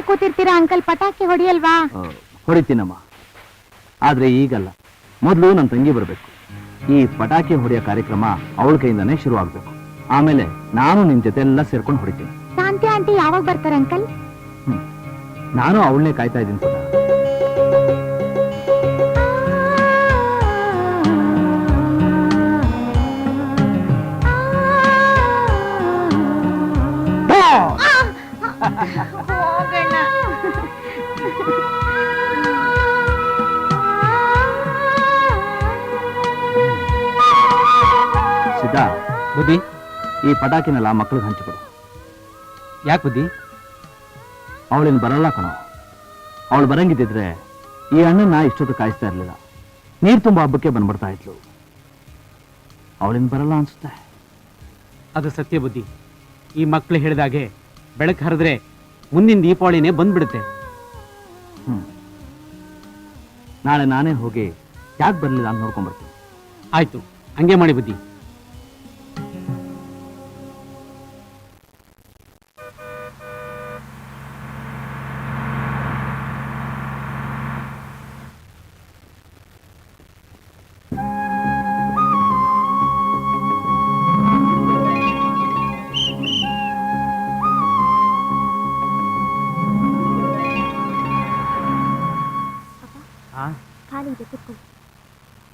ಸುಮ್ಮನೆ ಕೂತಿರ್ತೀರಾ ಅಂಕಲ್? ಪಟಾಕಿ ಹೊಡಿಯಲ್ವಾ? ಹೊಡಿತೀನಮ್ಮ, ಆದ್ರೆ ಈಗಲ್ಲ. ಮೊದಲು ನನ್ನ ತಂಗಿ ಬರಬೇಕು. ಈ ಪಟಾಕಿ ಹೊಡೆಯೋ ಕಾರ್ಯಕ್ರಮ ಅವಳ ಕೈಯಿಂದಾನೇ ಶುರು ಆಗ್ಬೇಕು. ಆಮೇಲೆ ನಾನು ನಿನ್ ಜೊತೆ ಎಲ್ಲ ಸೇರ್ಕೊಂಡು ಹೊಡಿತೀನಿ. ಶಾಂತಿ ಆಂಟಿ ಯಾವಾಗ ಬರ್ತಾರೆ ಅಂಕಲ್? ನಾನು ಅವಳನ್ನೇ ಕಾಯ್ತಾ ಇದ್ದೀನಿ ಸುಧಾ. ಸಿದ್ಧಾ, ಬುದ್ಧಿ, ಈ ಪಟಾಕಿನೆಲ್ಲ ಮಕ್ಕಳಿಗೆ ಹಂಚಿಕೊಡು. ಯಾಕೆ ಬುದ್ಧಿ? ಅವಳಿನ ಬರಲ್ಲ ಕಣೋ. ಅವಳು ಬರಂಗಿದ್ದಿದ್ರೆ ಈ ಅಣ್ಣನ ಇಷ್ಟೊತ್ತು ಕಾಯಿಸ್ತಾ ಇರ್ಲಿಲ್ಲ. ನೀರು ತುಂಬ ಹಬ್ಬಕ್ಕೆ ಬಂದ್ಬಿಡ್ತಾ ಇದ್ಲು. ಅವಳಿನ ಬರಲ್ಲ ಅನ್ಸುತ್ತೆ. ಅದು ಸತ್ಯ ಬುದ್ಧಿ. ಈ ಮಕ್ಕಳು ಹೇಳಿದಾಗೆ ಬೆಳಕು ಹರಿದ್ರೆ ಮುಂದಿನ ದೀಪಾವಳಿನೇ ಬಂದ್ಬಿಡುತ್ತೆ. ನಾಳೆ ನಾನೇ ಹೋಗಿ ಯಾಕೆ ಬರಲಿಲ್ಲ ಅಂತ ನೋಡ್ಕೊಂಡ್ಬರ್ತೀನಿ. ಆಯ್ತು, ಹಂಗೆ ಮಾಡಿ ಬುದ್ಧಿ.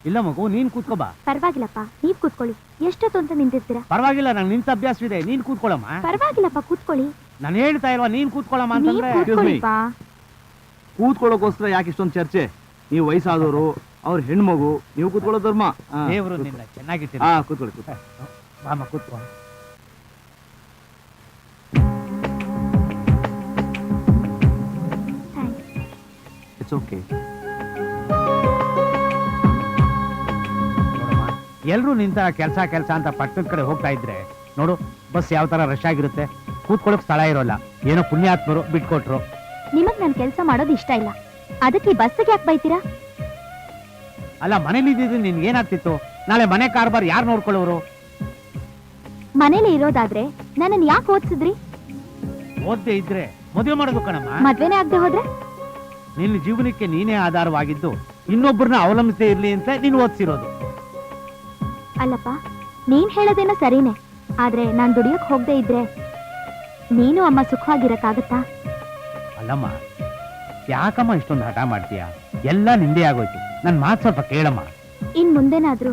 ಇಲ್ಲ ಮಗು, ನೀನ್ ಕೂತ್ಕೋಬಾ. ಪರವಾಗಿಲ್ಲಪ್ಪ, ನೀವ್ ಕೂತ್ಕೊಳ್ಳಿ. ಎಷ್ಟೊತ್ತು ಅಂತ ನಿಂತಿರ್ತೀರಾ? ಪರವಾಗಿಲ್ಲ, ನಂಗೆ ನಿಂತ ಅಭ್ಯಾಸವಿದೆ. ನೀನ್ ಕೂತ್ಕೊಳ್ಳಮ್ಮ. ಪರವಾಗಿಲ್ಲಪ್ಪ, ಕೂತ್ಕೊಳ್ಳಿ. ನಾನು ಹೇಳ್ತಾ ಇಲ್ವಾ ನೀನ್ ಕೂತ್ಕೊಳ್ಳಮ್ಮ ಅಂತಂದ್ರೆ? ಕೂತ್ಕೊಳ್ಳೋಕೋಸ್ಕರ ಯಾಕೆ ಇಷ್ಟೊಂದು ಚರ್ಚೆ? ನೀವು ವಯಸ್ಸಾದವರು, ಅವ್ರ ಹೆಣ್ಮಗು, ನೀವು ಕೂತ್ಕೊಳ್ಳೋ ಧರ್ಮ. ದೇವರು ನಿನ್ನ ಚೆನ್ನಾಗಿರ್ತೀನಿ. ಕೂತ್ಕೊಳ್ಳಿ. ಬಾಮ ಕೂತ್ಕೊ. It's okay. ಎಲ್ರು ನಿಂತ ಕೆಲಸ ಅಂತ ಪಟ್ಟಣದ ಕಡೆ ಹೋಗ್ತಾ ಇದ್ರೆ ನೋಡು, ಬಸ್ ಯಾವ ತರ ರಶ್ ಆಗಿರುತ್ತೆ. ಕೂತ್ಕೊಳ್ಳೋಕ್ ಸ್ಥಳ ಇರೋಲ್ಲ. ಏನೋ ಪುಣ್ಯಾತ್ಮರು ಬಿಟ್ಕೊಟ್ರು. ನಿಮಗ್ ನನ್ ಕೆಲಸ ಮಾಡೋದು ಇಷ್ಟ ಇಲ್ಲ, ಅದಕ್ಕೆ ಬಸ್ಸಿಗೆ ಯಾಕೆ ಬೈತೀರಾ? ಅಲ್ಲ, ಮನೇಲಿ ಇದ್ದಿದ್ದು ನಿನ್ಗೆ ಏನಾಗ್ತಿತ್ತು? ನಾಳೆ ಮನೆ ಕಾರ್ಬಾರ್ ಯಾರು ನೋಡ್ಕೊಳ್ಳೋರು? ಮನೇಲಿ ಇರೋದಾದ್ರೆ ನನ್ನನ್ ಯಾಕೆ ಓದ್ಸಿದ್ರಿ? ಓದ್ದೆ ಇದ್ರೆ ಮದುವೆ ಮಾಡೋದು ಕಣಮ್ಮ. ಮದ್ವೆನೇ ಆಗದೆ ಹೋದ್ರೆ? ನಿನ್ನ ಜೀವನಕ್ಕೆ ನೀನೇ ಆಧಾರವಾಗಿದ್ದು ಇನ್ನೊಬ್ಬರನ್ನ ಅವಲಂಬಿಸದೇ ಇರ್ಲಿ ಅಂತ ನೀನು ಓದ್ಸಿರೋದು. ಅಲ್ಲಪ್ಪ, ನೀನ್ ಹೇಳೋದೇನೋ ಸರಿನೇ, ಆದ್ರೆ ನಾನ್ ದುಡಿಯೋಕ್ ಹೋಗದೆ ಇದ್ರೆ ನೀನು ಅಮ್ಮ ಸುಖವಾಗಿರಕ್ಕಾಗತ್ತಾ? ಅಲ್ಲಮ್ಮ, ಯಾಕಮ್ಮ ಇಷ್ಟೊಂದು ಹಠ ಮಾಡ್ತೀಯ? ಎಲ್ಲ ನಿಂದೆ ಆಗೋಯ್ತು. ನನ್ ಮಾತು ಸ್ವಲ್ಪ ಕೇಳಮ್ಮ. ಇನ್ ಮುಂದೆನಾದ್ರೂ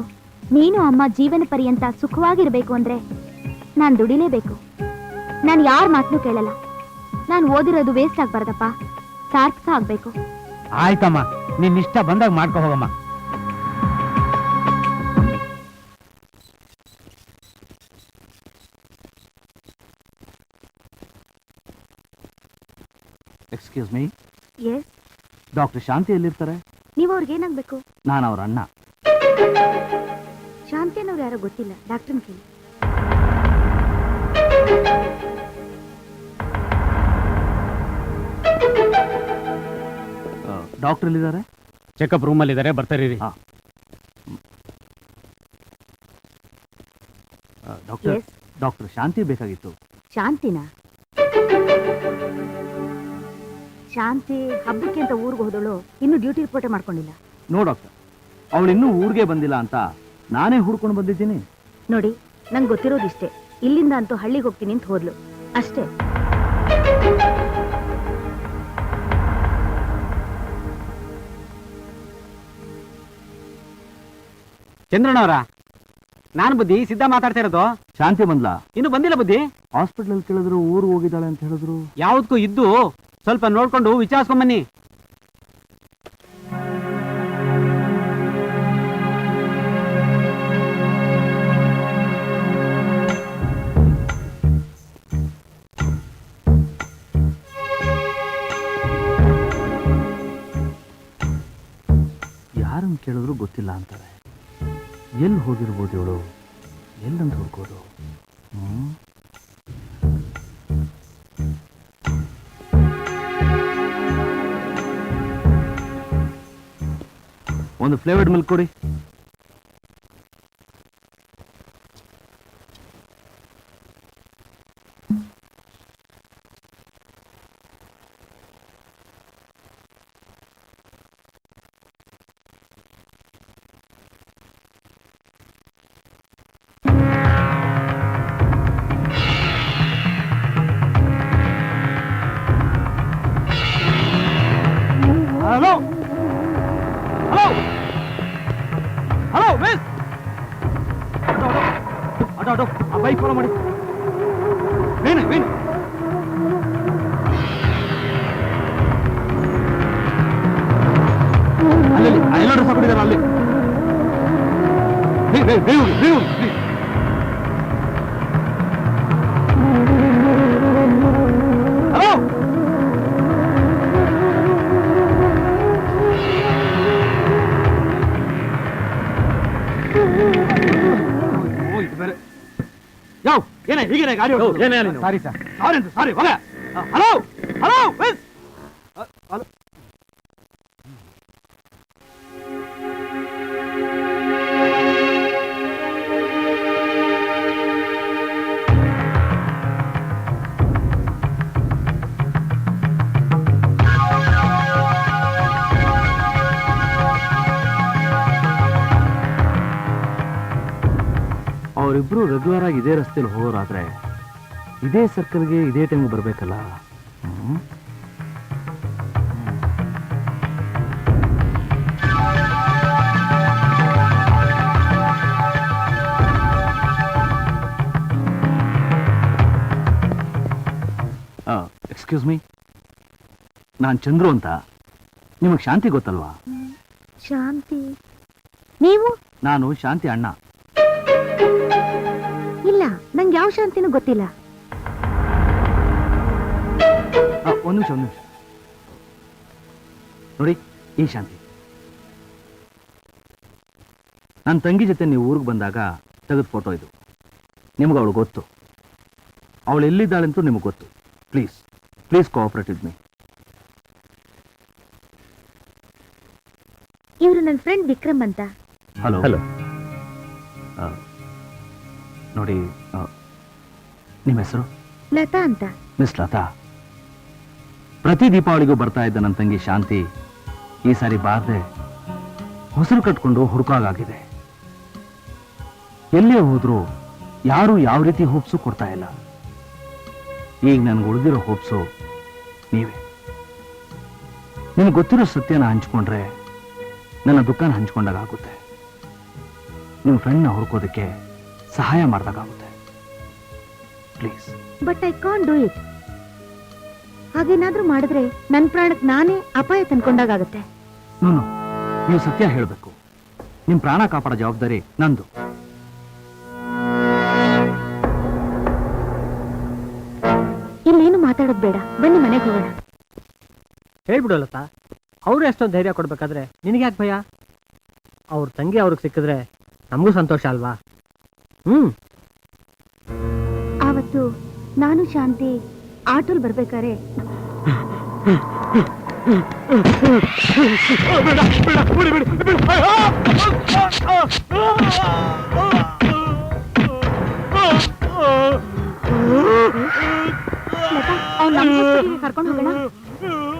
ನೀನು ಅಮ್ಮ ಜೀವನ ಪರ್ಯಂತ ಸುಖವಾಗಿರ್ಬೇಕು ಅಂದ್ರೆ ನಾನ್ ದುಡಿಲೇಬೇಕು. ನಾನ್ ಯಾರ ಮಾತನ್ನು ಕೇಳಲ್ಲ. ನಾನ್ ಓದಿರೋದು ವೇಸ್ಟ್ ಆಗ್ಬಾರ್ದಪ್ಪ, ಸಾರ್ಥಕ ಆಗ್ಬೇಕು. ಆಯ್ತಮ್ಮ, ನಿನ್ ಇಷ್ಟ ಬಂದಾಗ ಮಾಡ್ಕೊ ಹೋಗಮ್ಮ. Excuse me. ಎಸ್. ಡಾಕ್ಟರ್ ಶಾಂತಿ ಎಲ್ಲಿರ್ತಾರೆ? ನೀವು ಅವ್ರಿಗೆ ಏನಾಗ್ಬೇಕು? ನಾನು ಅವ್ರ ಅಣ್ಣ. ಶಾಂತಿ ಅನ್ನೋರು ಯಾರೋ ಗೊತ್ತಿಲ್ಲ, ಡಾಕ್ಟರ್ನ ಕೇಳಿ. ಡಾಕ್ಟರ್ ಎಲ್ಲಿದ್ದಾರೆ? ಚೆಕಪ್ ರೂಮ್ ಅಲ್ಲಿ ಇದ್ದಾರೆ, ಬರ್ತಾರೆ. ಡಾಕ್ಟರ್ ಶಾಂತಿ ಬೇಕಾಗಿತ್ತು. ಶಾಂತಿನಾ? ಶಾಂತಿ ಹಬ್ಬಕ್ಕೆ ಅಂತ ಊರಿಗೆ ಹೋದಳು, ಇನ್ನು ಡ್ಯೂಟಿ ರಿಪೋರ್ಟ್ ಮಾಡ್ಕೊಂಡಿಲ್ಲ. ನೋ ಡಾಕ್ಟರ್, ಅವಳು ಇನ್ನೂ ಊರಿಗೆ ಬಂದಿಲ್ಲ ಅಂತ ನಾನೇ ಹುಡ್ಕೊಂಡು ಬಂದಿದ್ದೀನಿ. ನೋಡಿ, ನಂಗೆ ಗೊತ್ತಿರೋದಿಷ್ಟೇ. ಇಲ್ಲಿಂದ ಅಂತೂ ಹಳ್ಳಿಗೆ ಹೋಗ್ತೀನಿ ಅಂತ ಹೋದ್ಲು ಅಷ್ಟೇ. ಚಂದ್ರನವರ, ನಾನು ಬುದ್ಧಿ ಸಿದ್ಧ ಮಾತಾಡ್ತಾ ಇರೋದು. ಶಾಂತಿ ಬಂದ್ಲಾ? ಇನ್ನು ಬಂದಿಲ್ಲ ಬುದ್ಧಿ. ಹಾಸ್ಪಿಟಲ್ ಕೇಳಿದ್ರು ಊರು ಹೋಗಿದ್ದಾಳೆ ಅಂತ ಹೇಳಿದ್ರು. ಯಾವ್ದಕ್ಕೂ ಇದ್ದು ಸ್ವಲ್ಪ ನೋಡ್ಕೊಂಡು ವಿಚಾರಿಸ್ಕೊಂಬನ್ನಿ. ಯಾರನ್ನು ಕೇಳಿದ್ರು ಗೊತ್ತಿಲ್ಲ ಅಂತಾರೆ. ಎಲ್ಲಿ ಹೋಗಿರ್ಬೋದು ಇವಳು? ಎಲ್ಲಂತ ಹುಡ್ಕೋದು? ಒಂದು ಫ್ಲೇವರ್ಡ್ ಮಿಲ್ಕ್ ಕೊಡಿ. ಆಟೋ ಆ ಬೈಕ್ ಫಾಲೋ ಮಾಡಿ. ವೇಣು ಅಲ್ಲಿ ಎಲ್ಲರೂ ತಗೊಂಡಿದ್ದಾರೆ ಅಲ್ಲಿ. ಹಲೋ ಯಾವ ಏನೇ ಹೀಗೇನೆ ಗಾಡಿ ಸಾರಿ ಸರ್ ಸಾರಿ ಹೋಗ. ಹಲೋ ಹಲೋ ಹಲೋ ಅವರಿಬ್ರು ರೆಗ್ಯುಲರ್ ಆಗಿ ಇದೇ ರಸ್ತೆಯಲ್ಲಿ ಹೋಗೋರಾದ್ರೆ ಇದೇ ಸರ್ಕಲ್ಗೆ ಇದೇ ಟೈಮ್ಗೆ ಬರ್ಬೇಕಲ್ಲ. ಎಕ್ಸ್ಕ್ಯೂಸ್ ಮೀ, ನಾನು ಚಂದ್ರು ಅಂತ. ನಿಮಗೆ ಶಾಂತಿ ಗೊತ್ತಲ್ವಾ? ಶಾಂತಿ? ನೀವು? ನಾನು ಶಾಂತಿ ಅಣ್ಣ. ಇಲ್ಲ, ನಂಗೆ ಯಾವ ಶಾಂತಿನೂ ಗೊತ್ತಿಲ್ಲ. ಒಂದು ನಿಮಿಷ ನೋಡಿ, ಈ ಶಾಂತಿ ನನ್ನ ತಂಗಿ ಜೊತೆ ನೀವು ಊರಿಗೆ ಬಂದಾಗ ತೆಗೆದ ಫೋಟೋ ಇದು. ನಿಮ್ಗೆ ಅವಳು ಗೊತ್ತು, ಅವಳು ಎಲ್ಲಿದ್ದಾಳೆಂತೂ ನಿಮಗೆ ಗೊತ್ತು. Please please cooperate with me. ಇವರು ನನ್ನ ಫ್ರೆಂಡ್ ವಿಕ್ರಮ್ ಅಂತ. Hello hello. ನೋಡಿ, ನಿಮ್ಮ ಹೆಸರು? ಲತಾ ಅಂತ. ಮಿಸ್ ಲತಾ, ಪ್ರತಿ ದೀಪಾವಳಿಗೂ ಬರ್ತಾ ಇದ್ದ ನನ್ನ ತಂಗಿ ಶಾಂತಿ ಈ ಸಾರಿ ಬಾರದೆ ಹೊಸರು ಕಟ್ಕೊಂಡು ಹುಡುಕಾಗಿದೆ. ಎಲ್ಲೇ ಹೋದ್ರು ಯಾರು ಯಾವ ರೀತಿ ಹೋಪ್ಸು ಕೊಡ್ತಾ ಇಲ್ಲ. ಈಗ ನನ್ಗೆ ಉಳಿದಿರೋ ಹೋಪ್ಸು ನೀವೇ. ನಿಮ್ಗೆ ಗೊತ್ತಿರೋ ಸತ್ಯನ ಹಂಚ್ಕೊಂಡ್ರೆ ನನ್ನ ದುಃಖನ ಹಂಚ್ಕೊಂಡಾಗ ಆಗುತ್ತೆ. ನಿಮ್ಮ ಫ್ರೆಂಡ್ನ ಹುಡುಕೋದಕ್ಕೆ ಸಹಾಯ ಮಾಡಿದಾಗುತ್ತೆ. Please. But I can't do it. ಹಾಗೇನಾದ್ರೂ ಮಾಡಿದ್ರೆ ನನ್ನ ಪ್ರಾಣಕ್ಕೆ ನಾನೇ ಅಪಾಯ ತಂದ್ಕೊಂಡಾಗುತ್ತೆ. ನೋನು, ನೀವು ಸತ್ಯ ಹೇಳಬೇಕು. ನಿಮ್ಮ ಪ್ರಾಣ ಕಾಪಾಡೋ ಜವಾಬ್ದಾರಿ ನಂದು. ಇಲ್ಲೇನು ಮಾತಾಡೋದು ಬೇಡ, ಬನ್ನಿ ಮನೆಗೆ ಹೋಗೋಣ. ಹೇಳ್ಬಿಡೋಲ್ಲತ್ತ, ಅವರು ಎಷ್ಟೊಂದು ಧೈರ್ಯ ಕೊಡ್ಬೇಕಾದ್ರೆ ನಿನಗೆ ಯಾಕೆ ಭಯ? ಅವ್ರ ತಂಗಿ ಅವ್ರಿಗೆ ಸಿಕ್ಕಿದ್ರೆ ನಮಗೂ ಸಂತೋಷ ಅಲ್ವಾ? ಆವತ್ತು ನಾನು ಶಾಂತಿ ಆಟೋಲ್ ಬರ್ಬೇಕಾರೆ ಕರ್ಕೊಂಡು ಹೋಗೋಣ.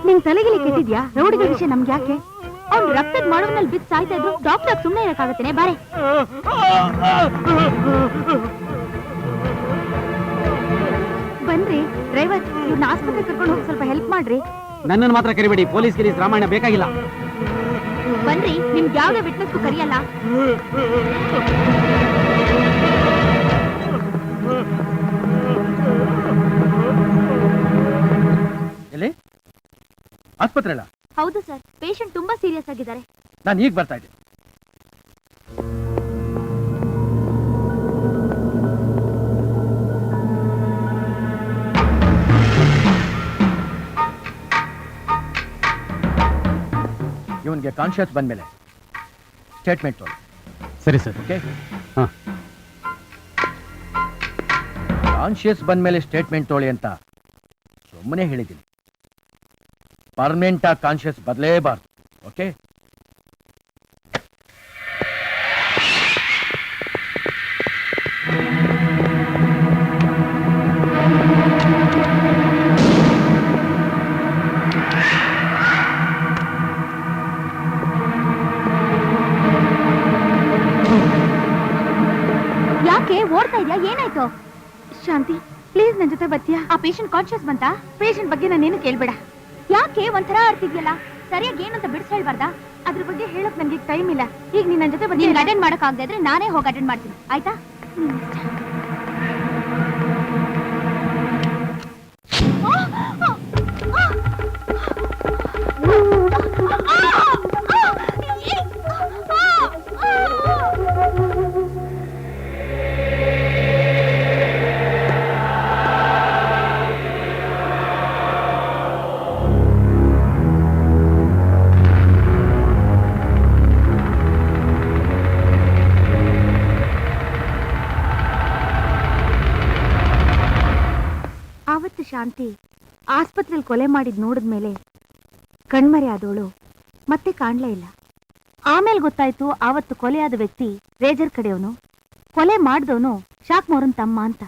ನಿನ್ ತಲೆಗಿಲಿ ಕೆಟ್ಟಿದ್ಯಾ? ರೋಡ್ಗಳ ವಿಷಯ ನಮ್ಗೆ ಯಾಕೆ? ಅವ್ನು ರಕ್ತದ ಮಾಡುವನಲ್ಲಿ ಬಿದ್ದು ಸಾಯ್ತಾ ಇದ್ರು. ಡಾಕ್ಟರ್ ಸುಮ್ಮನೆ ಇರಕ್ಕಾಗತ್ತೇನೆ? ಬಾರೆ. ಬನ್ರಿ ಡ್ರೈವರ್, ಇವ್ನ ಆಸ್ಪತ್ರೆ ಕರ್ಕೊಂಡು ಹೋಗಿ ಸ್ವಲ್ಪ ಹೆಲ್ಪ್ ಮಾಡ್ರಿ. ನನ್ನನ್ನು ಮಾತ್ರ ಕರಿಬೇಡಿ, ಪೊಲೀಸ್ ಗಿಲೀಸ್ ರಾಮಾಯಣ ಬೇಕಾಗಿಲ್ಲ. ಬನ್ರಿ, ನಿಮ್ಗೆ ಯಾವ್ದೇ ವಿಟ್ನೆಸ್ಗೂ ಕರಿಯಲ್ಲ. ಎಲ್ಲಿ? ಆಸ್ಪತ್ರೆ ಅಲ್ಲ? ಹೌದು ಸರ್, ಪೇಷಂಟ್ ತುಂಬಾ ಸೀರಿಯಸ್ ಆಗಿದ್ದಾರೆ. ನಾನು ಈಗ ಬರ್ತಾ ಇದ್ದೆ. ಇವನಿಗೆ ಕಾನ್ಶಿಯಸ್ ಬಂದ್ಮೇಲೆ ಸ್ಟೇಟ್ಮೆಂಟ್ ತೊಗೊಳ್ಳಿ. ಸರಿ ಸರ್. ಓಕೆ. ಹಾಂ, ಕಾನ್ಶಿಯಸ್ ಬಂದ್ಮೇಲೆ ಸ್ಟೇಟ್ಮೆಂಟ್ ತೊಗೊಳ್ಳಿ ಅಂತ ಸುಮ್ಮನೆ ಹೇಳಿದ್ದೀನಿ. ಪರ್ಮನೆಂಟ್ ಆಗಿ ಕಾನ್ಶಿಯಸ್ ಬದಲೇಬಾರ್ದು. ಓಕೆ? ಯಾಕೆ ಓಡ್ತಾ ಇದ್ಯಾ? ಏನಾಯ್ತು? ಶಾಂತಿ, ಪ್ಲೀಸ್ ನನ್ ಜೊತೆ ಬರ್ತೀಯಾ? ಆ ಪೇಷಂಟ್ ಕಾನ್ಶಿಯಸ್ ಬಂತಾ? ಪೇಷಂಟ್ ಬಗ್ಗೆ ನಾನೇನು ಕೇಳ್ಬೇಡ. ಯಾಕೆ ಒಂಥರ ಆಡ್ತಿದ್ಯಲ್ಲ? ಸರಿಯಾಗಿ ಏನಂತ ಬಿಡಿಸ್ ಹೇಳ್ಬಾರ್ದಾ? ಅದ್ರ ಬಗ್ಗೆ ಹೇಳಕ್ ನನ್ಗೆ ಟೈಮ್ ಇಲ್ಲ. ಈಗ ನೀನ್ ನನ್ ಜೊತೆ ಬರ್ತೀನಿ. ಅಟೆಂಡ್ ಮಾಡಕ್ ಆಗದೆ ಇದ್ರೆ ನಾನೇ ಹೋಗಿ ಅಟೆಂಡ್ ಮಾಡ್ತೀನಿ, ಆಯ್ತಾ? ಶಾಂತಿ ಆಸ್ಪತ್ರೆಯಲ್ಲಿ ಕೊಲೆ ಮಾಡಿದ್ ನೋಡಿದ್ಮೇಲೆ ಕಣ್ಮರೆ ಆದವಳು ಮತ್ತೆ ಕಾಣ್ಲೇ ಇಲ್ಲ. ಆಮೇಲೆ ಗೊತ್ತಾಯ್ತು ಆವತ್ತು ಕೊಲೆಯಾದ ವ್ಯಕ್ತಿ ರೇಜರ್ ಕಡೆಯವನು, ಕೊಲೆ ಮಾಡಿದವನು ಶಾಕ್ ಮೋರನ್ ತಮ್ಮ ಅಂತ.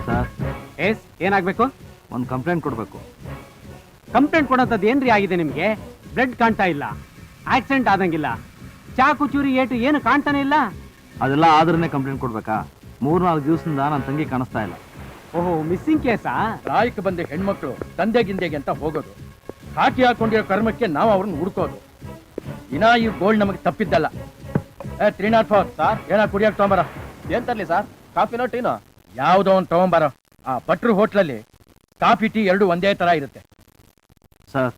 ಸರ್, ಎಸ್ ಏನಾಗ್ಬೇಕು? ಒಂದು ಕಂಪ್ಲೇಂಟ್ ಕೊಡಬೇಕು. ಕಂಪ್ಲೇಂಟ್ ಕೊಡೋಂಥದ್ದು ಏನ್ರಿ ಆಗಿದೆ ನಿಮ್ಗೆ? ಬ್ಲಡ್ ಕಾಣ್ತಾ ಇಲ್ಲ, ಆಕ್ಸಿಡೆಂಟ್ ಆದಂಗಿಲ್ಲ, ಚಾಕು ಚೂರಿ ಏಟು ಏನು ಕಾಣ್ತಾನೆ ಇಲ್ಲ. ಅದೆಲ್ಲ ಆದ್ರೇ ಕಂಪ್ಲೇಂಟ್ ಕೊಡ್ಬೇಕಾ? 3-4 ದಿವಸದಿಂದ ನನ್ನ ತಂಗಿ ಕಾಣಿಸ್ತಾ ಇಲ್ಲ. ಓಹೋ, ಮಿಸ್ಸಿಂಗ್ ಕೇಸಾ? ಪ್ರಾಯಕ್ಕೆ ಬಂದ ಹೆಣ್ಮಕ್ಳು ತಂದೆ ಗಿಂದೆಗೆ ಅಂತ ಹೋಗೋದು, ಹಾಕಿ ಹಾಕೊಂಡಿರೋ ಕರ್ಮಕ್ಕೆ ನಾವು ಅವ್ರನ್ನ ಹುಡ್ಕೋದು. ಇನ್ನ ಈ ಗೋಲ್ಡ್ ನಮಗೆ ತಪ್ಪಿದ್ದಲ್ಲ. 304 ಸರ್, ಏನ ಕುಡಿಯಕ್ ತಗೊಂಬರ. ಏನ್ ತರ್ಲಿ ಸರ್? ಕಾಫಿನೋ ಟೀನೋ? ಯಾವುದೋ ಒಂದು ತಗೊಂಬರ. ಆ ಭಟ್ರು ಹೋಟ್ಲಲ್ಲಿ ಕಾಫಿ ಟೀ ಎರಡು ಒಂದೇ ತರ ಇರುತ್ತೆ. ಸರ್,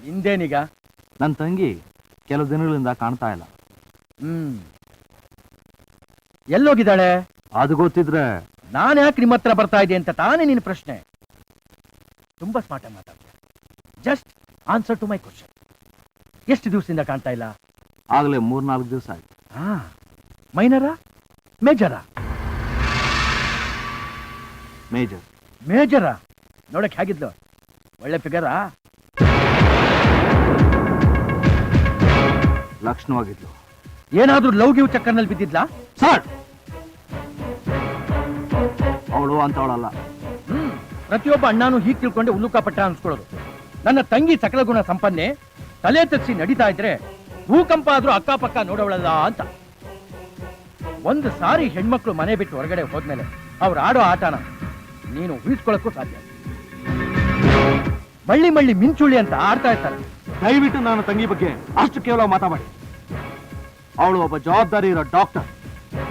ಹಿಂದೇನೀಗ? ನನ್ನ ತಂಗಿ ಕೆಲವು ದಿನಗಳಿಂದ ಕಾಣ್ತಾ ಇಲ್ಲ. ಎಲ್ಲೋಗಿದ್ದಾಳೆ? ಅದು ಗೊತ್ತಿದ್ರೆ ನಾನು ಯಾಕೆ ನಿಮ್ಮ ಹತ್ರ ಬರ್ತಾ ಇದೆ ಅಂತ ತಾನೇ ನಿನ್ನ ಪ್ರಶ್ನೆ. ತುಂಬಾ ಸ್ಮಾರ್ಟ್ ಆಗಿ ಮಾತಾಡ್ತೀನಿ. Just answer to my question. ಎಷ್ಟು ದಿವಸದಿಂದ ಕಾಣ್ತಾ ಇಲ್ಲ? ಆಗಲೇ 3-4 ದಿವಸ ಆಯ್ತು. ಮೈನರಾ ಮೇಜರಾ? ಮೇಜರ್. ಮೇಜರಾ? ನೋಡಕ್ ಹೇಗಿದ್ಲು? ಒಳ್ಳೆ ಫಿಗರಾ? ಲಕ್ಷಣವಾಗಿದ್ಲು. ಏನಾದ್ರೂ ಲವ್ ಗಿವ್ ಚಕ್ಕರ್ನಲ್ಲಿ ಬಿದ್ದಿದ್ಲಾ? ಸರ್, ಅವಳು ಅಂತವಳಲ್ಲ. ಪ್ರತಿಯೊಬ್ಬ ಅಣ್ಣಾನು ಹೀಗೆ ತಿಳ್ಕೊಂಡೆ ಉಲ್ಲುಕಾಪಟ್ಟ ಅನ್ಸ್ಕೊಳ್ಳೋದು. ನನ್ನ ತಂಗಿ ಸಕಲ ಗುಣ ಸಂಪನ್ನೆ, ತಲೆ ತಗ್ಸಿ ನಡೀತಾ ಇದ್ರೆ ಭೂಕಂಪ ಆದ್ರೂ ಅಕ್ಕಪಕ್ಕ ನೋಡೋಳಲ್ಲ ಅಂತ. ಒಂದು ಸಾರಿ ಹೆಣ್ಮಕ್ಳು ಮನೆ ಬಿಟ್ಟು ಹೊರಗಡೆ ಹೋದ್ಮೇಲೆ ಅವ್ರು ಆಡೋ ಆಟನ ನೀನು ಊಹಿಸ್ಕೊಳ್ಳಕ್ಕೂ ಸಾಧ್ಯ. ಮಳ್ಳಿ ಮಳ್ಳಿ ಮಿಂಚುಳ್ಳಿ ಅಂತ ಆಡ್ತಾ ಇರ್ತಾರೆ. ದಯವಿಟ್ಟು ನನ್ನ ತಂಗಿ ಬಗ್ಗೆ ಅಷ್ಟು ಕೇವಲ ಮಾತಾಡಿ. ಅವಳು ಒಬ್ಬ ಜವಾಬ್ದಾರಿ ಇರೋ ಡಾಕ್ಟರ್,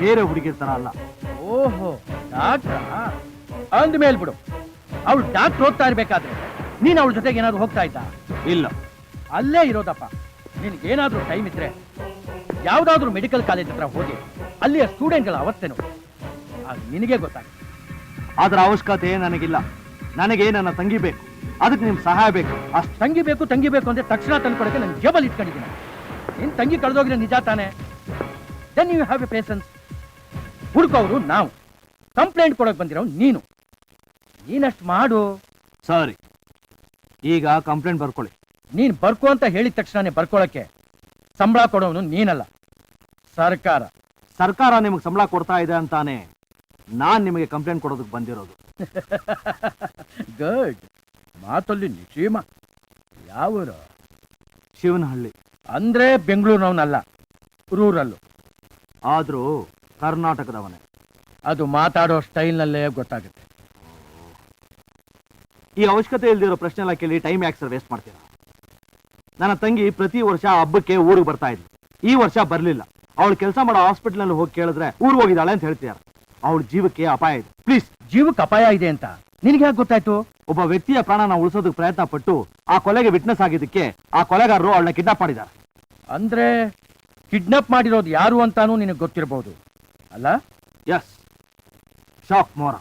ಬೇರೆ ಹುಡುಗಿರ್ ತರ ಅಲ್ಲ. ಓಹೋ, ಡಾಕ್ಟ್ರಾ? ಅಂದ್ಮೇಲೆ ಬಿಡು, ಅವಳು ಡಾಕ್ಟರ್ ಹೋಗ್ತಾ ಇರ್ಬೇಕಾದ್ರೆ ನೀನ್ ಅವಳ ಜೊತೆಗೆ ಏನಾದ್ರು ಹೋಗ್ತಾ ಇದ್ದ? ಇಲ್ಲ. ಅಲ್ಲೇ ಇರೋದಪ್ಪ. ನಿನ್ಗೇನಾದ್ರೂ ಟೈಮ್ ಇದ್ರೆ ಯಾವ್ದಾದ್ರು ಮೆಡಿಕಲ್ ಕಾಲೇಜ್ ಹತ್ರ ಹೋಗಿ ಅಲ್ಲಿಯ ಸ್ಟೂಡೆಂಟ್ಗಳ ಅವಸ್ಥೆನು ಆಗ ನಿನಗೆ ಗೊತ್ತಾಗುತ್ತೆ. ಅದರ ಅವಶ್ಯಕತೆ ನನಗಿಲ್ಲ. ನನಗೆ ನನ್ನ ತಂಗಿ ಬೇಕು, ಅದಕ್ಕೆ ನಿಮ್ ಸಹಾಯ ಬೇಕು ಅಷ್ಟು. ತಂಗಿ ಬೇಕು ಅಂದ್ರೆ ತಕ್ಷಣ ತಂದ್ಕೊಡಕ್ಕೆ ನನ್ನ ಜೇಬಲ್ ಇಟ್ಕೊಂಡಿದ್ದೀನಿ. ನಿನ್ ತಂಗಿ ಕಳೆದೋಗಿರೋ ನಿಜ ತಾನೆ? Then you have a patience. ಹುಡ್ಕೋರು ನಾವು, ಕಂಪ್ಲೇಂಟ್ ಕೊಡಕ್ ಬಂದಿರೋ ನೀನು. ನೀನಷ್ಟು ಮಾಡು. ಸರಿ, ಈಗ ಕಂಪ್ಲೇಂಟ್ ಬರ್ಕೊಳ್ಳಿ. ನೀನ್ ಬರ್ಕೋ ಅಂತ ಹೇಳಿದ ತಕ್ಷಣನೇ ಬರ್ಕೊಳಕ್ಕೆ ಸಂಬಳ ಕೊಡೋನು ನೀನಲ್ಲ, ಸರ್ಕಾರ. ಸರ್ಕಾರ ನಿಮಗೆ ಸಂಬಳ ಕೊಡ್ತಾ ಇದೆ ಅಂತಾನೆ ನಾನ್ ನಿಮಗೆ ಕಂಪ್ಲೇಂಟ್ ಕೊಡೋದಕ್ಕೆ ಬಂದಿರೋದು. ಗುಡ್. ಮಾತಲ್ಲಿ ನಿಶ್ಚೀಮ. ಯಾವೂರು? ಶಿವನಹಳ್ಳಿ. ಅಂದ್ರೆ ಬೆಂಗಳೂರಿನವನಲ್ಲ, ರೂರಲ್ಲು. ಆದ್ರೂ ಕರ್ನಾಟಕದವನೇ. ಅದು ಮಾತಾಡೋ ಸ್ಟೈಲ್ನಲ್ಲೇ ಗೊತ್ತಾಗುತ್ತೆ. ಈ ಅವಶ್ಯಕತೆ ಇಲ್ದಿರೋ ಪ್ರಶ್ನೆ ಎಲ್ಲ ಕೇಳಿ ಟೈಮ್ ಯಾಕೆ ಸರ್ ವೇಸ್ಟ್ ಮಾಡ್ತೀರಾ? ನನ್ನ ತಂಗಿ ಪ್ರತಿ ವರ್ಷ ಹಬ್ಬಕ್ಕೆ ಊರಿಗೆ ಬರ್ತಾ ಇದ್ಲು. ಈ ವರ್ಷ ಬರ್ಲಿಲ್ಲ. ಅವಳು ಕೆಲಸ ಮಾಡೋ ಹಾಸ್ಪಿಟಲ್ ನಲ್ಲಿ ಹೋಗಿ ಕೇಳಿದ್ರೆ ಊರಿಗೆ ಹೋಗಿದ್ದಾಳೆ ಅಂತ ಹೇಳ್ತಿದ್ದಾರೆ. ಅವಳ ಜೀವಕ್ಕೆ ಅಪಾಯ ಇದೆ. ಪ್ಲೀಸ್. ಜೀವಕ್ಕೆ ಅಪಾಯ ಇದೆ ಅಂತ ನಿನಗೆ ಯಾಕೆ ಗೊತ್ತಾಯ್ತು? ಒಬ್ಬ ವ್ಯಕ್ತಿಯ ಪ್ರಾಣನ ಉಳಿಸೋದಕ್ಕೆ ಪ್ರಯತ್ನ ಪಟ್ಟು ಆ ಕೊಲೆಗೆ ವಿಟ್ನೆಸ್ ಆಗಿದ್ದಕ್ಕೆ ಆ ಕೊಲೆಗಾರರು ಅವಳನ್ನ ಕಿಡ್ನಾಪ್ ಮಾಡಿದ್ದಾರೆ. ಅಂದ್ರೆ ಕಿಡ್ನಾಪ್ ಮಾಡಿರೋದು ಯಾರು ಅಂತಾನೂ ನಿನಗೆ ಗೊತ್ತಿರಬಹುದು ಅಲ್ಲ? ಎಸ್, ಶಾಕ್ ಮೋರ.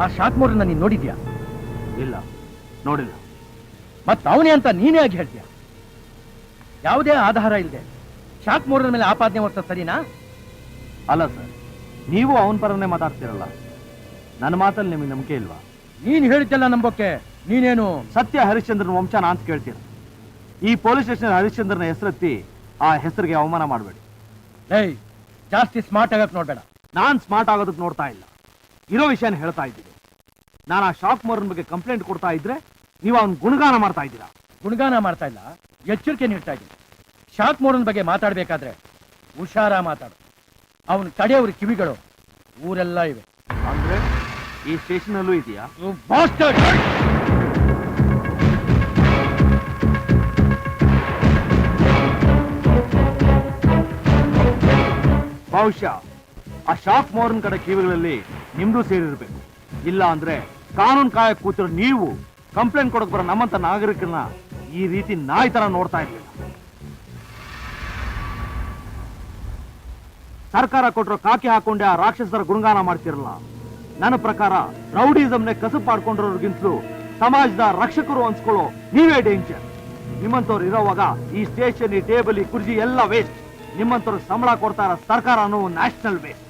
ಆ ಶಾಕ್ ಮೋರನ್ನ ನೀನ್ ನೋಡಿದ್ಯಾ? ಇಲ್ಲ, ನೋಡಿಲ್ಲ. ಮತ್ ಅವನೇ ಅಂತ ನೀನೇ ಆಗಿ ಹೇಳ್ತೀಯ? ಯಾವುದೇ ಆಧಾರ ಇಲ್ಲದೆ ಶಾಕ್ ಮೋರನ ಮೇಲೆ ಆಪಾದನೆ ಹೊತ್ತ ಸರಿನಾ? ಅಲ್ಲ ಸರ್, ನೀವು ಅವನ ಪರನೇ ಮಾತಾಡ್ತಿರಲ್ಲ. ನನ್ನ ಮಾತಲ್ಲಿ ನಿಮಗೆ ನಂಬಿಕೆ ಇಲ್ವಾ? ನೀನ್ ಹೇಳಿದ್ದೆಲ್ಲ ನಂಬೋಕೆ ನೀನೇನು ಸತ್ಯ ಹರಿಶ್ಚಂದ್ರನ ವಂಶನ ಅಂತ ಕೇಳ್ತೀರ? ಈ ಪೊಲೀಸ್ ಸ್ಟೇಷನ್ ಹರಿಶ್ಚಂದ್ರನ ಹೆಸರೆತ್ತಿ ಆ ಹೆಸರಿಗೆ ಅವಮಾನ ಮಾಡಬೇಡಿ. ಏಯ್, ಜಾಸ್ತಿ ಸ್ಮಾರ್ಟ್ ಆಗಕ್ ನೋಡ್ಬೇಡ. ನಾನ್ ಸ್ಮಾರ್ಟ್ ಆಗೋದಕ್ಕೆ ನೋಡ್ತಾ ಇಲ್ಲ, ಇರೋ ವಿಷಯನ ಹೇಳ್ತಾ ಇದ್ದೀನಿ. ನಾನು ಆ ಶಾಕ್ ಮೋರನ್ ಬಗ್ಗೆ ಕಂಪ್ಲೇಂಟ್ ಕೊಡ್ತಾ ಇದ್ರೆ ನೀವು ಅವನ್ ಗುಣಗಾನ ಮಾಡ್ತಾ ಇದ್ದೀರಾ. ಗುಣಗಾನ ಮಾಡ್ತಾ ಇಲ್ಲ, ಎಚ್ಚರಿಕೆ ನೀಡ್ತಾ ಇದ್ದೀನಿ. ಶಾಕ್ ಮೋರನ್ ಬಗ್ಗೆ ಮಾತಾಡ್ಬೇಕಾದ್ರೆ ಹುಷಾರ ಮಾತಾಡು. ಅವನ ಕಡೆಯವ್ರ ಕಿವಿಗಳು ಊರೆಲ್ಲ ಇವೆ. ಅಂದ್ರೆ ಈ ಸ್ಟೇಷನ್ ಅಲ್ಲೂ ಇದೆಯಾ? You bastard! ಬಹುಶಃ ಆ ಶಾಕ್ ಮೋರನ್ ಕಡೆ ಕಿವಿಗಳಲ್ಲಿ ನಿಮ್ದು ಸೇರಿರ್ಬೇಕು. ಇಲ್ಲ ಅಂದ್ರೆ ಕಾನೂನು ಕಾಯಕ್ ಕೂತಿರೋ ನೀವು ಕಂಪ್ಲೇಂಟ್ ಕೊಡಕ್ ಬರೋ ನಮ್ಮಂತ ನಾಗರಿಕರನ್ನ ಈ ರೀತಿ ನಾಯಿ ತರ ನೋಡ್ತಾ ಇರ್ಲಿಲ್ಲ. ಸರ್ಕಾರ ಕೊಟ್ಟರು ಕಾಕಿ ಹಾಕೊಂಡೆ ಆ ರಾಕ್ಷಸರ ಗುಣಗಾನ ಮಾಡ್ತಿರಲ್ಲ. ನನ್ನ ಪ್ರಕಾರ ರೌಡಿಸಮ್ನೆ ಕಸಬು ಮಾಡ್ಕೊಂಡಿರೋರ್ಗಿಂತಲೂ ಸಮಾಜದ ರಕ್ಷಕರು ಅನ್ಸ್ಕೊಳ್ಳೋ ನೀವೇ ಡೇಂಜರ್. ನಿಮ್ಮಂತವ್ರು ಇರೋವಾಗ ಈ ಸ್ಟೇಷನ್, ಈ ಟೇಬಲ್, ಈ ಕುರ್ಜಿ ಎಲ್ಲ ವೇಸ್ಟ್. ನಿಮ್ಮಂತವ್ರು ಸಂಬಳ ಕೊಡ್ತಾ ಇರೋ ಸರ್ಕಾರನೂ ನ್ಯಾಷನಲ್ ವೇಸ್ಟ್.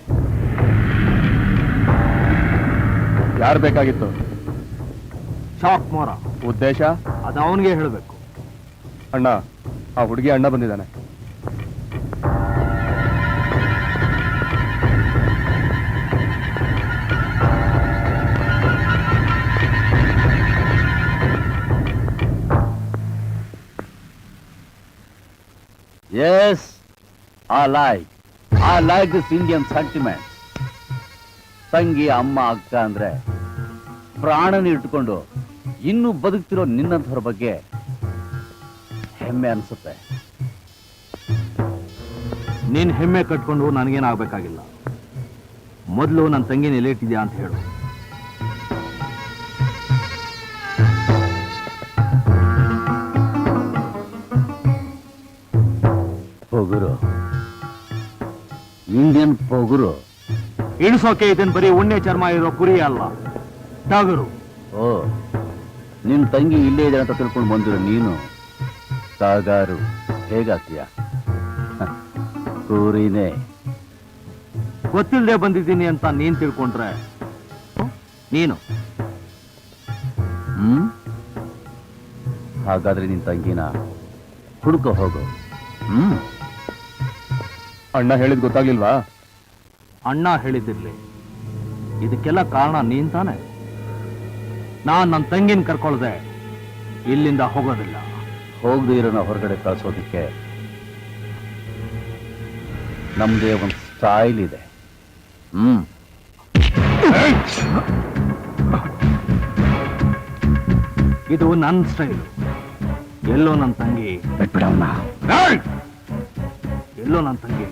ಯಾರು ಬೇಕಾಗಿತ್ತು? ಶಾಕ್ ಮೋರ. ಉದ್ದೇಶ? ಅದು ಅವನಿಗೆ ಹೇಳಬೇಕು. ಅಣ್ಣ, ಆ ಹುಡುಗಿ ಅಣ್ಣ ಬಂದಿದ್ದಾನೆ. Yes, I like this Indian sentiment. ತಂಗಿ, ಅಮ್ಮ, ಅಕ್ಕ ಅಂದ್ರೆ ಪ್ರಾಣನ ಇಟ್ಕೊಂಡು ಇನ್ನೂ ಬದುಕ್ತಿರೋ ನಿನ್ನಂಥವ್ರ ಬಗ್ಗೆ ಹೆಮ್ಮೆ ಅನ್ಸುತ್ತೆ. ನೀನ್ ಹೆಮ್ಮೆ ಕಟ್ಕೊಂಡು ನನಗೇನಾಗಬೇಕಾಗಿಲ್ಲ. ಮೊದಲು ನನ್ನ ತಂಗಿನ ಎಲ್ಲಿಟ್ಟಿದ್ಯಾ ಅಂತ ಹೇಳು. ಪೊಗುರು, ಇಂಡಿಯನ್ ಪೊಗುರು. ಇಳಿಸೋಕೆ ಇದನ್ ಬರೀ ಉಣ್ಣೆ ಚರ್ಮ ಇರೋ ಕುರಿ ಅಲ್ಲ, ಟಗರು. ಓ, ನಿನ್ ತಂಗಿ ಇಲ್ಲೇ ಇದೆ ಅಂತ ತಿಳ್ಕೊಂಡು ಬಂದಿರೋ ನೀನು ಟಗರು ಹೇಗಾಗ್ತೀಯ? ಕುರಿನೇ. ಗೊತ್ತಿಲ್ಲದೆ ಬಂದಿದ್ದೀನಿ ಅಂತ ನೀನ್ ತಿಳ್ಕೊಂಡ್ರೆ ನೀನು. ಹಾಗಾದ್ರೆ ನಿನ್ ತಂಗಿನ ಹುಡುಕ ಹೋಗು. ಅಣ್ಣ ಹೇಳಿದ್ ಗೊತ್ತಾಗ್ಲಿಲ್ವಾ? ಅಣ್ಣ ಹೇಳಿದಿರ್ಲಿ, ಇದಕ್ಕೆಲ್ಲ ಕಾರಣ ನೀನ್ ತಾನೆ. ನಾನ್ ನನ್ನ ತಂಗಿನ ಕರ್ಕೊಳ್ದೆ ಇಲ್ಲಿಂದ ಹೋಗೋದಿಲ್ಲ. ಹೋಗದೆ ಇರೋನ ಹೊರಗಡೆ ಕಳಿಸೋದಿಕ್ಕೆ ನಮ್ದೇ ಒಂದು ಸ್ಟೈಲ್ ಇದೆ. ಇದು ನನ್ನ ಸ್ಟೈಲ್. ಎಲ್ಲೋ ನನ್ನ ತಂಗಿ ಬಿಟ್ಬಿಡವನ್ನ. ಎಲ್ಲೋ ನನ್ನ ತಂಗಿ.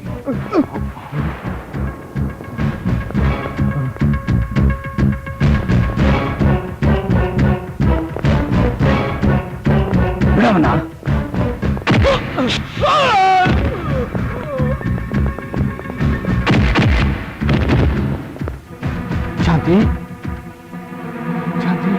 ಬಿಡವನ್ನ. ಶಾಂತಿ, ಶಾಂತಿ.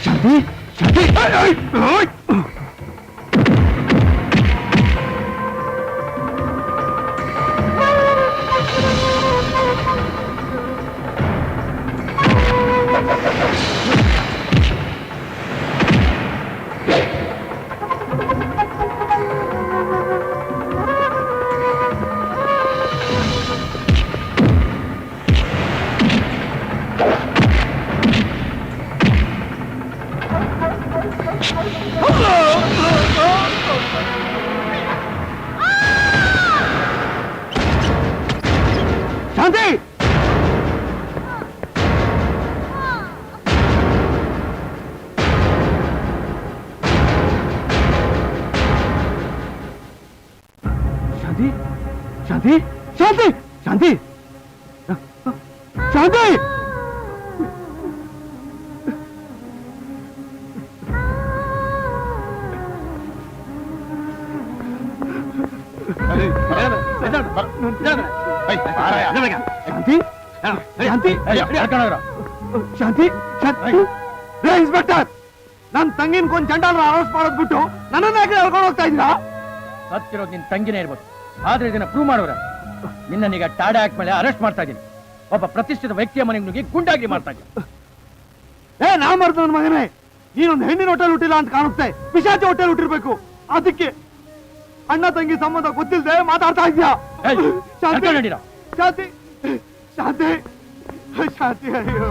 ಶಾಂತಿ, ಶಾಂತಿ. ಶಾಂತಿ, ಶಾಂತಿ, ಶಾಂತಿ, ಶಾಂತಿ, ಶಾಂತಿ. ಶಾಂತಿ, ಶಾಂತಿ, ಶಾಂತಿ, ಶಾಂತಿ. ಇನ್ಸ್ಪೆಕ್ಟರ್, ನನ್ ತಂಗಿನ ಕೊಂದ್ ಚಂಡಾಲ ಅರೆಸ್ಟ್ ಮಾಡೋದ್ ಬಿಟ್ಟು ನನ್ನನ್ನ ಯಾಕೆ ಹೇಳ್ಕೊಂಡು ಹೋಗ್ತಾ ಇದ್ದೀರಾ? ಸತ್ತಿರೋದು ನಿನ್ ತಂಗಿನೇ ಇರ್ಬೋದು, ಆದ್ರೆ ಇದನ್ನ ಪ್ರೂವ್ ಮಾಡೋರ ನಿನ್ನೀಗ ಟಾಡಾ ಆಕ್ಟ್ ಮೇಲೆ ಅರೆಸ್ಟ್ ಮಾಡ್ತಾ ಇದ್ದೀನಿ. ಒಬ್ಬ ಪ್ರತಿಷ್ಠಿತ ವ್ಯಕ್ತಿಯ ಮನೆಗೆ ನುಗ್ಗಿ ಗುಂಡಾಗಿ ಮಾಡ್ತಾ ಇದ್ದೀನಿ. ನಾ ಮರ್ತ ನನ್ನ ಮಗನೇ, ನೀನೊಂದು ಹೆಣ್ಣಿನ ಹೋಟೆಲ್ ಹುಟ್ಟಿಲ್ಲ ಅಂತ ಕಾಣುತ್ತೆ, ಪಿಶಾಚಿ ಹೋಟೆಲ್ ಹುಟ್ಟಿರ್ಬೇಕು. ಅದಕ್ಕೆ ಅಣ್ಣ ತಂಗಿ ಸಂಬಂಧ ಗೊತ್ತಿಲ್ಲದೆ ಮಾತಾಡ್ತಾ ಇದ್ಯಾ? ಶಾಂತಿ, ಶಾಂತಿ, ಶಾಂತಿ, ಶಾಂತಿ. ಅಯ್ಯೋ,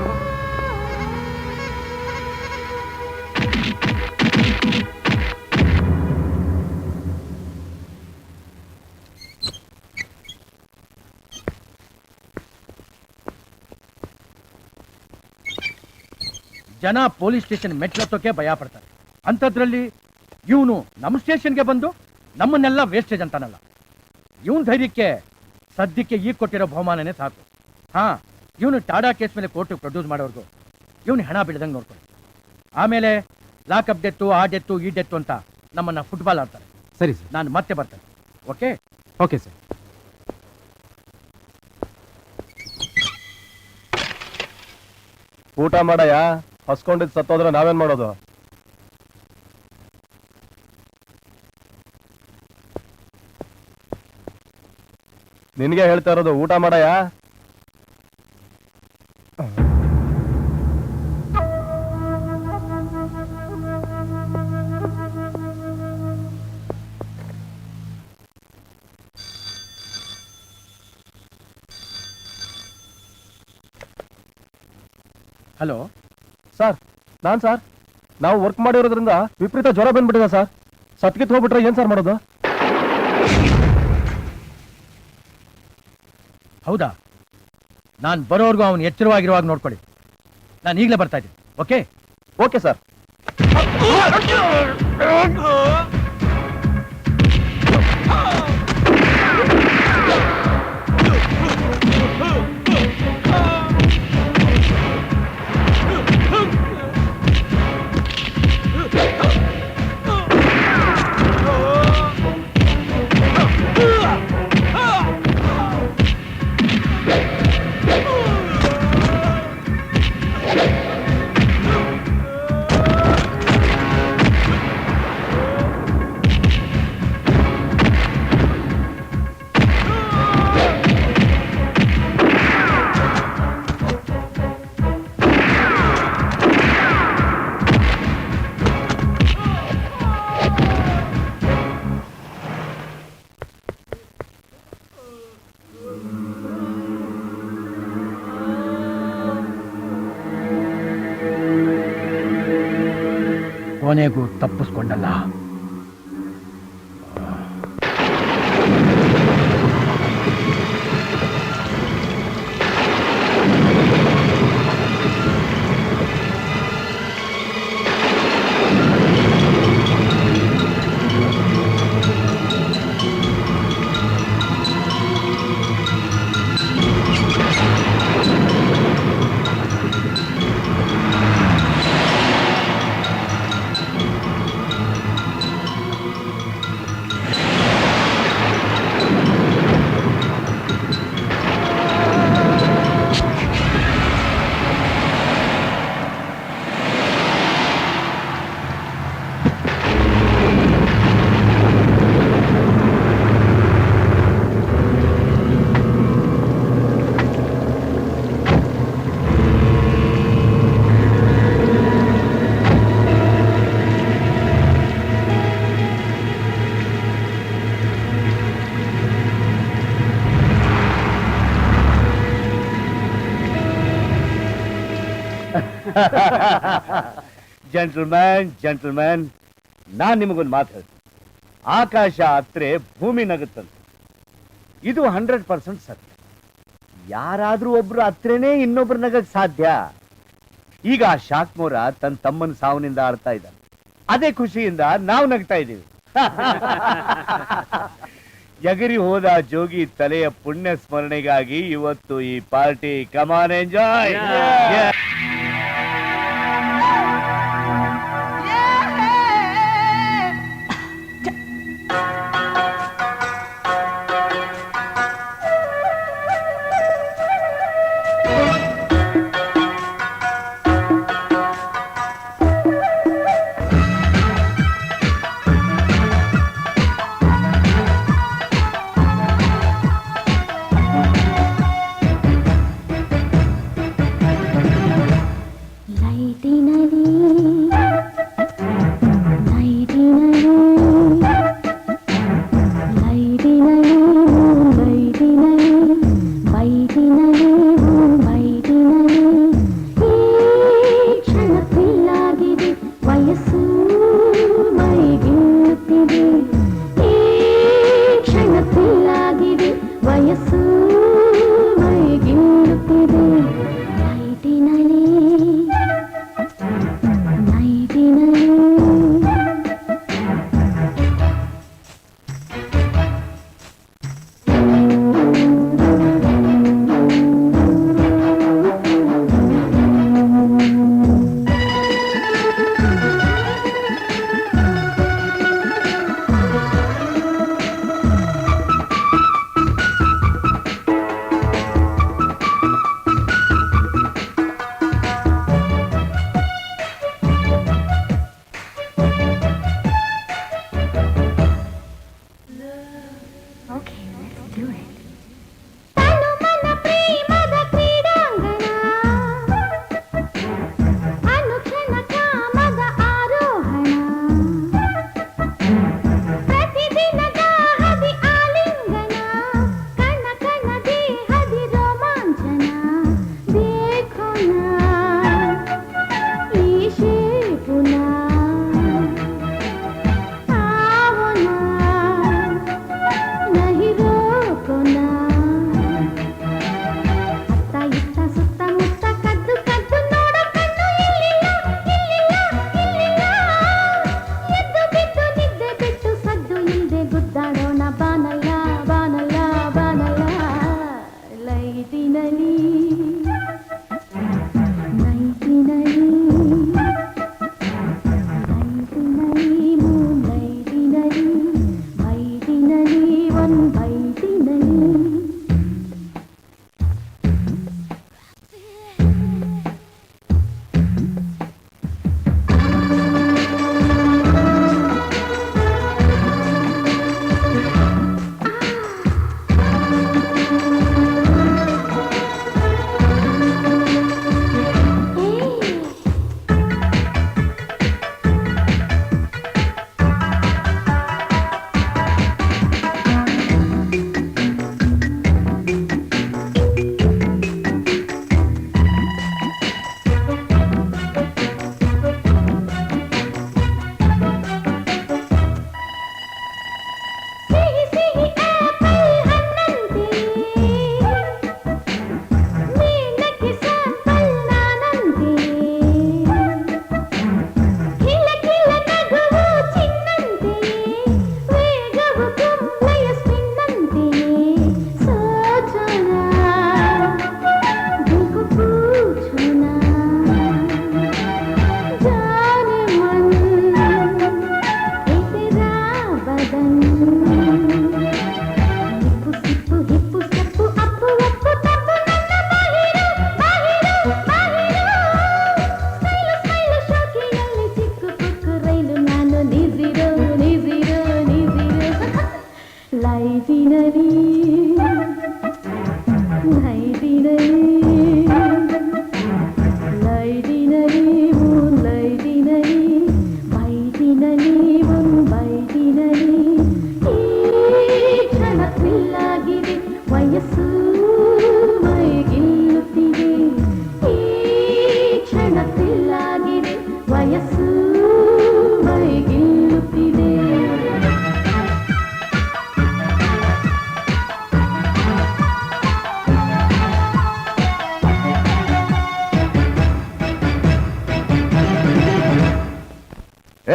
ಜನ ಪೊಲೀಸ್ ಸ್ಟೇಷನ್ ಮೆಟ್ಲತ್ತೋಕೆ ಭಯ ಪಡ್ತಾರೆ. ಅಂಥದ್ರಲ್ಲಿ ಇವನು ನಮ್ಮ ಸ್ಟೇಷನ್ಗೆ ಬಂದು ನಮ್ಮನ್ನೆಲ್ಲ ವೇಸ್ಟೇಜ್ ಅಂತಾನಲ್ಲ. ಇವನ್ ಧೈರ್ಯಕ್ಕೆ ಸದ್ಯಕ್ಕೆ ಈಗ ಕೊಟ್ಟಿರೋ ಬಹುಮಾನನೇ ಸಾಕು. ಹಾ, ಇವನು ಟಾಡಾ ಕೇಸ್ ಮೇಲೆ ಕೋರ್ಟ್ ಪ್ರೊಡ್ಯೂಸ್ ಮಾಡೋರ್ಗು ಇವನು ಹೆಣ ಬಿಡದಂಗೆ ನೋಡ್ಕೊಳ್ಳಿ. ಆಮೇಲೆ ಲಾಕಪ್ ಡೆತ್ತು, ಆ ಡೆತ್ತು, ಈ ಡೆತ್ತು ಅಂತ ನಮ್ಮನ್ನ ಫುಟ್ಬಾಲ್ ಆಡ್ತಾರೆ. ಸರಿ ಸರ್. ನಾನು ಮತ್ತೆ ಬರ್ತೇನೆ. Okay okay sir. ಊಟ ಮಾಡಯ್ಯ, ಹಸ್ಕೊಂಡಿದ್ ಸತ್ತೋದ್ರೆ ನಾವೇನ್ ಮಾಡೋದು? ನಿನ್ಗೆ ಹೇಳ್ತಾ ಇರೋದು, ಊಟ ಮಾಡಯ್ಯ. ಹಲೋ ಸರ್, ನಾವು ವರ್ಕ್ ಮಾಡಿರೋದ್ರಿಂದ ವಿಪರೀತ ಜ್ವರ ಬಂದ್ಬಿಟ್ಟಿದೆ ಸರ್. ಸತ್ಕಿತ್ ಹೋಗ್ಬಿಟ್ರೆ ಏನ್ ಸರ್ ಮಾಡೋದು? ಹೌದಾ? ನಾನು ಬರೋರ್ಗು ಅವನು ಎಚ್ಚರವಾಗಿರುವಾಗ ನೋಡ್ಕೊಳ್ಳಿ. ನಾನು ಈಗಲೇ ಬರ್ತಾ ಇದ್ದೀನಿ. Okay okay sir. ಕೊನೆಗೂ ತಪ್ಪಿಸ್ಕೊಂಡಲ್ಲ. ಜೆಂಟಲ್ಮ್ಯಾನ್, ನಾನ್ ನಿಮಗೊಂದು ಮಾತು ಹೇಳ್ತೀನಿ. ಆಕಾಶ ಹತ್ರೆ ಭೂಮಿ ನಗುತ್ತಂತೆ. ಇದು 100% ಸತ್ಯ. ಯಾರಾದ್ರೂ ಒಬ್ರು ಹತ್ರೇನೆ ಇನ್ನೊಬ್ರು ನಗಕ್ ಸಾಧ್ಯ. ಈಗ ಶಾಕ್ಮೋರ ತನ್ನ ತಮ್ಮನ ಸಾವನಿಂದ ಆಡ್ತಾ ಇದ್ದಾನೆ. ಅದೇ ಖುಷಿಯಿಂದ ನಾವು ನಗ್ತಾ ಇದ್ದೀವಿ. ಎಗರಿ ಹೋದ ಜೋಗಿ ತಲೆಯ ಪುಣ್ಯ ಸ್ಮರಣೆಗಾಗಿ ಇವತ್ತು ಈ party. Come on enjoy.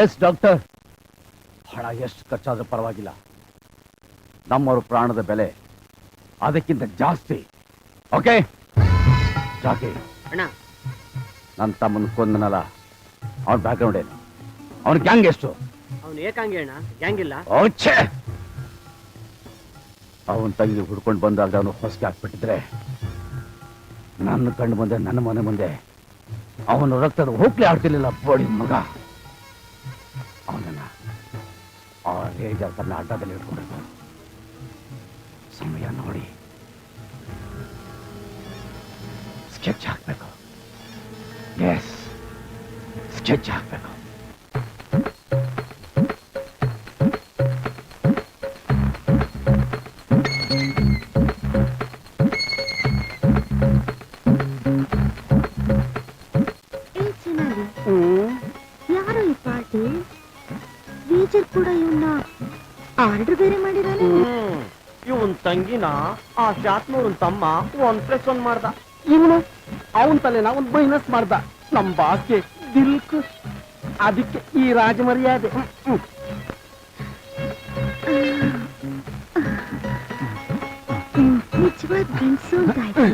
Yes doctor, ಹಣ ಎಷ್ಟು ಖರ್ಚಾದ್ರೂ ಪರವಾಗಿಲ್ಲ. ನಮ್ಮವ್ರ ಪ್ರಾಣದ ಬೆಲೆ ಅದಕ್ಕಿಂತ ಜಾಸ್ತಿ. ಓಕೆ ಜಾಕಿ, ಅಣ್ಣ ನನ್ನ ತಮ್ಮನ ಕೊಂದನಲ್ಲ, ಅವನ ಬ್ಯಾಕ್ಗ್ರೌಂಡ್ ಏನು, ಅವನ ಗ್ಯಾಂಗ್ ಎಷ್ಟು? ಅವ್ನು ಏಕಾಂಗಿ ಅಣ್ಣ, ಗ್ಯಾಂಗಿಲ್ಲ. ಓಚೆ, ಅವನ ತಂಗಿ ಹುಡ್ಕೊಂಡು ಬಂದಾಗ ಅವನು ಹೊಸಗೆ ಹಾಕ್ಬಿಟ್ಟಿದ್ರೆ ನನ್ನ ಕಣ್ಣು ಮುಂದೆ, ನನ್ನ ಮನೆ ಮುಂದೆ ಅವನು ರಕ್ತದ ಹೋಗ್ಲಿ ಆಡ್ತಿರ್ಲಿಲ್ಲ ಬೋಡಿ ಮಗ. ಅವನನ್ನ ಆ ರೇಜರ್ ತನ್ನ ಅಡ್ಡದಲ್ಲಿ ಇಟ್ಕೊಂಡಿರ್ತಾನೆ. ಸಮಯ ನೋಡಿ ಸ್ಕೆಚ್ ಹಾಕ್ಬೇಕು. ಎಸ್, ಸ್ಕೆಚ್ ಹಾಕ್ಬೇಕು. ಯಾರು ಈ ಪಾರ್ಟಿ? ಟೀಚರ್ ಕೂಡ ಇವನ್ನ ಆರ್ಡರ್ ಬೇರೆ ಮಾಡಿದಾನೆ. ಇವನ್ ತಂಗಿನ ಆ ಶಾತ್ನೂರನ್ ತಮ್ಮ 1+1 ಮಾಡ್ದ. ಇವನು ಅವನ್ ತಲೆನ ಒಂದ್ ಮೈನಸ್ ಮಾಡ್ದ. ನಮ್ ಬಾಸ್ಗೆ ದಿಲ್ಕ್, ಅದಕ್ಕೆ ಈ ರಾಜಮರ್ಯಾದೆ. ನಿಜವಾದ ಗಂಡಸು ಅಂತಾಯ್ತು.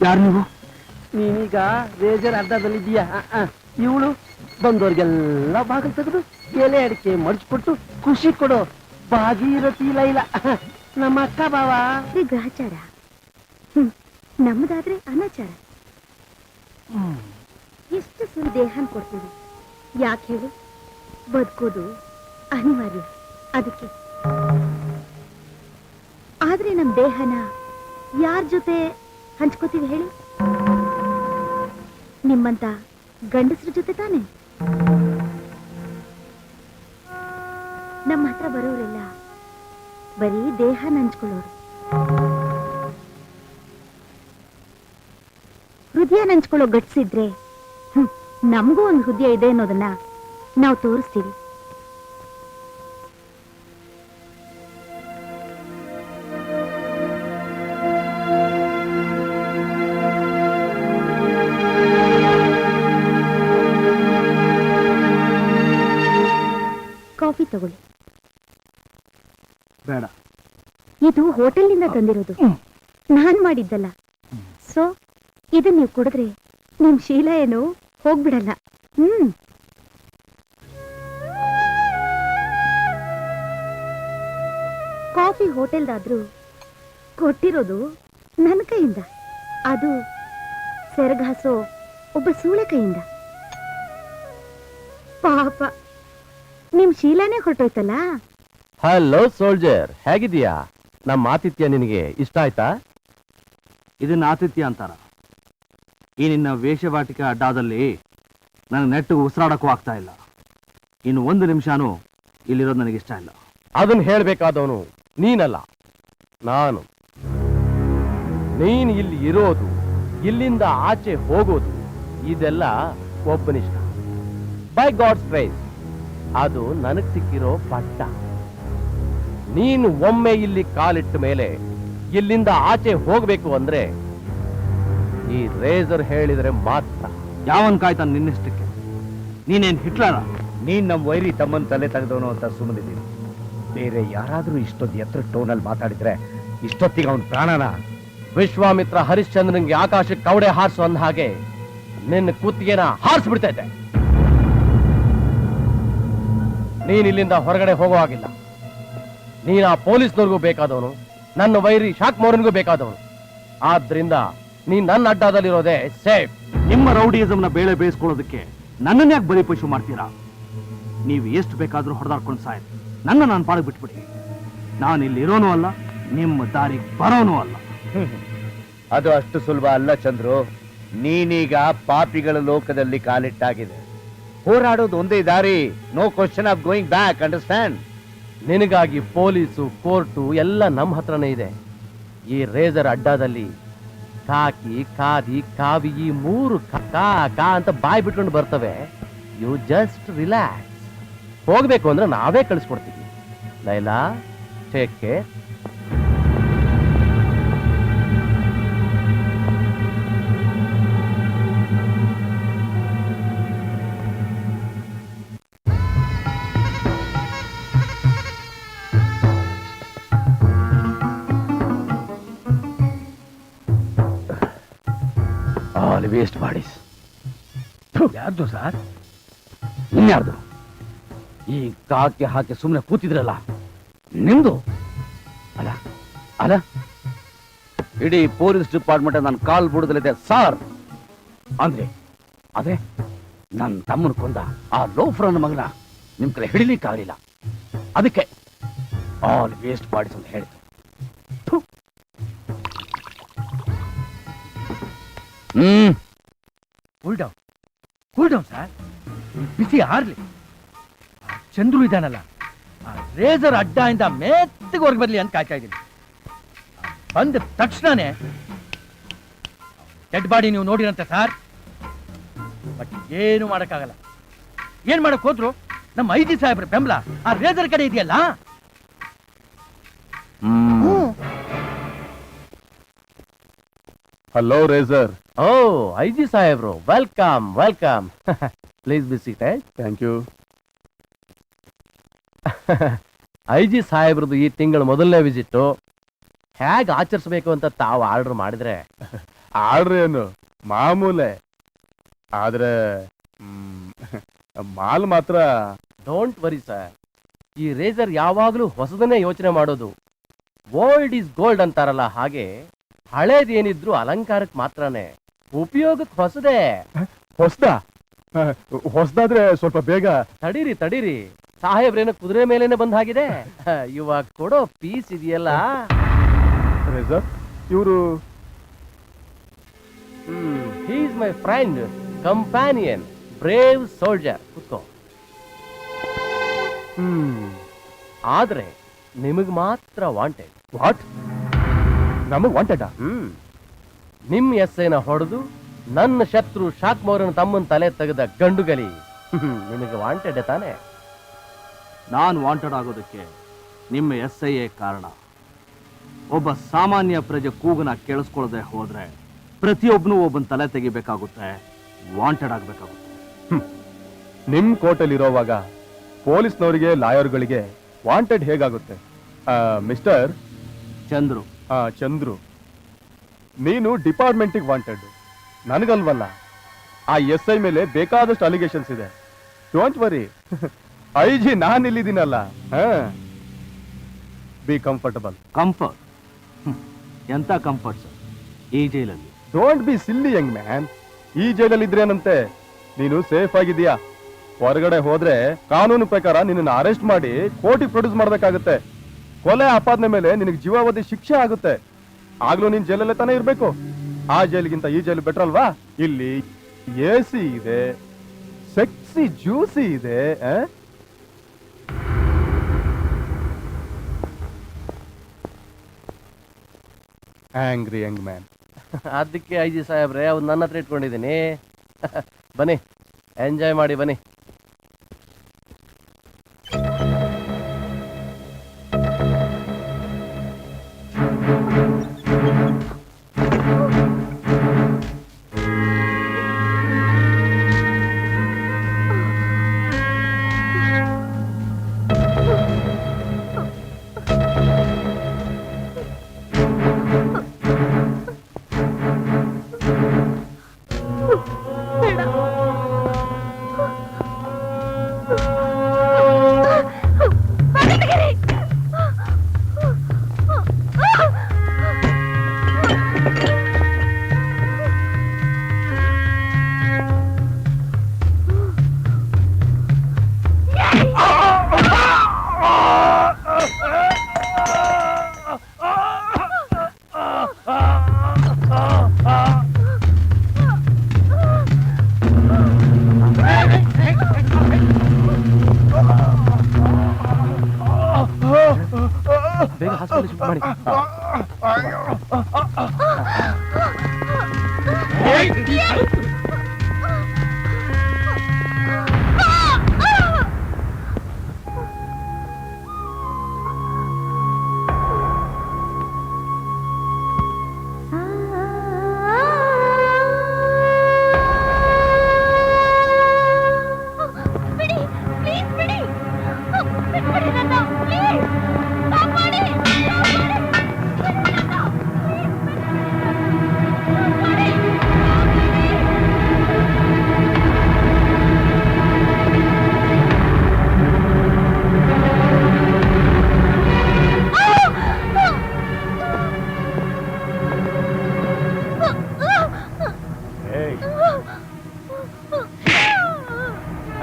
ಯಾರು ನೀವು? ನೀನೀಗ ರೇಜರ್ ಅಡ್ಡದಲ್ಲಿದ್ದೀಯಾ. ಇವಳು ಬಂದವ್ರಿಗೆಲ್ಲ ಬಾಗಿಲು ತೆಗೆದು ಎಲೆ ಅಡಿಕೆ ಮಡ್ಚ್ಕೊಟ್ಟು ಖುಷಿ ಕೊಡು ಭಾಗೀರಥಿ ಲೈಲ, ನಮ್ಮ ಅಕ್ಕ ಬಾವ. ಇದು ಗ್ರಹಚಾರ, ನಮ್ಮದಾದ್ರೆ ಅನಾಚಾರ. ಎಷ್ಟು ಸುಳ್ಳು ದೇಹನ್ ಕೊಡ್ತೀವಿ, ಯಾಕೆ ಹೇಳಿ? ಬದುಕೋದು ಅನಿವಾರ್ಯ, ಅದಕ್ಕೆ. ಆದ್ರೆ ನಮ್ ದೇಹನ ಯಾರ ಜೊತೆ ಹಂಚ್ಕೋತೀವಿ ಹೇಳಿ? ನಿಮ್ಮಂತ ಗಂಡಸ್ರ ಜೊತೆ ತಾನೆ. ನಮ್ಮ ಹತ್ರ ಬರೋರೆಲ್ಲ ಬರೀ ದೇಹ ಹಂಚ್ಕೊಳ್ಳೋರು. ಹೃದಯ ಹಂಚ್ಕೊಳ್ಳೋ ಗಟ್ಸಿದ್ರೆ ನಮಗೂ ಒಂದು ಹೃದಯ ಇದೆ ಅನ್ನೋದನ್ನ ನಾವು ತೋರಿಸ್ತೀವಿ. ಕಾಫಿ ತಗೊಳ್ಳಿ. ಬೇಡ. ಇದು ಹೋಟೆಲ್ನಿಂದ ತಂದಿರೋದು, ನಾನ್ ಮಾಡಿದ್ದಲ್ಲ. ಸೊ ಇದನ್ನ ನೀವು ಕುಡಿದ್ರೆ ನಿಮ್ ಶೀಲ ಏನು ಹೋಗ್ಬಿಡಲ್ಲ. ಕಾಫಿ ಹೋಟೆಲ್ದಾದ್ರೂ ಕೊಟ್ಟಿರೋದು ನನ್ನ ಕೈಯಿಂದ, ಅದು ಸೆರಗಾಸೋ ಒಬ್ಬ ಸೂಳೆ ಕೈಯಿಂದ. ಪಾಪ ನಿಮ್ ಶೀಲಾನೇ ಹೊರಟೋಯ್ತಲ್ಲ. Hello soldier, ಹೇಗಿದೀಯಾ? ನಮ್ಮ ಆತಿಥ್ಯ ನಿನಗೆ ಇಷ್ಟ ಆಯ್ತಾ? ಇದನ್ನ ಆತಿಥ್ಯ ಅಂತಾರ? ಈ ನಿನ್ನ ವೇಷವಾಟಿಕೆ ಅಡ್ಡಾದಲ್ಲಿ ನನಗೆ ನೆಟ್ಟಿಗೆ ಉಸಿರಾಡಕ್ಕೂ ಆಗ್ತಾ ಇಲ್ಲ. ಇನ್ನು 1 ನಿಮಿಷನೂ ಇಲ್ಲಿರೋದು ನನಗೆ ಇಷ್ಟ ಇಲ್ಲ. ಅದನ್ನ ಹೇಳ್ಬೇಕಾದವನು ನೀನಲ್ಲ, ನಾನು. ನೀನ್ ಇಲ್ಲಿ ಇರೋದು, ಇಲ್ಲಿಂದ ಆಚೆ ಹೋಗೋದು, ಇದೆಲ್ಲ ಒಬ್ಬನಿಷ್ಟ. ಬೈ ಗಾಡ್ಸ್ ಗ್ರೇಸ್ ಅದು ನನಗ್ ಸಿಕ್ಕಿರೋ ಪಟ್ಟ. ನೀನು ಒಮ್ಮೆ ಇಲ್ಲಿ ಕಾಲಿಟ್ಟ ಮೇಲೆ ಇಲ್ಲಿಂದ ಆಚೆ ಹೋಗ್ಬೇಕು ಅಂದ್ರೆ ಈ ರೇಜರ್ ಹೇಳಿದ್ರೆ ಮಾತ್ರ. ಯಾವನ್ ಕಾಯ್ತಾನ ನಿನ್ನಿಷ್ಟಕ್ಕೆ? ನೀನೇನ್ ಹಿಟ್ಲರ? ನೀನ್ ನಮ್ಮ ವೈರಿ ತಮ್ಮನ್ ತಲೆ ತೆಗೆದವನು ಅಂತ ಸುಮ್ಮನಿದ್ದೀನಿ. ಬೇರೆ ಯಾರಾದ್ರೂ ಇಷ್ಟೊಂದು ಎತ್ತರ ಟೋನಲ್ಲಿ ಮಾತಾಡಿದ್ರೆ ಇಷ್ಟೊತ್ತಿಗೆ ಅವನ ಪ್ರಾಣನ. ವಿಶ್ವಾಮಿತ್ರ ಹರಿಶ್ಚಂದ್ರನ್ಗೆ ಆಕಾಶಕ್ಕೆ ಕವಡೆ ಹಾರಿಸು ಅಂದ ಹಾಗೆ ನಿನ್ನ ಕುತ್ತಿಗೆನ ಹಾರಿಸ್ಬಿಡ್ತಾ ಇದ್ದೆ. ನೀನ್ ಇಲ್ಲಿಂದ ಹೊರಗಡೆ ಹೋಗೋ ಹಾಗಿಲ್ಲ. ನೀನ್ ಆ ಪೊಲೀಸ್ನವ್ರಿಗೂ ಬೇಕಾದವನು, ನನ್ನ ವೈರಿ ಶಾಕ್ ಮೋರನ್ಗೂ ಬೇಕಾದವನು. ಆದ್ರಿಂದ ನೀನ್ ನನ್ನ ಅಡ್ಡದಲ್ಲಿರೋದೇ ಸೇಫ್. ನಿಮ್ಮ ರೌಡಿಯಿಸಮ್ನ ಬೇಳೆ ಬೇಯಿಸ್ಕೊಳ್ಳೋದಕ್ಕೆ ನನ್ನನ್ನ ಯಾಕೆ ಬಲಿ ಪಶು ಮಾಡ್ತೀರಾ? ನೀವು ಎಷ್ಟು ಬೇಕಾದ್ರೂ ಹೊಡೆದಾಡ್ಕೊಂಡು ಸಾಯ್ರಿ, ನನ್ನ ನಾನು ಪಾಡಿಗೆ ಬಿಟ್ಬಿಡಿ. ನಾನು ಇಲ್ಲಿ ಇರೋನು ಅಲ್ಲ, ನಿಮ್ಮ ದಾರಿಗೆ ಬರೋನು ಅಲ್ಲ. ಅದು ಅಷ್ಟು ಸುಲಭ ಅಲ್ಲ ಚಂದ್ರು. ನೀನೀಗ ಪಾಪಿಗಳ ಲೋಕದಲ್ಲಿ ಕಾಲಿಟ್ಟಾಗಿದೆ. ಹೋರಾಡೋದು ಒಂದೇ ದಾರಿ. No question of going back, understand? ನಿನಗಾಗಿ ಪೊಲೀಸು, ಕೋರ್ಟು ಎಲ್ಲ ನಮ್ಮ ಹತ್ರನೇ ಇದೆ. ಈ ರೇಜರ್ ಅಡ್ಡದಲ್ಲಿ ಕಾಕಿ, ಖಾದಿ, ಕಾವಿ ಈ 3 ಕಾ ಅಂತ ಬಾಯ್ ಬಿಟ್ಕೊಂಡು ಬರ್ತವೆ. You just relax. ಹೋಗ್ಬೇಕು ಅಂದ್ರೆ ನಾವೇ ಕಳಿಸ್ಕೊಡ್ತೀವಿ. Laila, take care. Waste bodies. ಯಾರ್ದು ಸರ್? ಇನ್ಯಾರ್ದು? ಈ ಕಾಕಿ ಹಾಕಿ ಸುಮ್ಮನೆ ಕೂತಿದ್ರಲ್ಲ, ನಿಮ್ದು ಅಲ್ಲ ಅಲ್ಲ. ಇಡೀ ಪೊಲೀಸ್ ಡಿಪಾರ್ಟ್ಮೆಂಟ್ ನಾನು ಕಾಲ್ ಬುಡದಲ್ಲಿದೆ ಸಾರ್ ಅಂದ್ರೆ ಅದೇ ನನ್ನ ತಮ್ಮನ ಕೊಂದ ಆ ಲೋಫ್ರನ್ ಮಗನ ನಿಮ್ ಕಡೆ ಹಿಡಿಲಿಕ್ಕಾಗಲಿಲ್ಲ. ಅದಕ್ಕೆ ಆಲ್ ವೇಸ್ಟ್ ಬಾಡೀಸ್ ಅಂತ ಹೇಳಿತು. Cool down sir. ಬಿಸಿ ಆರ್ಲಿ. ಚಂದ್ರು ಇದಾನಲ್ಲ, ಆ ರೇಜರ್ ಅಡ್ಡ ಇಂದ ಮೆತ್ತಿಗೆ ಹೊರಗೆ ಬರ್ಲಿ ಅಂತ ಕಾಯ್ತಾ ಇದ್ದೀನಿ. ಬಂದ ತಕ್ಷಣನೇ ಡೆಡ್ ಬಾಡಿ ನೀವು ನೋಡಿರಂತೆ ಸರ್. ಬಟ್ ಏನು ಮಾಡಕ್ಕಾಗಲ್ಲ. ಏನ್ ಮಾಡಕ್ ಹೋದ್ರು ನಮ್ಮ ಐಜಿ ಸಾಹೇಬ್ರ ಬೆಂಬಲ ಆ ರೇಜರ್ ಕಡೆ ಇದೆಯಲ್ಲ. Hello racer. ಓ ಐಜಿ ಸಾಹೇಬ್ರು, welcome welcome. Please be seated. Thank you. IG ಸಾಹೇಬ್ರದ್ದು ಈ ತಿಂಗಳ ಮೊದಲನೇ ವಿಸಿಟ್ ಹೇಗೆ ಆಚರಿಸಬೇಕು ಅಂತ ತಾವು ಆರ್ಡರ್ ಮಾಡಿದ್ರೆ ಆರ್ಡ್ರ್ ಏನು ಮಾಮೂಲೆ, ಆದ್ರೆ ಮಾಲ್ ಮಾತ್ರ. ಡೋಂಟ್ ವರಿ ಸರ್, ಈ ರೇಸರ್ ಯಾವಾಗಲೂ ಹೊಸದನ್ನೇ ಯೋಚನೆ ಮಾಡೋದು. ಓಲ್ಡ್ ಈಸ್ ಗೋಲ್ಡ್ ಅಂತಾರಲ್ಲ, ಹಾಗೆ ಹಳೇದೇನಿದ್ರು ಅಲಂಕಾರಕ್ಕೆ ಮಾತ್ರನೇ, ಉಪಯೋಗಕ್ಕೆ ಹೊಸದೇ. ಹೊಸದಾದ್ರೆ ಸ್ವಲ್ಪ ಬೇಗ. ತಡೀರಿ, ಸಾಹೇಬ್ರೇನೋ ಕುದುರೆ ಮೇಲೇನೆ ಬಂದ ಹಾಗಿದೆ. ಇವಾಗ ಕೊಡೋ ಪೀಸ್ ಇದೆಯಲ್ಲ. ರೇಸರ್ ಇವರು he is my friend, companion, brave soldier. ಕೂತ್ಕೋ. ಆದ್ರೆ ನಿಮಗ್ ಮಾತ್ರ ವಾಂಟೆಡ್. ವಾಟ್? ನಮಗ್ ವಾಂಟೆಡಾ? ನಿಮ್ ಎಸ್ಸೇನ ಹೊಡೆದು ನನ್ನ ಶತ್ರು ಶಾಕ್ಮೋರನ ತಮ್ಮನ ತಲೆ ತೆಗೆದ ಗಂಡುಗಲಿ ನಿಮಗೆ ವಾಂಟೆಡ್ ತಾನೆ? ನಾನು ವಾಂಟೆಡ್ ಆಗೋದಕ್ಕೆ ನಿಮ್ಮ SIA ಕಾರಣ. ಒಬ್ಬ ಸಾಮಾನ್ಯ ಪ್ರಜೆ ಕೂಗನ ಕೇಳಿಸ್ಕೊಳ್ಳದೆ ಹೋದ್ರೆ ಪ್ರತಿಯೊಬ್ಬನು ಒಬ್ಬನ ತಲೆ ತೆಗಿಬೇಕಾಗುತ್ತೆ, ವಾಂಟೆಡ್ ಆಗ್ಬೇಕಾಗುತ್ತೆ. ನಿಮ್ ಕೋರ್ಟಲ್ಲಿ ಇರೋವಾಗ ಪೊಲೀಸ್ನವರಿಗೆ ಲಾಯರ್ಗಳಿಗೆ ವಾಂಟೆಡ್ ಹೇಗಾಗುತ್ತೆ? ಮಿಸ್ಟರ್ ಚಂದ್ರು, ನೀನು ಡಿಪಾರ್ಟ್ಮೆಂಟಿಗೆ ವಾಂಟೆಡ್, ನನಗಲ್ವಲ್ಲ. ಆ SI ಮೇಲೆ ಬೇಕಾದಷ್ಟು ಅಲಿಗೇಷನ್ಸ್ ಇದೆ. ಡೋಂಟ್ ವರಿ, IG ನಾನು ಇಲ್ಲಿದ್ದೀನಲ್ಲ. Be comfortable. ಕಂಫರ್ಟ್? ಎಂತ ಕಂಫರ್ಟ್ ಸರ್ ಈ ಜೈಲಲ್ಲಿ? Don't be silly young man. ಈ ಜೈಲಲ್ಲಿ ಇದ್ರೇನಂತೆ ನೀನು ಸೇಫ್ ಆಗಿದೀಯಾ? ಹೊರಗಡೆ ಹೋದ್ರೆ ಕಾನೂನು ಪ್ರಕಾರ ನಿನ್ನನ್ನು ಅರೆಸ್ಟ್ ಮಾಡಿ ಕೋರ್ಟಿಗೆ ಪ್ರೊಡ್ಯೂಸ್ ಮಾಡ್ಬೇಕಾಗುತ್ತೆ. ಕೊಲೆ ಆಪಾದನೆ ಮೇಲೆ ನಿನಗೆ ಜೀವಾವಧಿ ಶಿಕ್ಷೆ ಆಗುತ್ತೆ. ಆಗ್ಲೂ ನೀನ್ ಜೈಲಲ್ಲೇ ತಾನೇ ಇರ್ಬೇಕು. ಆ ಜೈಲಿಗಿಂತ ಈ ಜೈಲು ಬೆಟರ್ ಅಲ್ವಾ? ಇಲ್ಲಿ AC ಇದೆ, ಸೆಕ್ಸಿ ಜ್ಯೂಸಿ ಇದೆ. Angry Young man. ಅದಕ್ಕೆ ಐಜಿ ಸಾಹೇಬ್ರೆ ಅವ್ರು ನನ್ನ ಹತ್ರ ಇಟ್ಕೊಂಡಿದ್ದೀನಿ. ಬನ್ನಿ, ಎಂಜಾಯ್ ಮಾಡಿ ಬನ್ನಿ. ಬೇಗ ಹಾಸ್ಪಿಟಲ್ ಶಿಫ್ಟ್ ಮಾಡಿ.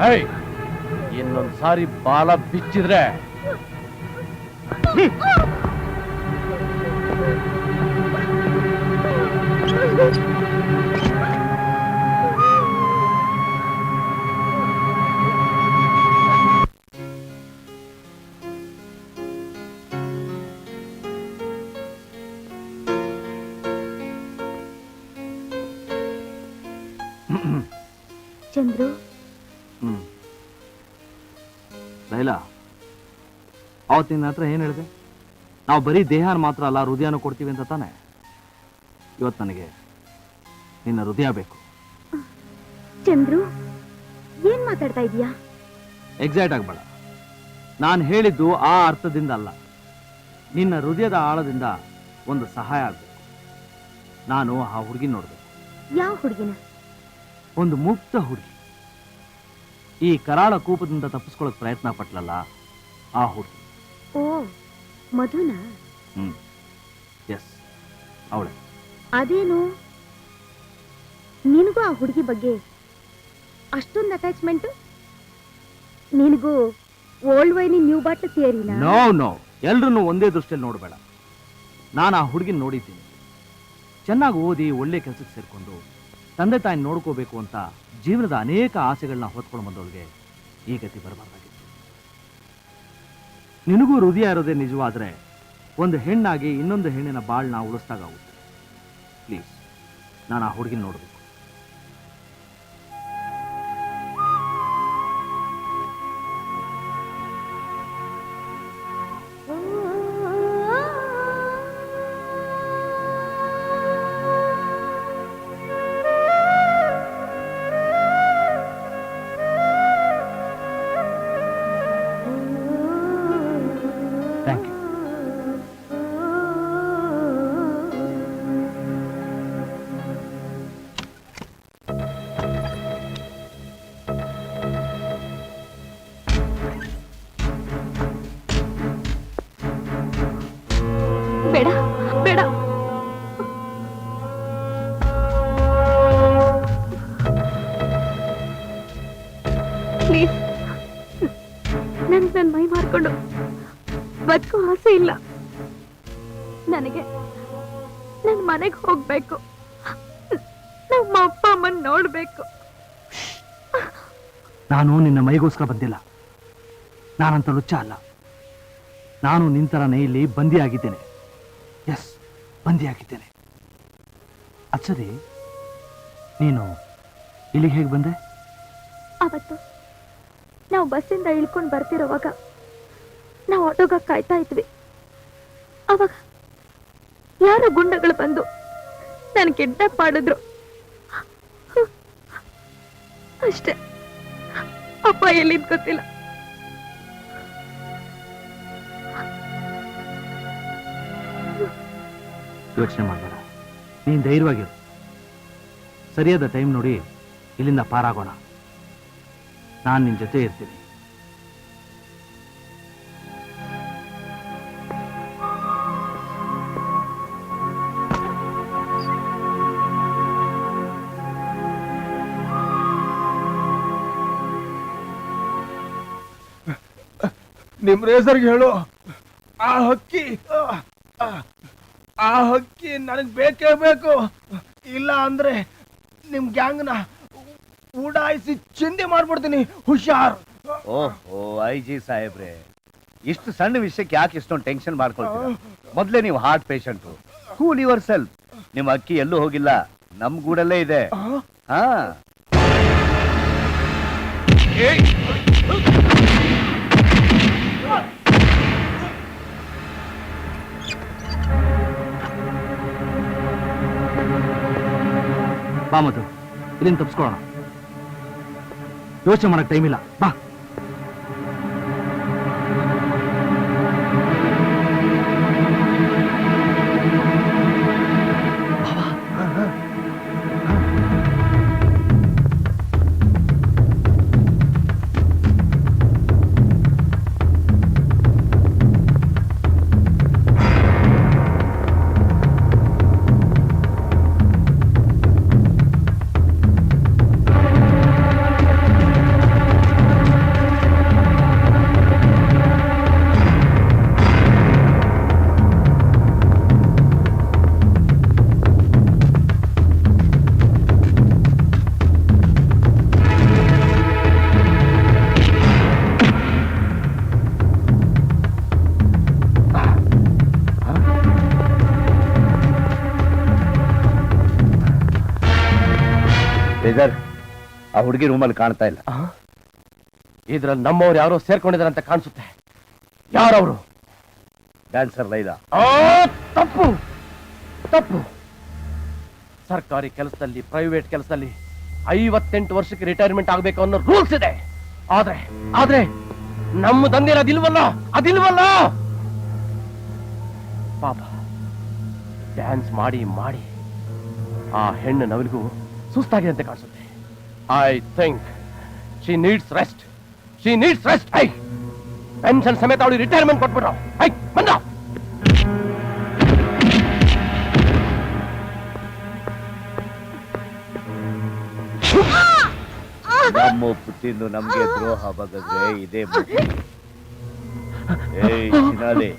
ಏಯ್ ಇನ್ನೊಂದ್ ಸಾರಿ ಬಾಲ ಬಿಚ್ಚಿದ್ರೆ ಚಂದ್ರು, ಲೈಲಾ, ಅವತ್ತು ನಿನ್ನ ಹತ್ರ ಏನ್ ಹೇಳಿದೆ? ನಾವು ಬರೀ ದೇಹನ ಮಾತ್ರ ಅಲ್ಲ, ಹೃದಯನೂ ಕೊಡ್ತೀವಿ ಅಂತ ತಾನೆ. ಇವತ್ತು ನನಗೆ ನಿನ್ನ ಹೃದಯ ಬೇಕು. ಚಂದ್ರು, ಏನ್ ಮಾತಾಡ್ತಾ ಇದೀಯಾ? ಎಕ್ಸೈಟ್ ಆಗಬೇಡ. ನಾನು ಹೇಳಿದ್ದು ಆ ಅರ್ಥದಿಂದ ಅಲ್ಲ. ನಿನ್ನ ಹೃದಯದ ಆಳದಿಂದ ಒಂದು ಸಹಾಯ ಆಗಬೇಕು. ನಾನು ಆ ಹುಡುಗಿ ನೋಡ್ಬೇಕು. ಯಾವ ಹುಡುಗಿನ? ಒಂದು ಮುಕ್ತ ಹುಡುಗಿ. ಈ ಕರಾಳ ಕೂಪದಿಂದ ತಪ್ಪಿಸ್ಕೊಳ್ಳೋಕೆ ಪ್ರಯತ್ನ ಪಟ್ಲಲ್ಲ, ಆ ಹುಡುಗಿ. ಓ, ಮಧುನಾ? ಎಸ್, ಅವಳೆ. ಅದೇನು, ನಿನಗೂ ಆ ಹುಡುಗಿ ಬಗ್ಗೆ ಅಷ್ಟೊಂದು ಅಟ್ಯಾಚ್ಮೆಂಟ್? ನಿನಗೂ ಓಲ್ಡ್ ವೈನ್ ನ್ಯೂ ಬಾಟ್ಲ್ ಥಿಯರಿನಾ? ನೋ ನೋ, ಎಲ್ರನ್ನೂ ಒಂದೇ ದೃಷ್ಟಿಯಲ್ಲಿ ನೋಡಬೇಡ. ನಾನು ಆ ಹುಡುಗಿನ ನೋಡಿದ್ದೀನಿ. ಚೆನ್ನಾಗಿ ಓದಿ ಒಳ್ಳೆ ಕೆಲಸಕ್ಕೆ ಸೇರ್ಕೊಂಡು ತಂದೆ ತಾಯಿ ನೋಡ್ಕೋಬೇಕು ಅಂತ ಜೀವನದ ಅನೇಕ ಆಸೆಗಳನ್ನ ಹೊತ್ಕೊಂಡು ಬಂದವಳಿಗೆ ಈ ಗತಿ ಬರಬಾರ್ದಾಗಿತ್ತು. ನಿನಗೂ ಹೃದಯ ಇರೋದೇ ನಿಜವಾದ್ರೆ ಒಂದು ಹೆಣ್ಣಾಗಿ ಇನ್ನೊಂದು ಹೆಣ್ಣಿನ ಬಾಳ್ನ ಉಳಿಸ್ದಾಗುತ್ತೆ. ಪ್ಲೀಸ್, ನಾನು ಆ ಹುಡುಗಿನ ನೋಡಬೇಕು. Thank you. ಬೇಡ ಬೇಡ, ಪ್ಲೀಸ್, ನನ್ನ ಮೈ ಮಾರ್ಕೊಂಡು ಬದುಕೋ ಆಸೆ ಇಲ್ಲ ನನಗೆ. ನನ್ನ ಮನೆಗೆ ಹೋಗ್ಬೇಕು, ನಮ್ಮ ಅಪ್ಪ ಅಮ್ಮನ್ ನೋಡ್ಬೇಕು. ನಾನು ನಿನ್ನ ಮೈಗೋಸ್ಕರ ಬಂದಿಲ್ಲ. ನಾನಂತ ಲುಚ್ಚ ಅಲ್ಲ. ನಾನು ನಿಂತರನೇ ಇಲ್ಲಿ ಬಂದಿಯಾಗಿದ್ದೇನೆ. ಎಸ್, ಬಂದಿಯಾಗಿದ್ದೇನೆ. ಅಚ್ಚರಿ, ನೀನು ಇಲ್ಲಿಗೆ ಹೇಗೆ ಬಂದೆ? ಅವತ್ತು ನಾವು ಬಸ್ಸಿಂದ ಇಳ್ಕೊಂಡು ಬರ್ತಿರೋವಾಗ ನಾವು ಆಟೋಗ ಕಾಯ್ತಾ ಇದ್ವಿ. ಅವಾಗ ಯಾರೋ ಗುಂಡಗಳು ಬಂದು ನನ್ ಕಿಡ್ನಾಪ್ ಮಾಡಿದ್ರು ಅಷ್ಟೇ. ಅಪ್ಪ ಎಲ್ಲಿದ್ ಗೊತ್ತಿಲ್ಲ. ಯೋಚನೆ ಮಾಡಬೇಡ, ನೀನ್ ಧೈರ್ಯವಾಗಿರು. ಸರಿಯಾದ ಟೈಮ್ ನೋಡಿ ಇಲ್ಲಿಂದ ಪಾರಾಗೋಣ. ನಾನು ನಿನ್ ಜೊತೆ ಇರ್ತೀನಿ. ನಿಮ್ ರೇಸರ್ಗೆ ಹೇಳು, ಆ ಹಕ್ಕಿ ಆ ಹಕ್ಕಿ ನನಗ್ ಬೇಕೇ ಬೇಕು. ಇಲ್ಲ ಅಂದ್ರೆ ನಿಮ್ ಗ್ಯಾಂಗ್ನ ಉಡಾಯಿಸಿ ಚಿಂದಿ ಮಾಡ್ಬಿಡ್ತೀನಿ. ಹುಷಾರ್. ಓಹೋ, ಐ ಜಿ ಸಾಹೇಬ್ರೆ, ಇಷ್ಟು ಸಣ್ಣ ವಿಷಯಕ್ಕೆ ಯಾಕೆ ಇಷ್ಟೊಂದು ಟೆನ್ಷನ್ ಮಾಡ್ಕೊಳ್ತೀರಾ? ಮೊದ್ಲೇ ನೀವು heart patient. Cool your self. ನಿಮ್ಮ ಅಕ್ಕಿ ಎಲ್ಲೂ ಹೋಗಿಲ್ಲ, ನಮ್ ಗೂಡಲ್ಲೇ ಇದೆ. ಹಾ, ಬಾ ಮಧು, ಇಲ್ಲಿಂದ ತಪ್ಪಿಸ್ಕೊಳ್ಳೋಣ. ಯೋಚನೆ ಮಾಡಕ್ ಟೈಮ್ ಇಲ್ಲ, ಬಾ. ಆ ಹುಡುಗಿ ರೂಮಲ್ಲಿ ಕಾಣ್ತಾ ಇಲ್ಲ. ಇದ್ರಲ್ಲಿ ನಮ್ಮವ್ರು ಯಾರೋ ಸೇರ್ಕೊಂಡಿದ್ದಾರೆ ಅಂತ ಕಾಣಿಸುತ್ತೆ. ಯಾರವರು? ಡ್ಯಾನ್ಸರ್ ಲೈಲಾ. ತಪ್ಪು ತಪ್ಪು. ಸರ್ಕಾರಿ ಕೆಲಸದಲ್ಲಿ, ಪ್ರೈವೇಟ್ ಕೆಲಸದಲ್ಲಿ 58 ವರ್ಷಕ್ಕೆ ರಿಟೈರ್ಮೆಂಟ್ ಆಗ್ಬೇಕು ಅನ್ನೋ ರೂಲ್ಸ್ ಇದೆ. ಆದ್ರೆ ನಮ್ಮ ದಂಧೆಯಲ್ಲಿ ಅದಿಲ್ವಲ್ಲ. ಪಾಪ ಡ್ಯಾನ್ಸ್ ಮಾಡಿ ಮಾಡಿ ಆ ಹೆಣ್ಣು ನವಲಿಗೂ ಸುಸ್ತಾಗಿದೆ ಅಂತ ಕಾಣಿಸುತ್ತೆ. I think she needs rest. Pension ಸಮೇತ ಅವಳು ರಿಟೈರ್ಮೆಂಟ್ ಕೊಟ್ಬಿಟ್ರು. ಬಂದ ನಮ್ಮ ಪುಟ್ಟಿಂದು ನಮ್ಗೆ ದ್ರೋಹ ಬಗೆದ್ರೆ ಇದೇ ಮುಖ್ಯ. ಏಯ್ ಚಿನಾಲಿ,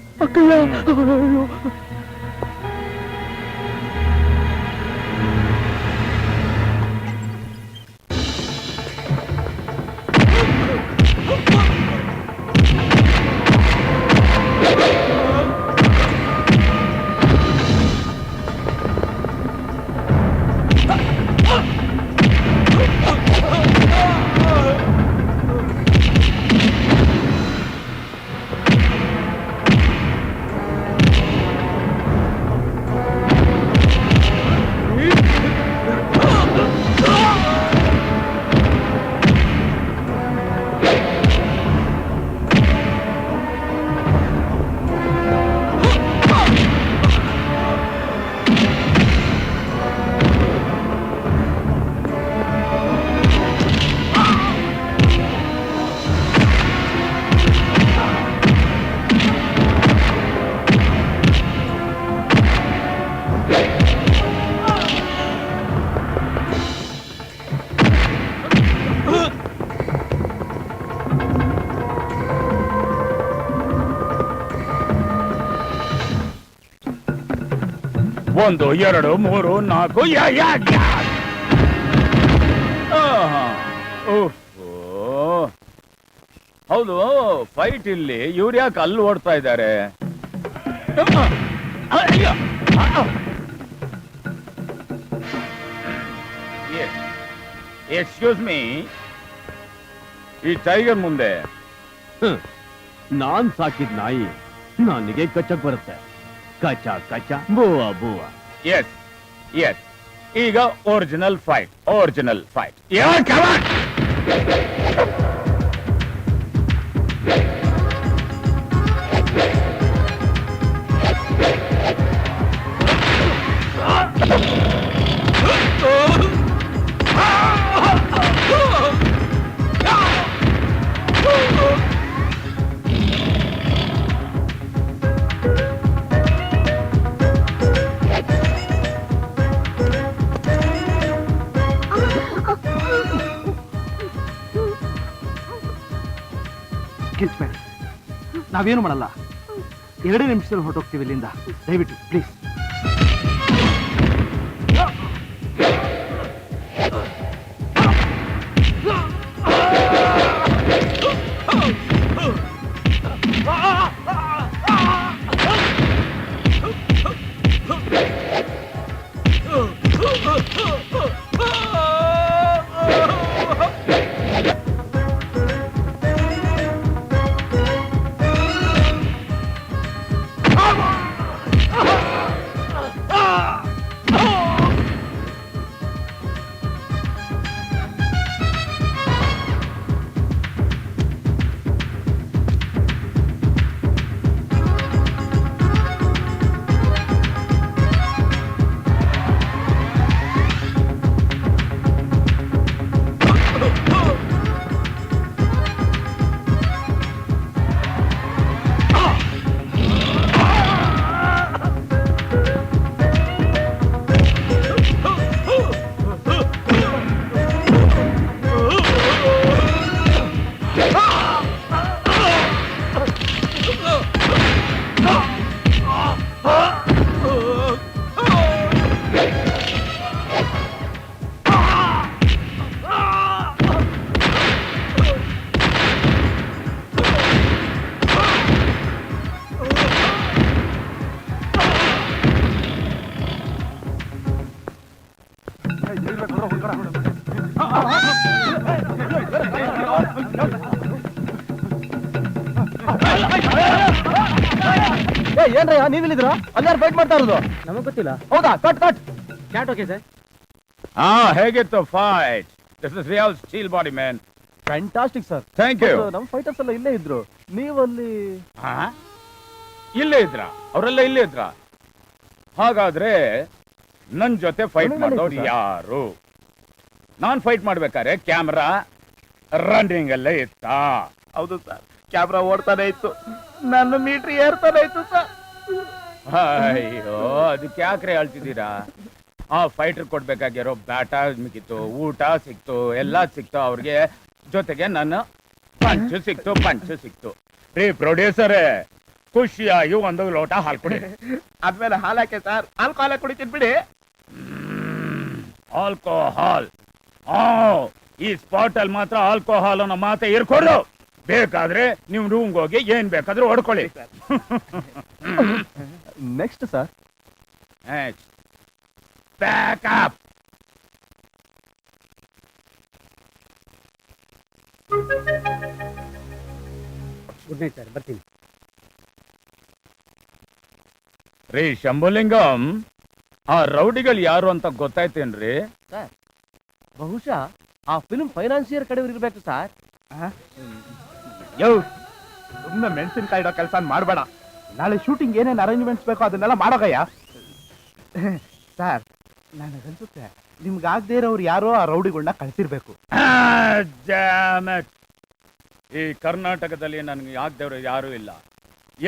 ಒಂದು ಎರಡು ಮೂರು ನಾಲ್ಕು ಹೌದು. ಫೈಟ್ ಇಲ್ಲಿ ಇವ್ರು ಯಾಕೆ ಅಲ್ಲಿ ಓಡ್ತಾ ಇದ್ದಾರೆ? ಎಕ್ಸ್ಕ್ಯೂಸ್ ಮೀ, ಈ ಟೈಗರ್ ಮುಂದೆ ನಾನ್ ಸಾಕಿದ್ ನಾಯಿ ನನಗೆ ಕಚ್ಚಕ್ ಬರುತ್ತೆ. ಕಚ್ಚ ಬೂವ. ಎಸ್ ಈಗ ಒರಿಜಿನಲ್ ಫೈಟ್. ನಾವೇನು ಮಾಡಲ್ಲ, 2 ನಿಮಿಷದಲ್ಲಿ ಹೊರಟೋಗ್ತೀವಿ ಇಲ್ಲಿಂದ. ದಯವಿಟ್ಟು ಪ್ಲೀಸ್. ಏನ್ರಯ್ಯ ನೀವಿಲ್ಲಿದ್ರ ಅಲ್ಲಾರು ಫೈಟ್ ಮಾಡ್ತಾ ಇರೋದು? ನಮಗ್ ಗೊತ್ತಿಲ್ಲ. ಹೌದಾ? Cut cut. Cat okay sir. ಹಾ, ಹೇಗಿತ್ತು fight? This is real steel body man. Fantastic sir. Thank you. ನಮ್ಮ ಫೈಟರ್ಸ್ ಎಲ್ಲ ಇಲ್ಲೇ ಇದ್ರು, ನೀವಲ್ಲಿ? ಇಲ್ಲೇ ಇದ್ರ? ಅವರೆಲ್ಲ ಇಲ್ಲೇ ಇದ್ರ? ಹಾಗಾದ್ರೆ ನನ್ ಜೊತೆ ಫೈಟ್ ಮಾಡೋರು ಯಾರು? ನಾನ್ ಫೈಟ್ ಮಾಡ್ಬೇಕಾದ್ರೆ ಕ್ಯಾಮ್ರಾ ರನ್ನಿಂಗ್ ಅಲ್ಲೇ ಇತ್ತಾ? ಹೌದು ಸರ್, ಕ್ಯಾಮ್ರಾ ಓಡ್ತಾನೆ ಇತ್ತು, ನನ್ನ ಮೀಟರ್ ಏರ್ತಾನೆ ಇತ್ತು ಸರ್. ಅಯ್ಯೋ, ಅದಕ್ಕೆ ಯಾಕ್ರೆ ಹೇಳ್ತಿದ್ದೀರಾ? ಆ ಫೈಟರ್ ಕೊಡ್ಬೇಕಾಗಿರೋ ಬ್ಯಾಟ ಸಿಕ್ಕಿತ್ತು, ಊಟ ಸಿಕ್ತು, ಎಲ್ಲ ಸಿಕ್ತು ಅವ್ರಿಗೆ. ಜೊತೆಗೆ ನನ್ನ ಪಂಚು ಸಿಕ್ತು. ರೀ ಪ್ರೊಡ್ಯೂಸರೇ, ಖುಷಿಯಾಗಿ ಒಂದು ಲೋಟ ಹಾಲು ಕುಡಿ. ಆದ್ಮೇಲೆ ಹಾಲಾಕೆ ಸರ್, ಆಲ್ಕೋಹಾಲ್ ಕುಡಿತೀನಿ ಬಿಡಿ. ಆಲ್ಕೋಹಾಲ್? ಈ ಸ್ಪಾಟ್ ಅಲ್ಲಿ ಮಾತ್ರ ಆಲ್ಕೋಹಾಲ್ ಅನ್ನೋ ಮಾತೆ ಇರ್ಕೊಡು. ಬೇಕಾದ್ರೆ ನೀವು ರೂಮ್ಗೆ ಹೋಗಿ ಏನ್ ಬೇಕಾದ್ರೂ ಹೊಡ್ಕೊಳ್ಳಿ. Next sir. Backup. Good night sir, ಬರ್ತೀನಿ. ರೀ ಶಂಭುಲಿಂಗಂ, ಆ ರೌಡಿಗಳು ಯಾರು ಅಂತ ಗೊತ್ತಾಯ್ತೇನ್ರಿ? ಬಹುಶಃ ಆ ಫಿಲ್ಮ್ ಫೈನಾನ್ಸಿಯರ್ ಕಡೆ ಇರ್ಬೇಕು ಸರ್. ಯೋ, ಸುಮ್ಮನೆ ಮೆಣಸಿನ್ಕಾಯಿ ಇಡೋ ಕೆಲಸ ಮಾಡಬೇಡ. ನಾಳೆ ಶೂಟಿಂಗ್ ಏನೇನು ಅರೇಂಜ್ಮೆಂಟ್ಸ್ ಬೇಕೋ ಅದನ್ನೆಲ್ಲ ಮಾಡೋಗಯ್ಯ. ಸರ್, ನನಗನ್ಸುತ್ತೆ ನಿಮ್ಗಾಗದೇ ಇರೋರು ಯಾರೋ ಆ ರೌಡಿಗಳನ್ನ ಕಳ್ಸಿರ್ಬೇಕು. ಈ ಕರ್ನಾಟಕದಲ್ಲಿ ನನ್ಗೆ ಯಾಕ್ದವ್ರು ಯಾರು ಇಲ್ಲ,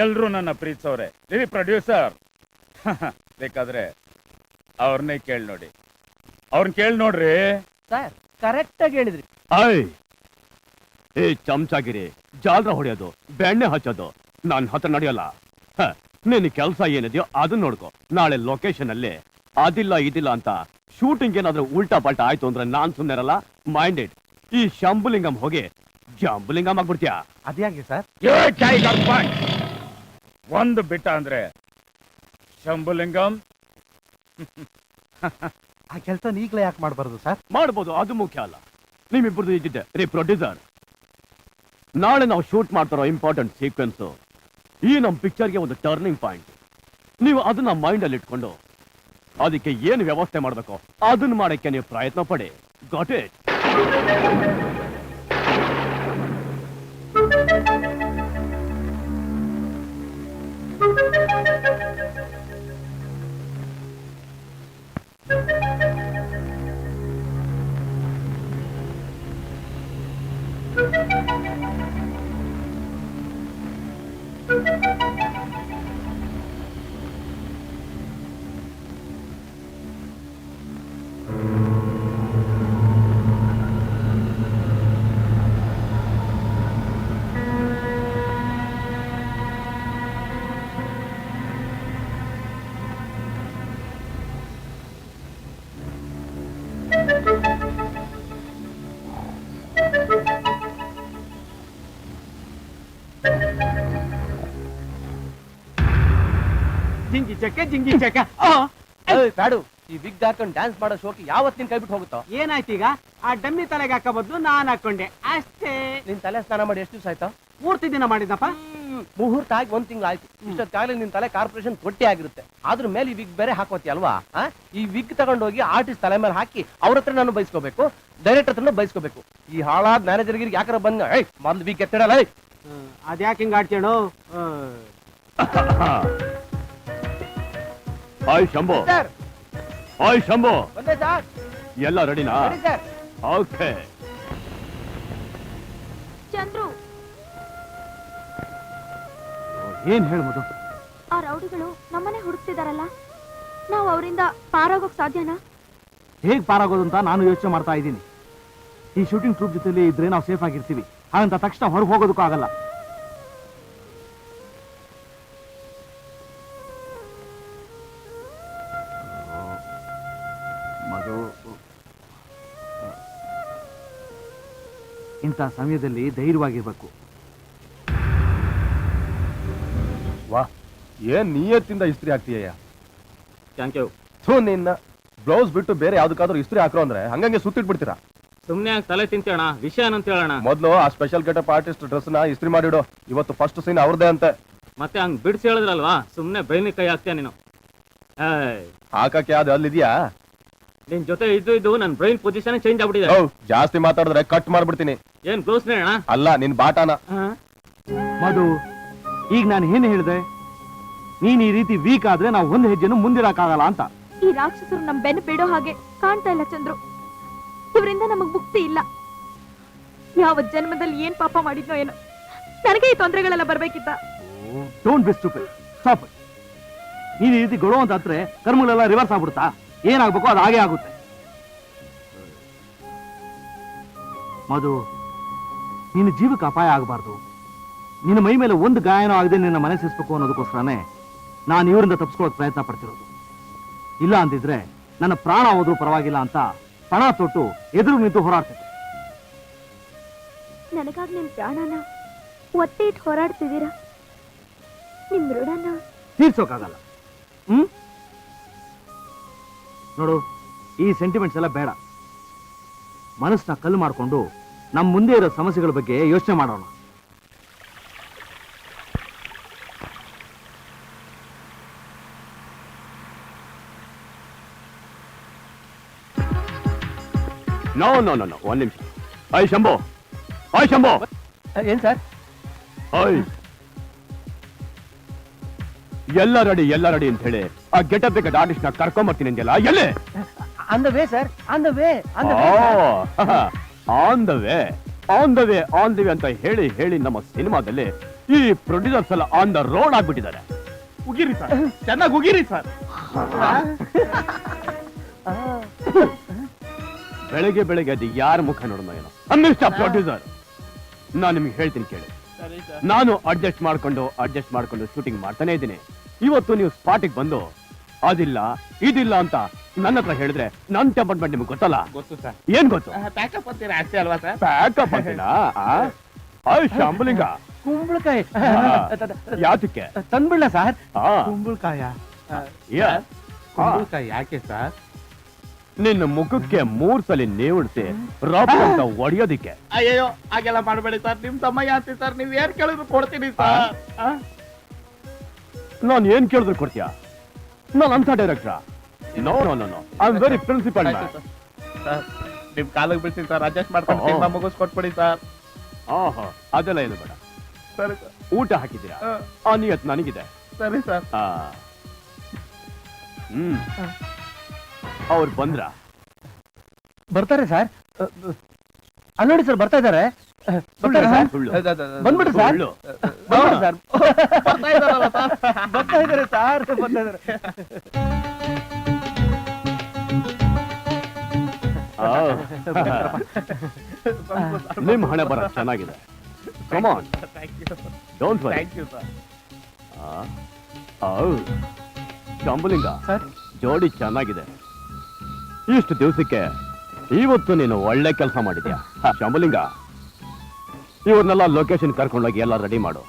ಎಲ್ರು ನನ್ನ ಪ್ರೀತಿಸವ್ರೆ. ರೀ ಪ್ರೊಡ್ಯೂಸರ್, ಬೇಕಾದ್ರೆ ಅವ್ರನ್ನೇ ಕೇಳಿ ನೋಡ್ರಿ. ಸರ್, ಕರೆಕ್ಟ್ ಆಗಿ ಹೇಳಿದ್ರಿ. ಏ ಚಮಚಾಗಿರಿ, ಜಾಲ್ರ ಹೊಡೆಯೋದು, ಬೆಣ್ಣೆ ಹಚ್ಚೋದು ನನ್ ಹತ್ರ ನಡೆಯಲ್ಲ. ನಿನ್ ಕೆಲ್ಸ ಏನಿದೆಯೋ ಅದನ್ನ ನೋಡ್ಕೊ. ನಾಳೆ ಲೊಕೇಶನ್ ಅಲ್ಲಿ ಅದಿಲ್ಲ ಇದಿಲ್ಲ ಅಂತ ಶೂಟಿಂಗ್ ಏನಾದ್ರೂ ಉಲ್ಟಾ ಪಲ್ಟಾ ಆಯ್ತು ಅಂದ್ರೆ ನಾನ್ ಸುಮ್ಮನೆ ಇರಲ್ಲ. ಮೈಂಡೆಡ್. ಈ ಶಂಭುಲಿಂಗಂ ಹೋಗಿ ಜಂಬುಲಿಂಗಂ ಆಗ್ಬಿಡ್ತೀಯ. ಅದ್ಯಾಕೆ ಸರ್? ಒಂದು ಬಿಟ್ಟ ಅಂದ್ರೆ ಶಂಭುಲಿಂಗಂ. ಆ ಕೆಲಸ ಈಗಲೇ ಯಾಕೆ ಮಾಡಬಾರ್ದು ಸರ್? ಮಾಡ್ಬೋದು, ಅದು ಮುಖ್ಯ ಅಲ್ಲ. ನಿಮ್ಮಿಬ್ಬರದು ಇದ್ದಿದ್ದೆ. ರೀ ಪ್ರೊಡ್ಯೂಸರ್, ನಾಳೆ ನಾವು ಶೂಟ್ ಮಾಡ್ತಾರೋ ಇಂಪಾರ್ಟೆಂಟ್ ಸೀಕ್ವೆನ್ಸ್ ಈ ನಮ್ಮ ಪಿಕ್ಚರ್ಗೆ ಒಂದು ಟರ್ನಿಂಗ್ ಪಾಯಿಂಟ್. ನೀವು ಅದನ್ನ ಮೈಂಡ್ ಅಲ್ಲಿ ಇಟ್ಕೊಂಡು ಅದಕ್ಕೆ ಏನು ವ್ಯವಸ್ಥೆ ಮಾಡಬೇಕು ಅದನ್ನ ಮಾಡಕ್ಕೆ ನೀವು ಪ್ರಯತ್ನ ಪಡಿ. Got it? ಜಿಂಗಿ ಚಕ. ಬ್ಯಾಡು, ಈ ವಿಗ್ ಹಾಕೊಂಡು ಡ್ಯಾನ್ಸ್ ಮಾಡೋ ಶೋಕಿ ಯಾವತ್ ನಿನ್ ಕೈ ಬಿಟ್ಟು ಹೋಗುತ್ತೋ? ಏನಾಯ್ತು ಈಗ? ಆ ಡಮ್ಮಿ ತಲೆಗೆ ಹಾಕೋ ಬದಲು ನಾನ್ ಹಾಕೊಂಡೆ ಅಷ್ಟೇ. ನಿನ್ ತಲೆ ಸ್ನಾನ ಮಾಡಿ ಎಷ್ಟು ದಿವಸ ಆಯ್ತಾ? ಪೂರ್ತಿ ದಿನ ಮಾಡಿದಪ್ಪ. ಮುಹೂರ್ತ ಆಗಿ 1 ತಿಂಗಳು ಆಯ್ತು. ಇಷ್ಟೊತ್ತಾಗಲೇ ನಿನ್ ತಲೆ ಕಾರ್ಪೊರೇಷನ್ ತೊಟ್ಟಿ ಆಗಿರುತ್ತೆ. ಅದ್ರ ಮೇಲೆ ಈ ವಿಗ್ ಬೇರೆ ಹಾಕೋತಿ ಅಲ್ವಾ? ಈ ವಿಗ್ ತಗೊಂಡೋಗಿ ಆರ್ಟಿಸ್ಟ್ ತಲೆ ಮೇಲೆ ಹಾಕಿ ಅವ್ರ ಹತ್ರ ನಾನು ಬೈಸ್ಕೋಬೇಕು, ಡೈರೆಕ್ಟರ್ ಹತ್ರನೂ ಬೈಸ್ಕೋಬೇಕು. ಈ ಹಾಳಾದ ಮ್ಯಾನೇಜರ್ಗೆ ಯಾಕಾರ ಬಂದ ಮೊದ್ಲು ವಿಗ್ ಎತ್ತಿಡಲ್ಲ. ಅದ್ಯಾಕೆ ಹಿಂಗ ಆಡ್ತೇಳು? ಹಾಯ್ ಶಂಭು. ಹಾಯ್ ಶಂಭು, ಬಂದೆ ಸರ್. ಎಲ್ಲ ರೆಡಿನಾ? ಸರ್. ಓಕೆ. ಚಂದ್ರು, ಏನ್ ಹೇಳ್ಬೋದು? ಆ ರೌಡಿಗಳು ನಮ್ಮನೆ ಹುಡುಕ್ತಿದಾರಲ್ಲ, ನಾವು ಅವರಿಂದ ಪಾರಾಗೋಕ್ ಸಾಧ್ಯನಾ? ಹೇಗ್ ಪಾರಾಗೋದು ಅಂತ ನಾನು ಯೋಚನೆ ಮಾಡ್ತಾ ಇದ್ದೀನಿ. ಈ ಶೂಟಿಂಗ್ ಟ್ರೂಪ್ ಜೊತೆಲಿ ಇದ್ರೆ ನಾವು ಸೇಫ್ ಆಗಿರ್ತೀವಿ, ಹಾಗಂತ ತಕ್ಷಣ ಹೊರಗೆ ಹೋಗೋದಕ್ಕೂ ಆಗಲ್ಲ. ಇಂಥ ಸಮಯದಲ್ಲಿ ಧೈರ್ಯವಾಗಿರ್ಬೇಕು. ವಾ, ಏನ್ ನಿಯತ್ತಿಂದ ಇಸ್ತ್ರಿ ಆಗ್ತೀಯ? Thank you. ನಿನ್ನ ಬ್ಲೌಸ್ ಬಿಟ್ಟು ಬೇರೆ ಯಾವ್ದಕ್ಕಾದ್ರೂ ಇಸ್ತ್ರಿ ಹಾಕ್ರೋ ಅಂದ್ರೆ ಹಂಗಂಗೆ ಸುತ್ತಿಟ್ಬಿಡ್ತೀರಾ. ಸುಮ್ನೆ ತಲೆ ತಿಂತೇಣ ವಿಷಯ ಏನಂತ ಹೇಳೋಣ. ಮೊದ್ಲು ಆ ಸ್ಪೆಷಲ್ ಗೆಟಪ್ ಆರ್ಟಿಸ್ಟ್ ಡ್ರೆಸ್ ನ ಇಸ್ತ್ರಿ ಮಾಡಿಡು. ಇವತ್ತು ಫಸ್ಟ್ ಸೀನ್ ಅವ್ರದೇ ಅಂತೆ. ಮತ್ತೆ ಹಂಗ್ ಬಿಡ್ಸಿ ಹೇಳಿದ್ರಲ್ವಾ, ಸುಮ್ನೆ ಬೈನಿ ಕೈ ಹಾಕ್ತೀಯ ನೀನು. ಹಾಕಕ್ಕೆ ಯಾವ್ದು ಅಲ್ಲಿದ್ಯಾ? ನಿನ್ ಜೊತೆ ಇದ್ದು ನನ್ ಬ್ರೈನ್ ಪೊಸಿಷನ್ ಚೇಂಜ್ ಆಗ್ಬಿಟ್ಟಿದೆ. ಜಾಸ್ತಿ ಮಾತಾಡಿದ್ರೆ ಕಟ್ ಮಾಡ್ಬಿಡ್ತೀನಿ. ಏನ್ ಕ್ಲೋಸ್ ನೇಣ? ಅಲ್ಲ ನಿನ್ ಬಾಟಾನ. ಮಧು, ಈಗ ನಾನು ಏನ್ ಹೇಳಿದೆ? ನೀನ್ ಈ ರೀತಿ ವೀಕ್ ಆದ್ರೆ ನಾವು ಒಂದು ಹೆಜ್ಜೆನು ಮುಂದಿರಕ್ಕಾಗಲ್ಲ ಅಂತ. ಈ ರಾಕ್ಷಸರು ನಮ್ ಬೆನ್ನು ಬಿಡೋ ಹಾಗೆ ಕಾಣ್ತಾ ಇಲ್ಲ ಚಂದ್ರು. ಇವರಿಂದ ನಮಗ್ ಮುಕ್ತಿ ಇಲ್ಲ. ಯಾವ ಜನ್ಮದಲ್ಲಿ ಏನ್ ಪಾಪ ಮಾಡಿದ್ನೋ ಏನೋ, ನನಗೆ ಈ ತೊಂದರೆಗಳೆಲ್ಲ ಬರ್ಬೇಕಿತ್ತ. Don't be stupid, stop. ನೀನ್ ಈ ರೀತಿ ಗೊಡೋ ಅಂತ ಹತ್ರ ಕರ್ಮಗಳೆಲ್ಲ ರಿವರ್ಸ್ ಆಗ್ಬಿಡುತ್ತಾ? ಏನಾಗ್ಬೇಕು ಅದು ಹಾಗೆ ಆಗುತ್ತೆ. ಮಧು, ನಿನ್ನ ಜೀವಕ್ಕೆ ಅಪಾಯ ಆಗಬಾರ್ದು. ನಿನ್ನ ಮೈ ಮೇಲೆ ಒಂದು ಗಾಯನೂ ಆಗದೆ ನಿನ್ನ ಮನೆ ಸೇರಿಸ್ಬೇಕು ಅನ್ನೋದಕ್ಕೋಸ್ಕರನೇ ನಾನು ಇವರಿಂದ ತಪ್ಪಿಸ್ಕೊಳ್ಳೋಕೆ ಪ್ರಯತ್ನ ಪಡ್ತಿರೋದು. ಇಲ್ಲ ಅಂತಿದ್ರೆ ನನ್ನ ಪ್ರಾಣ ಹೋದ್ರೂ ಪರವಾಗಿಲ್ಲ ಅಂತ ಪಣ ತೊಟ್ಟು ಎದುರು ನಿಂತು ಹೋರಾಡ್ತಿದ್ದೆ. ನನಗಾಗಿ ನಿಮ್ ಪ್ರಾಣನ ಒತ್ತೆ ಇಟ್ಟು ಹೋರಾಡ್ತಿದ್ದೀರಾ. ನಿಮ್ ಋಣನ ತೀರ್ಸೋಕ್ಕಾಗಲ್ಲ. ನೋಡು, ಈ ಸೆಂಟಿಮೆಂಟ್ಸ್ ಎಲ್ಲ ಬೇಡ. ಮನಸ್ಸನ್ನ ಕಲ್ಲು ಮಾಡಿಕೊಂಡು ನಮ್ಮ ಮುಂದೆ ಇರೋ ಸಮಸ್ಯೆಗಳ ಬಗ್ಗೆ ಯೋಚನೆ ಮಾಡೋಣ. ನೋ ನೋ ನೋ ನೋ, ಒಂದ್ ನಿಮಿಷ. ಆಯ್ ಶಂಭೋ, ಆಯ್ ಶಂಭೋ. ಏನ್ ಸರ್? ಆಯ್ ಎಲ್ಲ ರೆಡಿ ಅಂತ ಹೇಳಿ ಆ ಗೆಟಪ್ ಬೇಕಾದ ಆರ್ಟಿಸ್ಟ್ ನ ಕರ್ಕೊಂಬರ್ತೀನಿ ಅಂದೆಲ್ಲ, ಎಲ್ಲೇ? On the way sir, on the way, on the way. On the way ಅಂತ ಹೇಳಿ ನಮ್ಮ ಸಿನಿಮಾದಲ್ಲಿ ಈ ಪ್ರೊಡ್ಯೂಸರ್ಸ್ ಎಲ್ಲ ಆನ್ ದ ರೋಡ್ ಆಗ್ಬಿಟ್ಟಿದ್ದಾರೆ. ಉಗಿರಿ ಸರ್, ಚೆನ್ನಾಗಿ ಉಗಿರಿ ಸರ್. ಬೆಳಗ್ಗೆ ಅದು ಯಾರ ಮುಖ ನೋಡೋಣ ಏನೋ. ಮಿಸ್ಟರ್ ಪ್ರೊಡ್ಯೂಸರ್, ನಾನು ನಿಮ್ಗೆ ಹೇಳ್ತೀನಿ ಕೇಳಿ. ನಾನು ಅಡ್ಜಸ್ಟ್ ಮಾಡ್ಕೊಂಡು ಶೂಟಿಂಗ್ ಮಾಡ್ತಾನೆ ಇದ್ದೀನಿ. ಇವತ್ತು ನೀವು ಸ್ಪಾಟಿಗೆ ಬಂದು ಅದಿಲ್ಲ ಇದಿಲ್ಲ ಅಂತ ನನ್ನ ಹತ್ರ ಹೇಳಿದ್ರೆ ನನ್ನ ಟೆಂಪರ್ಮೆಂಟ್ ನಿಮ್ಗೆ ಗೊತ್ತಲ್ಲ? ಗೊತ್ತು ಸರ್. ಏನ್ ಗೊತ್ತು? ಪ್ಯಾಕಪ್ ಅಂತೀರಾ ಅಷ್ಟೇ ಅಲ್ವಾ ಸರ್? ಪ್ಯಾಕಪ್ ಅಂತೀನಾ? ಶಾಂಬಲಿಂಗ ಕುಂಬಳಕಾಯಿ ಯಾತಕ್ಕೆ ತಂದ್ಬಿಡ್ಲ ಸರ್? ಕುಂಬಳಕಾಯ ಯಾ. ಕುಂಬಳಕಾಯಿ ಯಾಕೆ ಸರ್? ನಿನ್ನ ಮುಖಕ್ಕೆ 3 ಸಲ ನೇವಡಿಸಿ ರಬ್ ಅಂತ ಒಡೆಯೋದಿಕ್ಕೆ. ಅಯ್ಯೋ ಹಾಗೆಲ್ಲ ಮಾಡಬೇಡಿ ಸರ್. ನಿಮ್ ಸಮಯ ಅಂತಿ ಸರ್, ನೀವ್ ಏನ್ ಕೇಳಿದ್ರು ಕೊಡ್ತೀನಿ ಸರ್. ನಾನು ಏನ್ ಕೇಳಿದ್ರು ಕೊಡ್ತೀಯಾ? ನಾನು ಅಂತ ಡೈರೆಕ್ಟ್ರಾ? No no no no, I am very principal man. Sir ನಿಮ್ ಕಾಲಿಗೆ ಬೀಳ್ತೀನಿ ಸರ್, ಅಡ್ಜಸ್ಟ್ ಮಾಡ್ಕೊಂಡು ಸಿನಿಮಾ ಮುಗಿಸ್ಕೊಟ್ಬಿಡಿ ಸರ್. ಆಹಾ, ಅದೆಲ್ಲ ಏನು ಬೇಡ. ಸರಿ ಸರ್. ಊಟ ಹಾಕಿದ್ದೀರಾ? ಆ ನಿಯತ್ ನನಗಿದೆ. ಸರಿ ಸರ್. ಅವ್ರು ಬಂದ್ರ? ಬರ್ತಾರೆ ಸರ್. ಅಲ್ಲಿ ನೋಡಿ ಸರ್, ಬರ್ತಾ ಇದಾರೆ. ಬರ್ತಾರೆ ಸರ್. ಬಂದ್ಬಿಟ್ರು ಸರ್. ಸುಳ್ಳು. ಬಂದ್ಬಿಟ್ರು ಸರ್. ಬರ್ತಾ ಇದಾರಲ್ಲ ಸರ್. ಬರ್ತಾ ಇದಾರೆ ಸರ್, ಬರ್ತಾ ಇದಾರೆ. ನಿಮ್ ಹಣೆ ಬರ ಚೆನ್ನಾಗಿದೆ. Come on, don't worry. Thank you sir. Shambalinga, ಜೋಡಿ ಚೆನ್ನಾಗಿದೆ. ಇಷ್ಟು ದಿವಸಕ್ಕೆ ಇವತ್ತು ನೀನು ಒಳ್ಳೆ ಕೆಲಸ ಮಾಡಿದ್ಯಾ. ಶಾಂಬಲಿಂಗ, ಇವ್ರನ್ನೆಲ್ಲ ಲೊಕೇಶನ್ ಕರ್ಕೊಂಡೋಗಿ ಎಲ್ಲ ರೆಡಿ ಮಾಡು.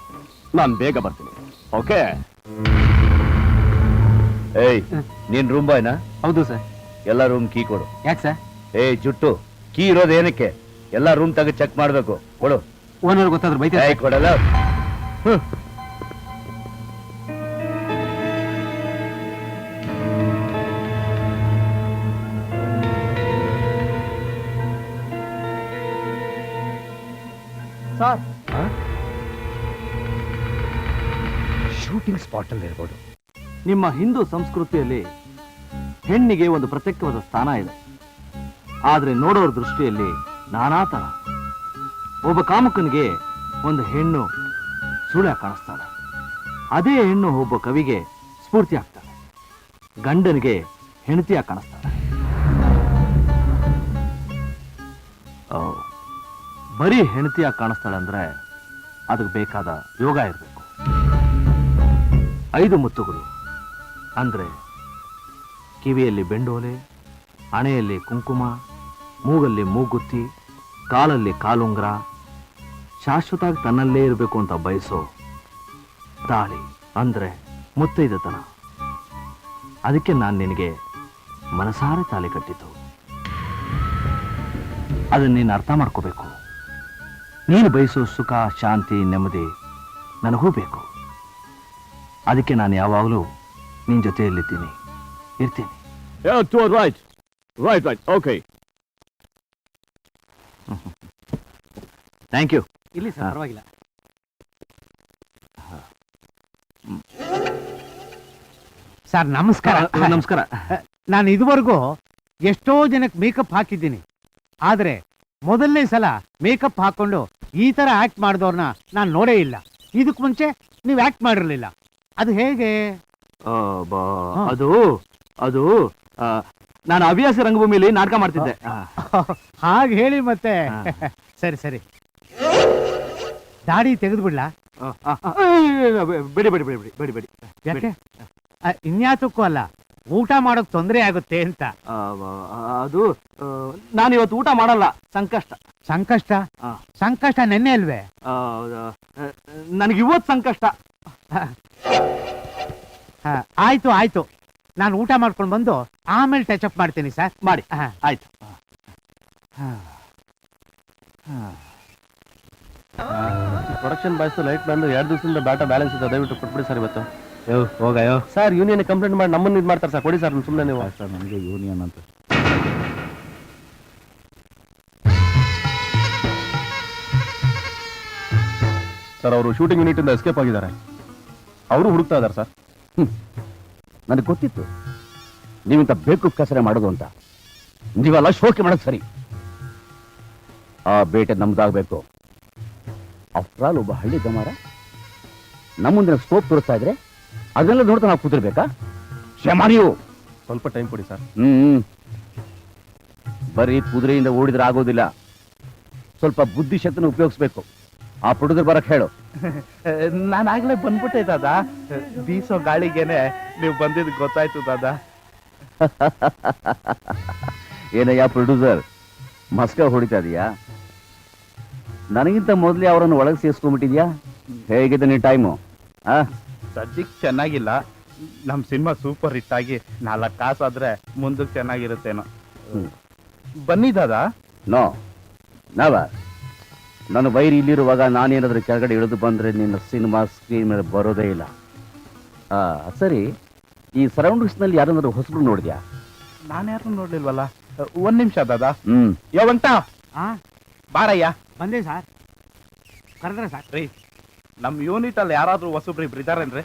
ನಾನು ಬೇಗ ಬರ್ತೀನಿ. ಓಕೆ? ಏಯ್, ನೀನ್ ರೂಮ್ ಬಾಯ್ನಾ? ಹೌದು ಸರ್. ಎಲ್ಲ ರೂಮ್ ಕೀ ಕೊಡು. ಯಾಕೆ ಸರ್? ಏಯ್ ಜುಟ್ಟು, ಕೀ ಇರೋದು ಏನಕ್ಕೆ? ಎಲ್ಲ ರೂಮ್ ತೆಗೆದು ಚೆಕ್ ಮಾಡ್ಬೇಕು. ಕೊಡು. ಓನರ್ ಗೊತ್ತಾದ್ರೆ ಬೈತಾರೆ. ಏಯ್ ಕೊಡಲ್ಲ. ಸರ್, ಶೂಟಿಂಗ್ ಸ್ಪಾಟ್ ಅಲ್ಲಿ ಇರ್ಬೋದು. ನಿಮ್ಮ ಹಿಂದೂ ಸಂಸ್ಕೃತಿಯಲ್ಲಿ ಹೆಣ್ಣಿಗೆ ಒಂದು ಪ್ರತ್ಯೇಕವಾದ ಸ್ಥಾನ ಇದೆ. ಆದ್ರೆ ನೋಡೋರ ದೃಷ್ಟಿಯಲ್ಲಿ ನಾನಾ ತರ. ಒಬ್ಬ ಕಾಮುಕನಿಗೆ ಒಂದು ಹೆಣ್ಣು ಸುಳ್ಯ ಕಾಣಿಸ್ತಾಳೆ. ಅದೇ ಹೆಣ್ಣು ಒಬ್ಬ ಕವಿಗೆ ಸ್ಫೂರ್ತಿ ಆಗ್ತಾಳೆ. ಗಂಡನಿಗೆ ಹೆಂಡತಿಯಾಗಿ ಕಾಣಿಸ್ತಾಳೆ. ಬರೀ ಹೆಂಡತಿಯಾಗಿ ಕಾಣಿಸ್ತಾಳೆ ಅಂದ್ರೆ ಅದಕ್ಕೆ ಬೇಕಾದ ಯೋಗ ಇರಬೇಕು. 5 ಮುತ್ತುಗಳು ಅಂದ್ರೆ ಕಿವಿಯಲ್ಲಿ ಬೆಂಡೋಲೆ, ಹಣೆಯಲ್ಲಿ ಕುಂಕುಮ, ಮೂಗಲ್ಲಿ ಮೂಗುತ್ತಿ, ಕಾಲಲ್ಲಿ ಕಾಲುಂಗ್ರ, ಶಾಶ್ವತವಾಗಿ ತನ್ನಲ್ಲೇ ಇರಬೇಕು ಅಂತ ಬಯಸೋ ತಾಳಿ ಅಂದ್ರೆ ಮುತ್ತೈದತನ. ಅದಕ್ಕೆ ನಾನು ನಿನಗೆ ಮನಸಾರೆ ತಾಳಿ ಕಟ್ಟಿದ್ದು. ಅದನ್ನ ನೀನು ಅರ್ಥ ಮಾಡ್ಕೋಬೇಕು. ನೀನು ಬಯಸೋ ಸುಖ, ಶಾಂತಿ, ನೆಮ್ಮದಿ ನನಗೂ ಬೇಕು. ಅದಕ್ಕೆ ನಾನು ಯಾವಾಗಲೂ ನಿನ್ನ ಜೊತೆಯಲ್ಲಿದ್ದೀನಿ, ಇರ್ತೀನಿ. Right okay. Thank you. ಇಲ್ಲಿ ಸರ್, ಪರವಾಗಿಲ್ಲ. ಸರ್ ನಮಸ್ಕಾರ. ನಮಸ್ಕಾರ. ನಾನು ಇದುವರೆಗೂ ಎಷ್ಟೋ ಜನಕ್ಕೆ ಮೇಕಪ್ ಹಾಕಿದ್ದೀನಿ, ಆದ್ರೆ ಮೊದಲನೇ ಸಲ ಮೇಕಪ್ ಹಾಕೊಂಡು ಈ ತರ ಆಕ್ಟ್ ಮಾಡಿದವ್ರನ್ನ ನಾನು ನೋಡೇ ಇಲ್ಲ. ಇದಕ್ ಮುಂಚೆ ನೀವು ಆಕ್ಟ್ ಮಾಡಿರ್ಲಿಲ್ಲ, ಅದು ಹೇಗೆ? ಅದು ಅದು ನಾನು ಹವ್ಯಾಸ ರಂಗಭೂಮಿಯಲ್ಲಿ ನಾಟಕ ಮಾಡ್ತಿದ್ದೆ. ಹಾಗೆ ಹೇಳಿ ಮತ್ತೆ. ಸರಿ ಸರಿ, ದಾಡಿ ತೆಗೆದು ಬಿಡ್ಲಾ? ಬಿಡಿ ಬಿಡಿ ಬಿಡಿ ಬಿಡಿ ಬಿಡಿ ಬಿಡಿ. ಯಾಕೆ? ಇನ್ಯಾತಕ್ಕೂ ಅಲ್ಲ, ಊಟ ಮಾಡೋಕ್ ತೊಂದರೆ ಆಗುತ್ತೆ ಅಂತ. ಅದು ನಾನು ಇವತ್ತು ಊಟ ಮಾಡಲ್ಲ, ಸಂಕಷ್ಟ. ಸಂಕಷ್ಟ? ಸಂಕಷ್ಟ ನೆನ್ನೆ ಅಲ್ವೇ? ನನಗೆ ಇವತ್ತು ಸಂಕಷ್ಟ. ಆಯ್ತು ಆಯ್ತು, ನಾನು ಊಟ ಮಾಡ್ಕೊಂಡು ಬಂದು ಆಮೇಲೆ ಟಚ್ ಅಪ್ ಮಾಡ್ತೀನಿ ಸರ್. ಮಾಡಿ. ಆಯ್ತು. ಪ್ರೊಡಕ್ಷನ್ ಬಾಯ್ಸ್ ಲೈಟ್ ಮ್ಯಾನ್ 2 ದಿವಸದಿಂದ ಡಾಟಾ ಬ್ಯಾಲೆನ್ಸ್ ಇದೆ, ದಯವಿಟ್ಟು ಕೊಟ್ಬಿಡಿ ಸರ್ ಇವತ್ತು. ಹೋಗಯೋ ಸರ್, ಯೂನಿಯನ್ ಕಂಪ್ಲೇಂಟ್ ಮಾಡಿ ನಮ್ಮನ್ನು ಇದು ಮಾಡ್ತಾರೆ ಸರ್. ಕೊಡಿ ಸರ್ ಸುಮ್ಮನೆ ನೀವು. ಸರ್ ನನಗೆ ಯೂನಿಯನ್ ಅಂತ. ಸರ್, ಅವರು ಶೂಟಿಂಗ್ ಯೂನಿಟ್ ಇಂದ ಎಸ್ಕೇಪ್ ಆಗಿದ್ದಾರೆ. ಅವರು ಹುಡುಕ್ತಾ ಇದ್ದಾರೆ ಸರ್. ನನಗೆ ಗೊತ್ತಿತ್ತು ನೀವಿಂತ ಬೇಕು ಕಸರೆ ಮಾಡೋದು ಅಂತ. ನೀವೆಲ್ಲ ಶೋಕಿ ಮಾಡೋದು ಸರಿ. ಆ ಬೇಟೆ ನಮ್ದಾಗಬೇಕು. ಆಫ್ಟರ್ ಆಲ್ ಒಬ್ಬ ಹಳ್ಳಿ ಗಮಾರ ನಮ್ಮ ಮುಂದಿನ ಸ್ಕೋಪ್ ತೋರಿಸ್ತಾ ಇದ್ರೆ ಅದನ್ನೆಲ್ಲ ನೋಡ್ತಾ ನಾವು ಕೂತಿರ್ಬೇಕಾ? ಕ್ಷಮ ನೀವು. ಸ್ವಲ್ಪ ಟೈಮ್ ಕೊಡಿ ಸರ್. ಬರೀ ಕುದುರೆಯಿಂದ ಓಡಿದ್ರೆ ಆಗೋದಿಲ್ಲ, ಸ್ವಲ್ಪ ಬುದ್ಧಿಶಕ್ತಿನ ಉಪಯೋಗಿಸ್ಬೇಕು. ಆ ಪ್ರೊಡ್ಯೂಸರ್ ಬರಕ್ ಹೇಳು. ನಾನಾಗ್ಲೇ ಬಂದ್ಬಿಟ್ಟೆ ದಾದಾ. ಬೀಸೋ ಗಾಳಿಗೇನೆ ನೀವು ಬಂದಿದ್ದು ಗೊತ್ತಾಯ್ತು ದಾದಾ. ಏನಯ್ಯ ಪ್ರೊಡ್ಯೂಸರ್, ಮಸ್ಕ ಹೊಡಿತಾ ಇದೀಯಾ? ನನಗಿಂತ ಮೊದಲೇ ಅವರನ್ನು ಒಳಗೆ ಸೇರಿಸ್ಕೊಂಡ್ಬಿಟ್ಟಿದ್ಯಾ? ಹೇಗಿದೆ ನಿನ್ ಟೈಮು? ಸದ್ಯಕ್ಕೆ ಚೆನ್ನಾಗಿಲ್ಲ. ನಮ್ ಸಿನಿಮಾ ಸೂಪರ್ ಹಿಟ್ ಆಗಿ 4 ಕಾಸಾದ್ರೆ ಮುಂದಕ್ಕೆ ಚೆನ್ನಾಗಿರುತ್ತೇನೋ. ಬನ್ನಿ ದಾದಾ. ನೋ ನಾವ ನನ್ನ ವೈರಿ ಇಲ್ಲಿರುವಾಗ ನಾನೇನಾದ್ರೂ ಕೆಳಗಡೆ ಇಳಿದು ಬಂದ್ರೆ ನಿನ್ನ ಸಿನಿಮಾ ಸ್ಕ್ರೀನ್ ಮೇಲೆ ಬರೋದೇ ಇಲ್ಲ. ಸರಿ, ಈ ಸರೌಂಡಿಂಗ್ಸ್ ನಲ್ಲಿ ಯಾರನ್ನಾದ್ರೂ ಹೊಸಬ್ರು ನೋಡಿದ್ಯಾ? ನಾನು ಯಾರು ನೋಡ್ಲಿಲ್ವಲ್ಲ. 1 ನಿಮಿಷ ದಾದಾ. ಹ್ಮ್, ಯಾವಂತ ಬಾರಯ್ಯ. ಬಂದೆ ಸರ್. ಕರೆದ್ರೆ ಸರ್. ರೀ, ನಮ್ ಯೂನಿಟ್ ಅಲ್ಲಿ ಯಾರಾದ್ರೂ ಹೊಸಬ್ರು ಇಬ್ರು ಇದಾರೇನ್ರಿ?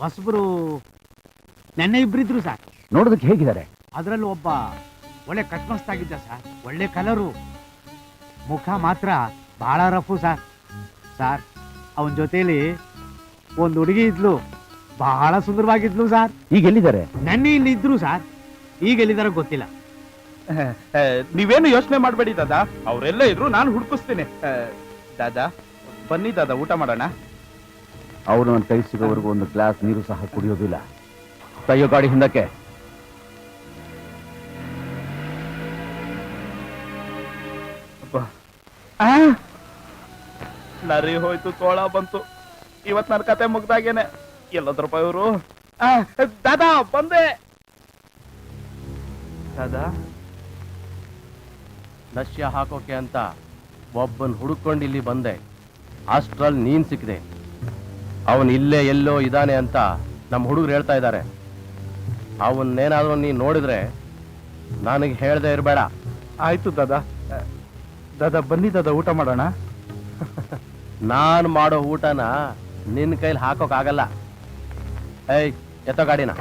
ಹೊಸಬ್ರು ನೆನ್ನೆ ಇಬ್ರಿದ್ರು ಸರ್. ನೋಡೋದಕ್ಕೆ ಹೇಗಿದ್ದಾರೆ? ಅದ್ರಲ್ಲಿ ಒಬ್ಬ ಒಳ್ಳೆ ಕಟ್ಮಸ್ತಾಗಿದ್ದ ಸರ್, ಒಳ್ಳೆ ಕಲರು. ಮುಖ ಮಾತ್ರ ಬಹಳ ರಫು ಸರ್. ಸರ್, ಅವನ ಜೊತೆಲಿ ಒಂದು ಹುಡುಗಿ ಇದ್ಲು, ಬಹಳ ಸುಂದರವಾಗಿದ್ಲು ಸರ್. ಈಗ ಎಲ್ಲಿದ್ದಾರೆ? ನೆನ್ನೆ ಇಲ್ಲಿ ಇದ್ರು ಸರ್, ಈಗ ಎಲ್ಲಿದಾರ ಗೊತ್ತಿಲ್ಲ. ನೀವೇನು ಯೋಚನೆ ಮಾಡಬೇಡಿ ದಾದಾ, ಅವರೆಲ್ಲ ಇದ್ರು ನಾನು ಹುಡುಕಿಸ್ತೀನಿ. ದಾದಾ ಬನ್ನಿ ದಾದಾ, ಊಟ ಮಾಡೋಣ. ಅವರು ನನ್ನ ಕೈ ಸಿಗೋವರೆಗೂ ಒಂದು ಗ್ಲಾಸ್ ನೀರು ಸಹ ಕುಡಿಯೋದಿಲ್ಲ. ಕೈಯೋ ಗಾಡಿ ಹಿಂದಕ್ಕೆ. ನರಿ ಹೋಯ್ತು, ತೋಳ ಬಂತು. ಇವತ್ ನನ್ನ ಕತೆ ಮುಗ್ದಾಗೇನೆ. ಎಲ್ಲದ್ರಪ್ಪ ಇವರು? ದಾದಾ ಬಂದೆ. ದಾದಾ, ನಶ್ಯ ಹಾಕೋಕೆ ಅಂತ ಒಬ್ಬನ್ ಹುಡುಕೊಂಡು ಇಲ್ಲಿ ಬಂದೆ. ಅಷ್ಟ್ರಲ್ಲಿ ನೀನ್ ಸಿಕ್ಕಿದೆ. ಅವನ್ ಇಲ್ಲೇ ಎಲ್ಲೋ ಇದ್ದಾನೆ ಅಂತ ನಮ್ಮ ಹುಡುಗರು ಹೇಳ್ತಾ ಇದ್ದಾರೆ. ಅವನ್ನೇನಾದ್ರೂ ನೀನ್ ನೋಡಿದ್ರೆ ನನಗೆ ಹೇಳ್ದೆ ಇರಬೇಡ. ಆಯ್ತು ದಾದಾ. ದಾದಾ ಬನ್ನಿ ದಾದಾ, ಊಟ ಮಾಡೋಣ. ನಾನ್ ಮಾಡೋ ಊಟನ ನಿನ್ನ ಕೈಲಿ ಹಾಕೋಕ್ಕಾಗಲ್ಲ. ಏಯ್, ಎತ್ತೋ ಗಾಡಿನ.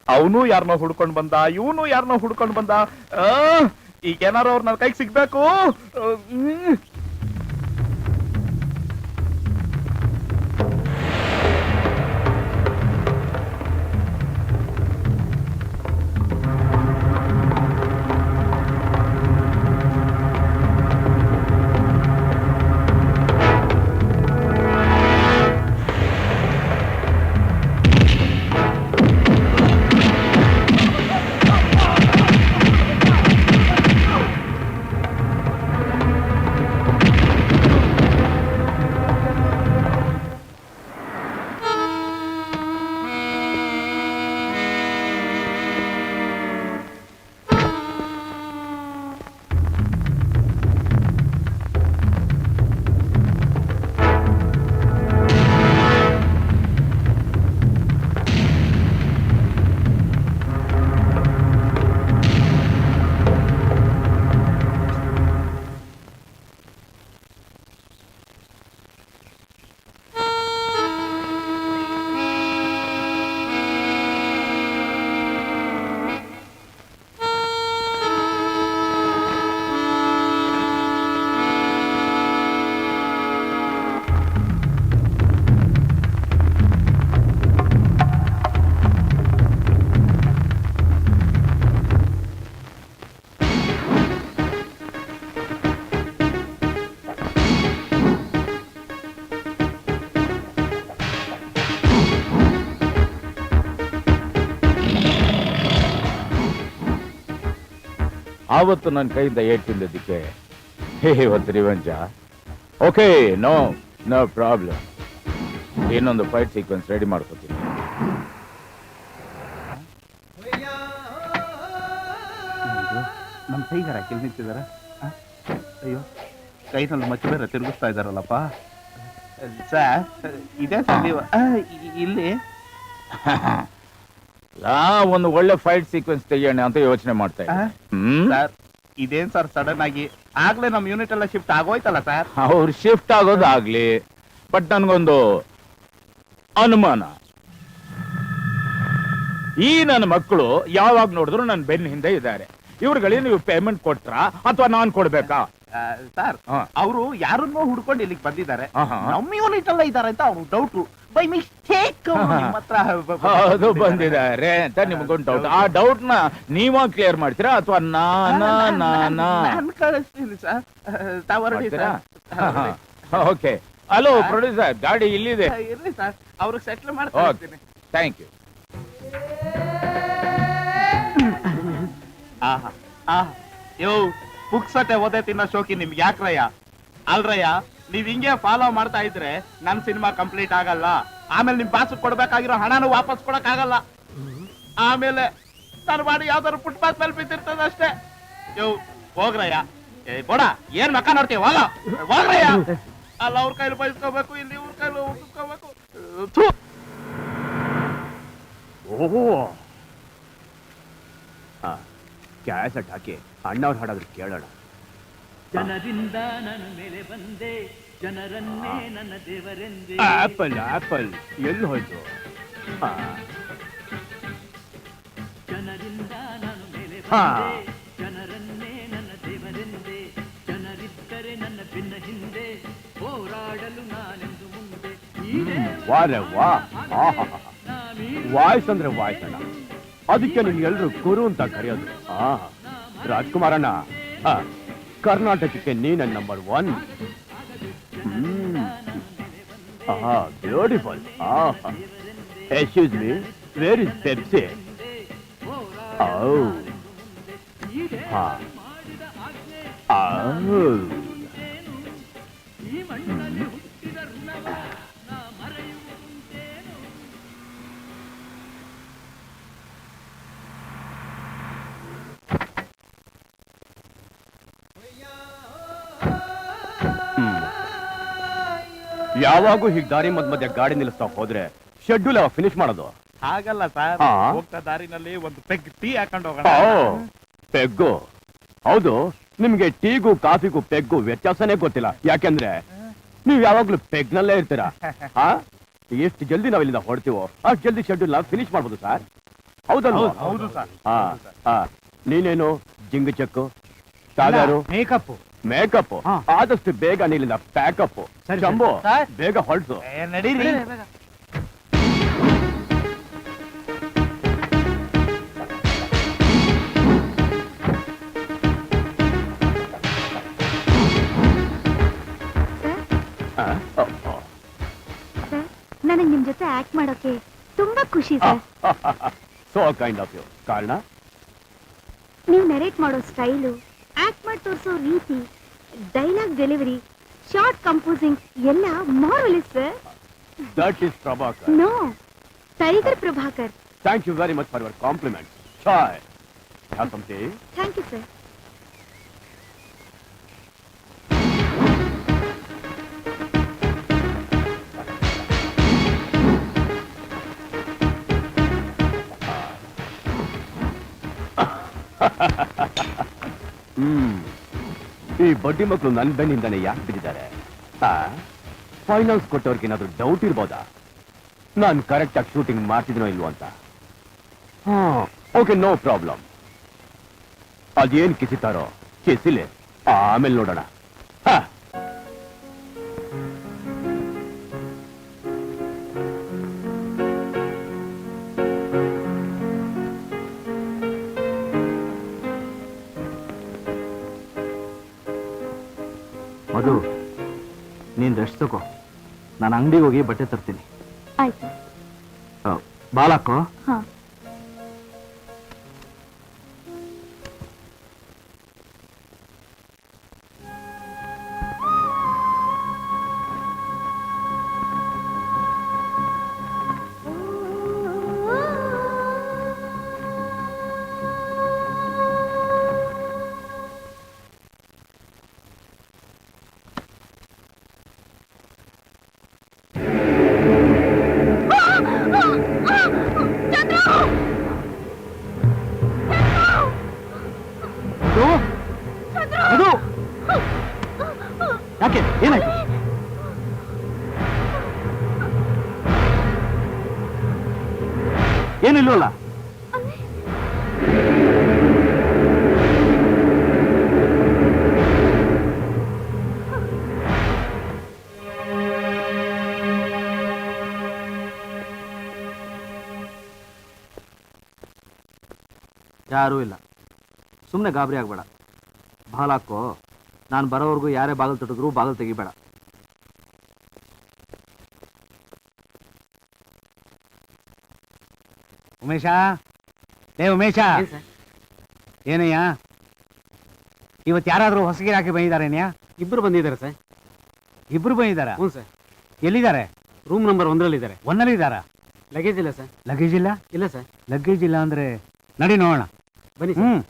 ಅವನು ಯಾರನ್ನೋ ಹುಡ್ಕೊಂಡ್ ಬಂದ, ಇವನು ಯಾರನ್ನೋ ಹುಡ್ಕೊಂಡ್ ಬಂದ. ಈಗೇನಾರು ಅವ್ರು ನನ್ನ ಕೈಗೆ ಸಿಗ್ಬೇಕು. ಆವತ್ತು ನನ್ನ ಕೈಯಿಂದ ಏಟ್ ತಿಂದದ್ದಕ್ಕೆ ಇವತ್ತು ರಿವೆಂಜ. Okay, no no problem. ಇನ್ನೊಂದು ಫೈಟ್ ಸೀಕ್ವೆನ್ಸ್ ರೆಡಿ ಮಾಡ್ಕೋತೀನಿ. ನಮ್ಮ ಕೈಗಾರ ಕೆಲ್ ನಿಂತಿದಾರ. ಅಯ್ಯೋ, ಕೈನಲ್ಲಿ ಮಚ್ಚ ಬೇರೆ ತಿರುಗಿಸ್ತಾ ಇದಾರಲ್ಲಪ್ಪ. ಸರ್, ಇದೇ ಸರ್ ನೀವು ಇಲ್ಲಿ ಒಂದು ಒಳ್ಳೆ ಫೈಟ್ ಸೀಕ್ವೆನ್ಸ್ ತೆಗಿಯೋಣ ಅಂತ ಯೋಚನೆ ಮಾಡ್ತಾ ಇದ್ದೆ. ಸರ್, ಇದೇನ್ ಸರ್ ಸಡನ್ ಆಗಿ? ಆಗ್ಲೇ ನಮ್ ಯೂನಿಟ್ ಎಲ್ಲ ಶಿಫ್ಟ್ ಆಗೋಯ್ತಲ್ಲ ಸರ್. ಅವ್ರು ಶಿಫ್ಟ್ ಆಗೋದಾಗ್ಲಿ, ಬಟ್ ನನ್ಗೊಂದು ಅನುಮಾನ. ಈ ನನ್ನ ಮಕ್ಕಳು ಯಾವಾಗ ನೋಡಿದ್ರು ನನ್ನ ಬೆನ್ನ ಹಿಂದೆ ಇದ್ದಾರೆ. ಇವ್ರುಗಳಿಗೆ ನೀವು ಪೇಮೆಂಟ್ ಕೊಟ್ರಾ ಅಥವಾ ನಾನ್ ಕೊಡ್ಬೇಕಾ? ಸರ್, ಅವರು ಯಾರನ್ನೋ ಹುಡ್ಕೊಂಡು ಇಲ್ಲಿಗೆ ಬಂದಿದ್ದಾರೆ. ಆಹಾ. ನಮ್ಮ ಯೂನಿಟ್ ಎಲ್ಲ ಇದಾರೆ ಅಂತ ಅವ್ರು ಡೌಟ್. ಬೈ ಮಿಸ್ಟೇಕ್ ಅದು ಬಂದಿದ್ದಾರೆ ಅಂತ ನಿಮ್ಗೊಂದು ಡೌಟ್. ಆ ಡೌಟ್ ನ ನೀವ ಕ್ಲಿಯರ್ ಮಾಡ್ತೀರಾ ಅಥವಾ ನಾನು ಕಳಿಸ್ತೀನಿ ಸರ್. ತಾವರಡಿ ಸರ್. ಓಕೆ. ಹಲೋ ಪ್ರೊಡ್ಯೂಸರ್, ಗಾಡಿ ಇಲ್ಲಿದೆ. ಇರ್ಲಿ ಸರ್, ಅವ್ರಿಗೆ ಸೆಟ್ಲ್ ಮಾಡ್ತೀನಿ. Thank you. ಯೋ, ಪುಕ್ಸಟೆ ಓದೆ ತಿನ್ನೋ ಶೋಕಿ ನಿಮ್ಗೆ ಯಾಕ್ರಯ್ಯ? ಅಲ್ರಯ್ಯ, ನೀವ್ ಹಿಂಗೆ ಫಾಲೋ ಮಾಡ್ತಾ ಇದ್ರೆ ನನ್ ಸಿನಿಮಾ ಕಂಪ್ಲೀಟ್ ಆಗಲ್ಲ. ಆಮೇಲೆ ನಿಮ್ ಬಾಸ್ ಕೊಡ್ಬೇಕಾಗಿರೋ ಹಣನು ವಾಪಸ್ ಕೊಡಕ್ ಆಗಲ್ಲ. ಆಮೇಲೆ ನಾನು ಮಾಡಿ ಯಾವ್ದಾದ್ರು ಫುಟ್ಪಾತ್ ಮೇಲೆ ಬಿದ್ದಿರ್ತದ ಅಷ್ಟೇ. ಯೋ, ಹೋಗ್ರಯ್ಯ. ಕೊಡ, ಏನ್ ಮಕ್ಕ ನೋಡ್ತೀವಿ, ಹೋಗ್ರಯ್ಯ. ಅಲ್ಲ, ಅವ್ರ ಕೈಲಿ ಬಯಸ್ಕೋಬೇಕು, ಇಲ್ಲಿ ಇವ್ರ ಕೈಲಿ ಉಗಿಸ್ಕೋಬೇಕು. ಓಹೋ, ಕ್ಯಾಸೆಟ್ ಹಾಕಿ ಅಣ್ಣವ್ರು ಹಾಡಾದ್ರು ಕೇಳೋಣ. ಜನರಿಂದ ನನ್ನ ಮೇಲೆ ಬಂದೆ, ಜನರನ್ನೇ ನನ್ನ ದೇವರೆಂದೆ. ಆಪಲ್ ಆಪಲ್ ಎಲ್ಲಿ ಹೋಯ್ತು? ಜನರಿಂದ ನಾನು ಮೇಲೆ ಬಂದೆ, ಜನರನ್ನೇ ನನ್ನ ದೇವರೆಂದೆ. ಜನರಿದ್ದರೆ ನನ್ನ ಬೆನ್ನ ಹಿಂದೆ, ಹೋರಾಡಲು ನಾನೆಂದು ಮುಂದೆ. ವಾರೆ ವಾ, ವಾಯ್ಸ್ ಅಂದ್ರೆ ವಾಯ್ಸ್ ಅಣ್ಣ. ಅದಕ್ಕೆ ನಿಮ್ಗೆ ಎಲ್ರು ಗುರು ಅಂತ ಕರೆಯೋದು. ರಾಜ್ಕುಮಾರಣ್ಣ, ಕರ್ನಾಟಕಕ್ಕೆ ನೀನ number 1. Beautiful. Excuse me, where is Pepsi? ಯಾವಾಗೂ ಹೀಗೆ ದಾರಿ ಮಧ್ಯ ಗಾಡಿ ನಿಲ್ಲಿಸ್ತಾ ಹೋದ್ರೆ ಶೆಡ್ಯೂಲ್ ಯಾವಾಗ ಫಿನಿಶ್ ಮಾಡೋದು? ಹಾಗಲ್ಲ ಸರ್, ಹಾ. ಹೋಗ್ತಾ ದಾರಿನಲ್ಲಿ ಒಂದು ಪೆಗ್ ಟೀ ಹಾಕೊಂಡು ಹೋಗೋಣ. ಪೆಗ್ಗು? ಹೌದು, ನಿಮ್ಗೆ ಟೀಗೂ ಕಾಫಿಗೂ ಪೆಗ್ಗು ವ್ಯತ್ಯಾಸನೇ ಗೊತ್ತಿಲ್ಲ. ಯಾಕೆಂದ್ರೆ ನೀವ್ ಯಾವಾಗ್ಲೂ ಪೆಗ್ನಲ್ಲೇ ಇರ್ತೀರಾ. ಎಷ್ಟು ಜಲ್ದಿ ನಾವ್ ಇಲ್ಲಿಂದ ಹೊಡ್ತೀವೋ ಅಷ್ಟು ಜಲ್ದಿ ಶೆಡ್ಯೂಲ್ ನಾವು ಫಿನಿಶ್ ಮಾಡ್ಬೋದು ಸರ್. ಹೌದಲ್ವಾ? ಹೌದು ಸರ್. ನೀನೇನು ಜಿಂಗ್ ಚೆಕ್ಕು, ಸಾಗಾರು ಮೇಕಪ್ ಮೇಕಪ್, ಆದಷ್ಟು ಬೇಗ ನೀಲಿಂದ ಪ್ಯಾಕಪ್. ಶಂಭು, ಬೇಗ ಹೊರಡ್ಸು. ನಡೀರಿ. ನನಗೆ ನಿಮ್ ಜೊತೆ ಆಕ್ಟ್ ಮಾಡೋಕೆ ತುಂಬಾ ಖುಷಿ sir. So kind of you. ಕಾರಣ? ನೀವು ನೆರೇಟ್ ಮಾಡೋ ಸ್ಟೈಲು, ಆಕ್ಟ್ ಮಾಡಿ ತೋರಿಸೋ ರೀತಿ, ಡೈಲಾಗ್ ಡೆಲಿವರಿ, ಶಾರ್ಟ್ ಕಂಪೋಸಿಂಗ್ ಎಲ್ಲ marvellous sir. That is Prabhakar. No, tiger Prabhakar. Thank you very much for your compliment. Chai. Have something? Thank you sir. ಈ ಬಡ್ಡಿ ಮಕ್ಕಳು ನನ್ನ ಬೆನ್ನಿಂದಾನೆ ಯಾಕೆ ಬಿದ್ದಿದ್ದಾರೆ? ಫೈನಾನ್ಸ್ ಕೊಟ್ಟವ್ರಿಗೆ ಏನಾದ್ರು ಡೌಟ್ ಇರ್ಬೋದಾ ನಾನು ಕರೆಕ್ಟ್ ಆಗಿ ಶೂಟಿಂಗ್ ಮಾಡ್ತಿದ್ನೋ ಇಲ್ವೋ ಅಂತ? Okay, no problem. ಅದೇನ್ ಕಿಸಿತಾರೋ ಕಿಸಿಲೆ, ಆಮೇಲೆ ನೋಡೋಣ. ಮಧು, ನೀನ್ ರೆಸ್ಟ್ ತಗೋ. ನಾನು ಅಂಗಡಿಗೆ ಹೋಗಿ ಬಟ್ಟೆ ತರ್ತೀನಿ. ಆಯ್ತು. ಬಾಲಾಕೋ. ಹಾ. ಅದು ಯಾಕೆ ಏನಾಯ್ತು? ಏನಿಲ್ವಲ್ಲ? ಯಾರೂ ಇಲ್ಲ. ಸುಮ್ಮನೆ ಗಾಬರಿ ಆಗ್ಬೇಡ. ಬಾಗ್ಲಾಕೋ. ನಾನು ಬರೋವರೆಗೂ ಯಾರೇ ಬಾಗಿಲು ತಟ್ಟಿದ್ರು ಬಾಗಿಲು ತೆಗಿಬೇಡ. ಉಮೇಶ, ಉಮೇಶ, ಏನಯ್ಯ ಇವತ್ತು ಯಾರಾದ್ರೂ ಹೊಸಗಿರಿ ಹಾಕಿ ಬಂದಿದ್ದಾರೇನ್ಯಾ? ಇಬ್ರು ಬಂದಿದ್ದಾರೆ ಸರ್. ಇಬ್ರು ಬಂದಿದ್ದಾರ? ಹ್ಞೂ ಸರ್. ಎಲ್ಲಿದ್ದಾರೆ? ರೂಮ್ ನಂಬರ್ 1 ಇದ್ದಾರೆ. ಒಂದಲ್ಲಿ ಇದ್ದಾರ? ಲಗೇಜ್ ಇಲ್ಲ ಸರ್. ಲಗೇಜ್ ಇಲ್ಲ? ಇಲ್ಲ ಸರ್. ಲಗೇಜ್ ಇಲ್ಲ ಅಂದ್ರೆ ನಡಿ ನೋಡೋಣ. ಬನ್ನಿ ಸರ್.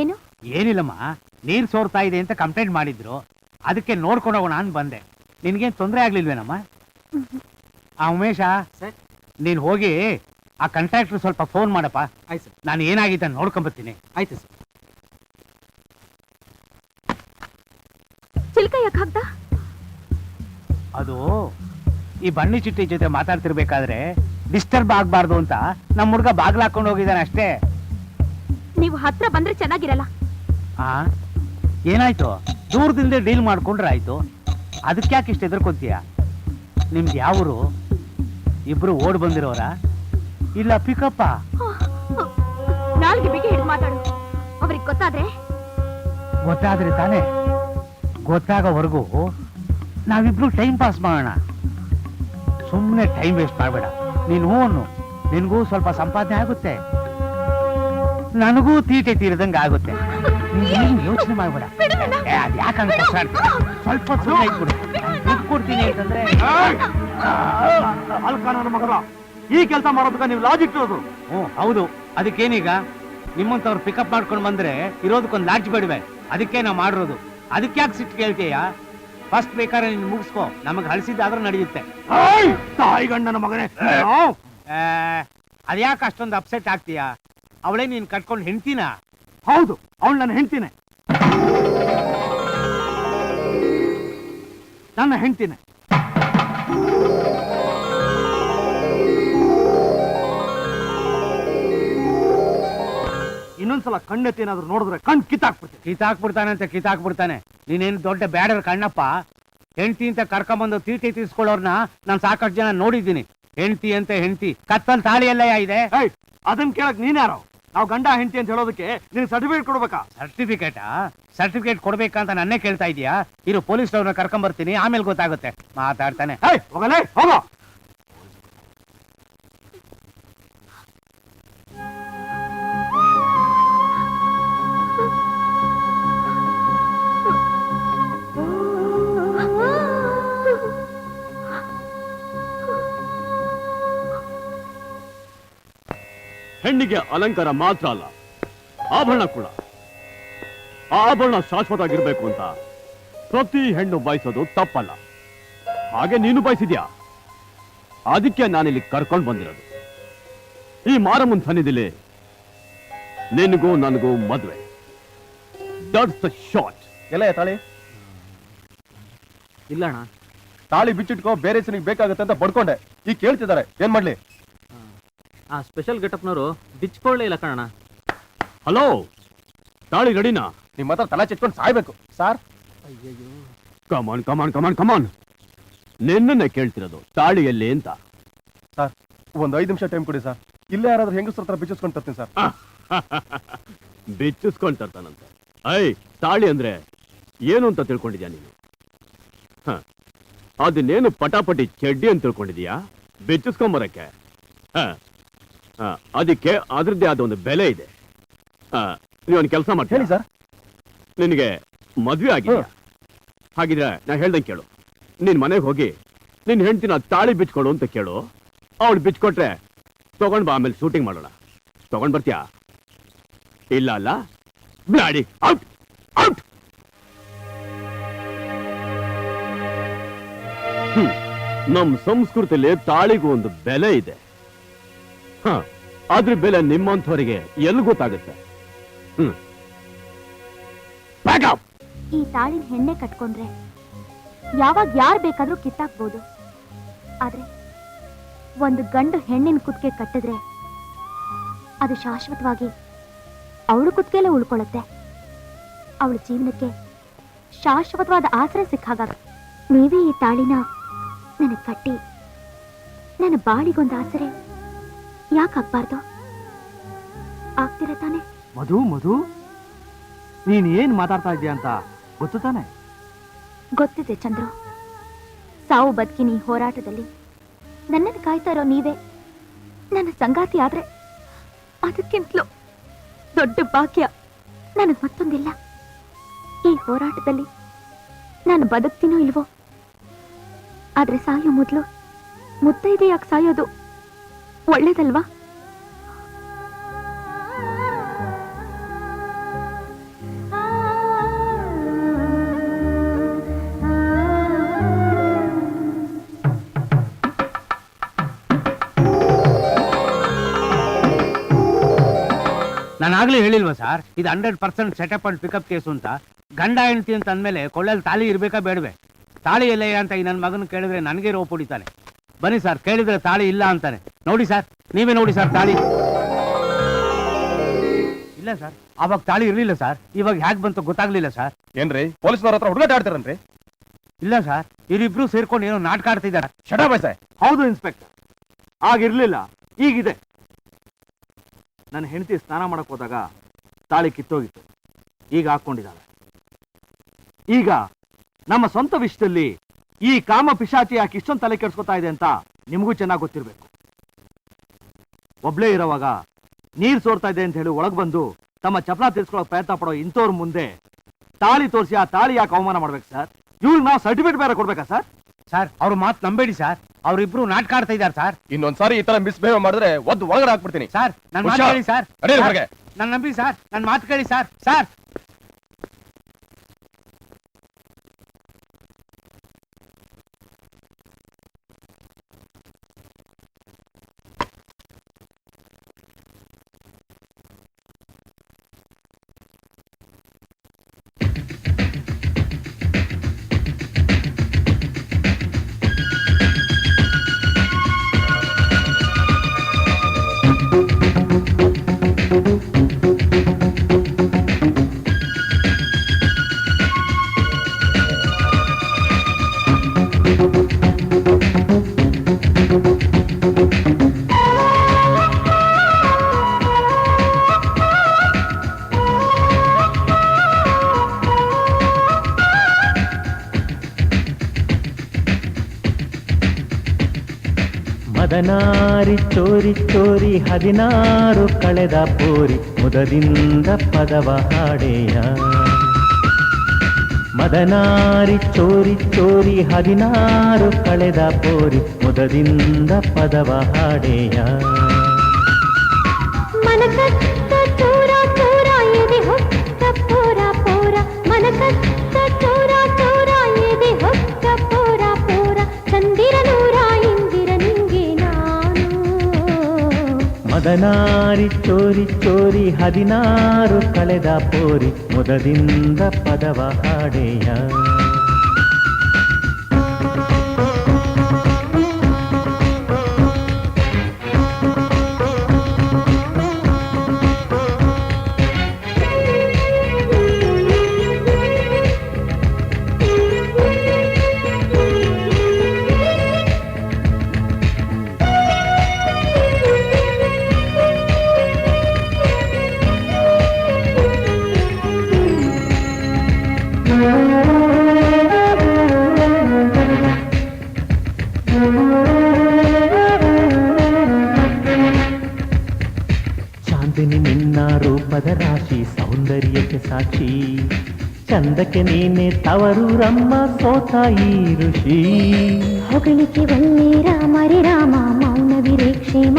ಏನು? ಏನಿಲ್ಲಮ್ಮ, ನೀರ್ ಸೋರ್ತಾ ಇದೆ ಅಂತ ಕಂಪ್ಲೇಂಟ್ ಮಾಡಿದ್ರು, ಅದಕ್ಕೆ ನೋಡ್ಕೊಂಡು ಹೋಗೋಣ ಅಂತ ಬಂದೆ. ನಿನ್ಗೇನ್ ತೊಂದರೆ ಆಗ್ಲಿಲ್ವೇನಮ್ಮ? ಆ ಉಮೇಶ, ನೀನ್ ಹೋಗಿ ಆ ಕಾಂಟ್ರಾಕ್ಟರ್ ಸ್ವಲ್ಪ ಫೋನ್ ಮಾಡಪ್ಪ. ಆಯ್ತು ಸರ್. ನಾನು ಏನಾಗಿದ್ದ ನೋಡ್ಕೊಂಬರ್ತೀನಿ. ಆಯ್ತು ಸರ್. ಚಿಲ್ಕ ಯಾಕೆ ಹಾಕ್ದ? ಅದು ಈ ಬನ್ನಿ ಚಿಟ್ಟಿ ಜೊತೆ ಮಾತಾಡ್ತಿರ್ಬೇಕಾದ್ರೆ ಡಿಸ್ಟರ್ಬ್ ಆಗ್ಬಾರ್ದು ಅಂತ ನಮ್ಮ ಹುಡುಗ ಬಾಗ್ಲ ಹಾಕೊಂಡು ಹೋಗಿದ್ದಾನೆ ಅಷ್ಟೇ. ನೀವು ಹತ್ರ ಬಂದ್ರೆ ಚೆನ್ನಾಗಿರಲ್ಲ. ಆ ಏನಾಯ್ತು? ದೂರದಿಂದ ಡೀಲ್ ಮಾಡ್ಕೊಂಡ್ರೆ ಆಯ್ತು, ಅದಕ್ಕೆ ಯಾಕೆ ಇಷ್ಟು ಎದುರ್ಕೊಂತೀಯ? ನಿಮ್ದು ಯಾವರು? ಇಬ್ರು ಓಡ್ ಬಂದಿರೋರ ಇಲ್ಲ ಪಿಕಪ್ಪ? ನಾಲ್ಗೆ ಬಿಗಿ ಹಿಡಿದು ಮಾತಾಡು. ಅವ್ರಿಗೆ ಗೊತ್ತಾದ್ರೆ ತಾನೇ? ಗೊತ್ತಾಗೋವರೆಗೂ ನಾವಿಬ್ರು ಟೈಮ್ ಪಾಸ್ ಮಾಡೋಣ. ಸುಮ್ಮನೆ ಟೈಮ್ ವೇಸ್ಟ್ ಮಾಡಬೇಡ. ನೀನು ಹೂವನ್ನು ನಿನಗೂ ಸ್ವಲ್ಪ ಸಂಪಾದನೆ ಆಗುತ್ತೆ, ನನಗೂ ತೀಟೆ ತೀರದಂಗೆ ಆಗುತ್ತೆ. ನೀನು ಯೋಚನೆ ಮಾಡಬೇಡ. ಅದು ಯಾಕಂತ ಸ್ವಲ್ಪ ಸುಮ್ಮನೆ ಕೊಡು, ದುಡ್ಡು ಕೊಡ್ತೀನಿ ಅಂತಂದ್ರೆ. ಅಲ್ಕ ನನ್ನ ಮಗಳ ಈ ಕೆಲಸ ಮಾಡೋದಕ್ಕೆ ನೀವು ಲಾಜಿಕ್ ಇರೋದು. ಹೌದು. ಅದಕ್ಕೇನೀಗ ನಿಮ್ಮಂತವ್ರು ಪಿಕಪ್ ಮಾಡ್ಕೊಂಡು ಬಂದ್ರೆ ಇರೋದಕ್ಕೊಂದು ಲಾಡ್ಜ್ ಬೇಡವೆ, ಅದಕ್ಕೆ ನಾ ಮಾಡಿರೋದು. ಅದಕ್ಕೆ ಯಾಕೆ ಸಿಟ್ಟು ಕೇಳ್ತೀಯ? ಫಸ್ಟ್ ಬೇಕಾದ್ರೆ ನೀನು ಮುಗಿಸ್ಕೋ, ನಮಗೆ ಹಳಿಸಿದ್ದಾದ್ರೂ ನಡೆಯುತ್ತೆ. ತಾಯಿ ಗಂಡನ ಮಗನೇ, ಅದ್ಯಾಕೆ ಅಷ್ಟೊಂದು ಅಪ್ಸೆಟ್ ಆಗ್ತೀಯ? ಅವಳೇ ನೀನ್ ಕಟ್ಕೊಂಡು ಹೆಂಡ್ತಿನ? ಹೌದು, ಅವಳು ನನ್ನ ಹೆಂಡ್ತಿನೇ. ನನ್ನ ಹೆಂಡ್ತಿನೇ. ಇನ್ನೊಂದ್ಸಲ ಕಣ್ಣೆತ್ತಿ ಏನಾದ್ರು ನೋಡಿದ್ರೆ ಕಣ್ ಕಿತ್ತಾಕ್ಬಿಡ್ತಾನೆ. ನೀನೇನು ದೊಡ್ಡ ಬ್ಯಾಡರ್ ಕಣ್ಣಪ್ಪ. ಹೆಂಡ್ತಿ ಅಂತ ಕರ್ಕೊಂಬಂದು ತೀಟೆ ತೀರ್ಸ್ಕೊಳ್ಳೋರ್ನ ನಾನು ಸಾಕಷ್ಟು ಜನ ನೋಡಿದ್ದೀನಿ. ಹೆಂಡ್ತಿ ಅಂತ ಹೆಂಡ್ತಿ ಕತ್ತಲ್ ತಾಳಿ ಎಲ್ಲ ಇದೆ. ಅದನ್ನ ಕೇಳಕ್ ನೀನ್ ಯಾರೋ? ನಾವು ಗಂಡ ಹೆಂಡತಿ ಅಂತ ಹೇಳೋದಕ್ಕೆ ನೀನು ಸರ್ಟಿಫಿಕೇಟ್ ಕೊಡ್ಬೇಕಾ? ಸರ್ಟಿಫಿಕೇಟ್ ಕೊಡ್ಬೇಕಂತ ನನ್ನೇ ಕೇಳ್ತಾ ಇದೀಯಾ? ಇರು, ಪೊಲೀಸ್ ಅವ್ರನ್ನ ಕರ್ಕೊಂಬರ್ತೀನಿ, ಆಮೇಲೆ ಗೊತ್ತಾಗುತ್ತೆ. ಮಾತಾಡ್ತಾನೆ. ಹೋಗಲೇ ಹೋಗೋ. ಹೆಣ್ಣಿಗೆ ಅಲಂಕಾರ ಮಾತ್ರ ಅಲ್ಲ, ಆಭರಣ ಕೂಡ. ಆಭರಣ ಶಾಶ್ವತ ಆಗಿರ್ಬೇಕು ಅಂತ ಪ್ರತಿ ಹೆಣ್ಣು ಬಯಸೋದು ತಪ್ಪಲ್ಲ. ಹಾಗೆ ನೀನು ಬಯಸಿದ್ಯಾ, ಅದಕ್ಕೆ ನಾನಿಲ್ಲಿ ಕರ್ಕೊಂಡು ಬಂದಿರೋದು. ಈ ಮಾರಮ್ಮನ ಸನ್ನಿಧಿಲಿ ನಿನಗೂ ನನಗೂ ಮದುವೆ. That's the short. ಎಲ್ಲ ತಾಳಿ ಇಲ್ಲ ಅಣ್ಣ. ತಾಳಿ ಬಿಚ್ಚಿಟ್ಕೋ, ಬೇರೆ ಹೆಸರಿಗೆ ಬೇಕಾಗುತ್ತೆ ಅಂತ ಬಡ್ಕೊಂಡೆ. ಈಗ ಕೇಳ್ತಿದ್ದಾರೆ, ಏನ್ ಮಾಡ್ಲಿ? ಆ ಸ್ಪೆಷಲ್ ಗೆಟಪ್ನವರು ಬಿಚ್ಕೊಳ್ಳೇ ಇಲ್ಲ ಕಣ. ಹಲೋ, ತಾಳಿ ರೆಡಿನಾ? ನಿಮ್ಮ ಹತ್ರ ತಲೆ ಚಿಟ್ಕೊಂಡು ಸಾಯ್ಬೇಕು ಸಾರ್. ಅಯ್ಯಯ್ಯೋ, ಕಮಾನ್ ಕಮಾನ್ ಕಮಾನ್ ಕಮಾನ್. ನಿನ್ನನ್ನೇ ಕೇಳ್ತಿರೋದು, ತಾಳಿ ಎಲ್ಲಿ ಅಂತ. ಸರ್, ಒಂದು 5 ನಿಮಿಷ ಟೈಮ್ ಕೊಡಿ ಸರ್. ಇಲ್ಲೇ ಯಾರಾದ್ರೂ ಹೆಂಗಸ್ರ ಹತ್ರ ಬಿಚ್ಚಿಸ್ಕೊಂಡು ತರ್ತೀನಿ ಸರ್. ಬಿಚ್ಚಿಸ್ಕೊಂಡು ತರ್ತಾನಂತೆ. ತಾಳಿ ಅಂದ್ರೆ ಏನು ಅಂತ ತಿಳ್ಕೊಂಡಿದ್ಯಾ ನೀನು? ಅದನ್ನೇನು ಪಟಾಪಟಿ ಚಡ್ಡಿ ಅಂತ ತಿಳ್ಕೊಂಡಿದ್ಯಾ ಬಿಚ್ಚಿಸ್ಕೊಂಬರಕ್ಕೆ? ಅದಕ್ಕೆ ಅದ್ರದ್ದೇ ಆದ ಒಂದು ಬೆಲೆ ಇದೆ. ನೀವೊಂದು ಕೆಲಸ ಮಾಡ್ತೀನಿ. ಹೇಳಿ ಸರ್. ನಿನಗೆ ಮದ್ವೆ ಆಗಿದೆಯಾ? ಹಾಗಿದ್ರೆ ನಾ ಹೇಳ್ದಂಗೆ ಕೇಳು. ನಿನ್ ಮನೆಗೆ ಹೋಗಿ ನಿನ್ ಹೆಂಡ್ತಿನ ತಾಳಿ ಬಿಚ್ಕೊಡು ಅಂತ ಕೇಳು. ಅವಳು ಬಿಚ್ಕೊಟ್ರೆ ತಗೊಂಡ್ ಬಾ, ಆಮೇಲೆ ಶೂಟಿಂಗ್ ಮಾಡೋಣ. ತಗೊಂಡ್ ಬರ್ತೀಯಾ? ಇಲ್ಲ ಅಲ್ಲ, ಬ್ಲಾಡಿ ಔಟ್ ಔಟ್. ನಮ್ ಸಂಸ್ಕೃತಿಲಿ ತಾಳಿಗೂ ಒಂದು ಬೆಲೆ ಇದೆ. ಅದ್ರ ಬೆಲೆ ನಿಮ್ಮಂಥವರಿಗೆ ಎಲ್ಲಿ ಗೊತ್ತಾಗುತ್ತೆ? ಈ ತಾಳಿನ ಹೆಣ್ಣೆ ಕಟ್ಕೊಂಡ್ರೆ ಯಾವಾಗ ಯಾರು ಬೇಕಾದ್ರೂ ಕಿತ್ತಾಕ್ಬೋದು. ಆದ್ರೆ ಒಂದು ಗಂಡು ಹೆಣ್ಣಿನ ಕುತ್ತಿಗೆ ಕಟ್ಟಿದ್ರೆ ಅದು ಶಾಶ್ವತವಾಗಿ ಅವಳು ಕುತ್ತಿಗೆಲ್ಲೇ ಉಳ್ಕೊಳ್ಳುತ್ತೆ. ಅವಳ ಜೀವನಕ್ಕೆ ಶಾಶ್ವತವಾದ ಆಸರೆ ಸಿಕ್ಕಾಗ ನೀವೇ ಈ ತಾಳಿನ ನನಗೆ ಕಟ್ಟಿ ನನ್ನ ಬಾಳಿಗೊಂದು ಆಸರೆ ಯಾಕಾಗ್ಬಾರ್ದು? ಆಗ್ತಿರ ತಾನೆ? ಮಧು ಮಧು, ನೀನ್ ಏನ್ ಮಾತಾಡ್ತಾ ಇದೀಯ ಅಂತ ಗೊತ್ತು ತಾನೆ? ಗೊತ್ತಿದೆ ಚಂದ್ರು. ಸಾವು ಬದುಕಿನ ಈ ಹೋರಾಟದಲ್ಲಿ ನನ್ನನ್ನು ಕಾಯ್ತಾ ಇರೋ ನೀವೇ ನನ್ನ ಸಂಗಾತಿ ಆದ್ರೆ ಅದಕ್ಕಿಂತಲೂ ದೊಡ್ಡ ಭಾಗ್ಯ ನನಗೆ ಮತ್ತೊಂದಿಲ್ಲ. ಈ ಹೋರಾಟದಲ್ಲಿ ನಾನು ಬದುಕ್ತೀನೋ ಇಲ್ವೋ, ಆದ್ರೆ ಸಾಯೋ ಮೊದಲು ಮುತ್ತೈದೆಯಾಗಿ ಸಾಯೋದು ಒಳ್ಳೇದಲ್ವಾ? ನಾನಾಗ್ಲೇ ಹೇಳಿಲ್ವಾ ಸರ್, ಇದು 100% ಸೆಟಪ್ ಅಂಡ್ ಪಿಕಪ್ ಕೇಸು ಅಂತ. ಗಂಡ ಹೆಂಡತಿ ಅಂತ ಅಂದ್ಮೇಲೆ ಕೊಳ್ಳಲ್ಲಿ ತಾಳಿ ಇರ್ಬೇಕಾ ಬೇಡವೆ? ತಾಳಿ ಎಲ್ಲ ಅಂತ ಈ ನನ್ನ ಮಗನ ಕೇಳಿದ್ರೆ ನನಗೆ ರೋಪ್ ಹೊಡಿತಾನೆ. ಬನ್ನಿ ಸರ್, ಕೇಳಿದ್ರೆ ತಾಳಿ ಇಲ್ಲ ಅಂತಾನೆ. ನೋಡಿ ಸರ್, ನೀವೇ ನೋಡಿ ಸರ್, ತಾಳಿ ಇಲ್ಲ ಸರ್. ಅವಾಗ ತಾಳಿ ಇರ್ಲಿಲ್ಲ ಸರ್, ಇವಾಗ ಹ್ಯಾಕ್ ಬಂತು ಗೊತ್ತಾಗ್ಲಿಲ್ಲ ಸರ್. ಏನ್ರಿ ಪೊಲೀಸ್ನವ್ರ ಹತ್ರ ಹುಡುಗಾಟ ಆಡ್ತಾರನ್ರಿ? ಇಲ್ಲ ಸರ್, ಇವರಿಬ್ರು ಸೇರ್ಕೊಂಡು ಏನೋ ನಾಟಕ ಆಡ್ತಿದ್ದಾರೆ. ಶಟಾಬಾಯ್ಸ. ಹೌದು ಇನ್ಸ್ಪೆಕ್ಟರ್, ಆಗಿರ್ಲಿಲ್ಲ, ಈಗಿದೆ. ನನ್ನ ಹೆಂಡತಿ ಸ್ನಾನ ಮಾಡಕ್ ಹೋದಾಗ ತಾಳಿ ಕಿತ್ತೋಗಿತ್ತು, ಈಗ ಹಾಕೊಂಡಿದ್ದಾಳೆ. ಈಗ ನಮ್ಮ ಸ್ವಂತ ವಿಷಯದಲ್ಲಿ ಈ ಕಾಮ ಪಿಶಾಚಿ ಯಾಕೆ ಇಷ್ಟೊಂದು ತಲೆ ಕೆಡ್ಸ್ಕೊತಾ ಇದೆ ಅಂತ ನಿಮಗೂ ಚೆನ್ನಾಗಿ ಗೊತ್ತಿರ್ಬೇಕು. ಒಬ್ಳೇ ಇರೋವಾಗ ನೀರ್ ಸೋರ್ತಾ ಇದೆ ಅಂತ ಹೇಳಿ ಒಳಗ್ ಬಂದು ತಮ್ಮ ಚಪಲ ತೀರ್ಸ್ಕೊಳ್ಳೋ ಪ್ರಯತ್ನ ಪಡೋ ಇಂಥವ್ರ ಮುಂದೆ ತಾಳಿ ತೋರಿಸಿ ಆ ತಾಳಿ ಯಾಕೆ ಅವಮಾನ ಮಾಡ್ಬೇಕು ಸರ್? ಇವ್ರಿಗೆ ನಾವು ಸರ್ಟಿಫಿಕೇಟ್ ಬೇರೆ ಕೊಡ್ಬೇಕಾ ಸರ್? ಸರ್, ಅವ್ರ ಮಾತು ನಂಬೇಡಿ ಸರ್, ಅವ್ರಿಬ್ರು ನಾಟಕ ಆಡ್ತಾ ಇದ್ದಾರೆ ಸರ್. ಇನ್ನೊಂದ್ಸಾರಿ ಈ ತರ ಮಿಸ್ಬಿಹೇವ್ ಮಾಡಿದ್ರೆ ಒದ್ದು ಒಳಗಡೆ ಹಾಕ್ಬಿಡ್ತೀನಿ. ಸರ್, ನನ್ನ ಮಾತು ಕೇಳಿ ಸರ್, ನನ್ನ ನಂಬಿ ಸರ್, ನನ್ನ ಮಾತು ಕೇಳಿ ಸರ್. ಸರ್, ಮದನಾರಿ ಚೋರಿ ಚೋರಿ 16 ಕಳೆದ ಪೋರಿ ಮುದದಿಂದ ಪದವ ಹಾಡೆಯ. ಮದನಾರಿ ಚೋರಿ ಚೋರಿ 16 ಕಳೆದ ಪೋರಿ ಮುದದಿಂದ ಪದವ ಹಾಡೆಯ. ಮನಕತ್ತ ಚೋರ ಚೋರ ಎದೆ ಹೊತ್ತ ಪೋರ ಪೋರ, ಮನಕತ್ತ ಚೋರ ಚೋರ ಎದೆ ಹೊತ್ತ ಪೋರ ಪೋರ, ಚಂದಿರ ನೂರ ಇಂದಿರ ನಿಂಗೆ ನಾನು. ಮದನಾರಿ ಚೋರಿ ಚೋರಿ 16 ಕಳೆದ ಪೋರಿ ಮುದದಿಂದ ಪದವ ಹಾಡೆಯ. ಚಾಂದಿನಿ ನಿನ್ನ ರೂಪದ ರಾಶಿ ಸೌಂದರ್ಯಕ್ಕೆ ಸಾಕ್ಷಿ, ಚಂದಕ್ಕೆ ನೀನೆ ತವರೂರಮ್ಮ ಸೋತ ಈ ಋಷಿ. ಹೊಗಳಿಕೆ ಬಲ್ಲೆ ರಾಮರೇ ರಾಮ ಮೌನವಿರೇ ಕ್ಷೇಮ,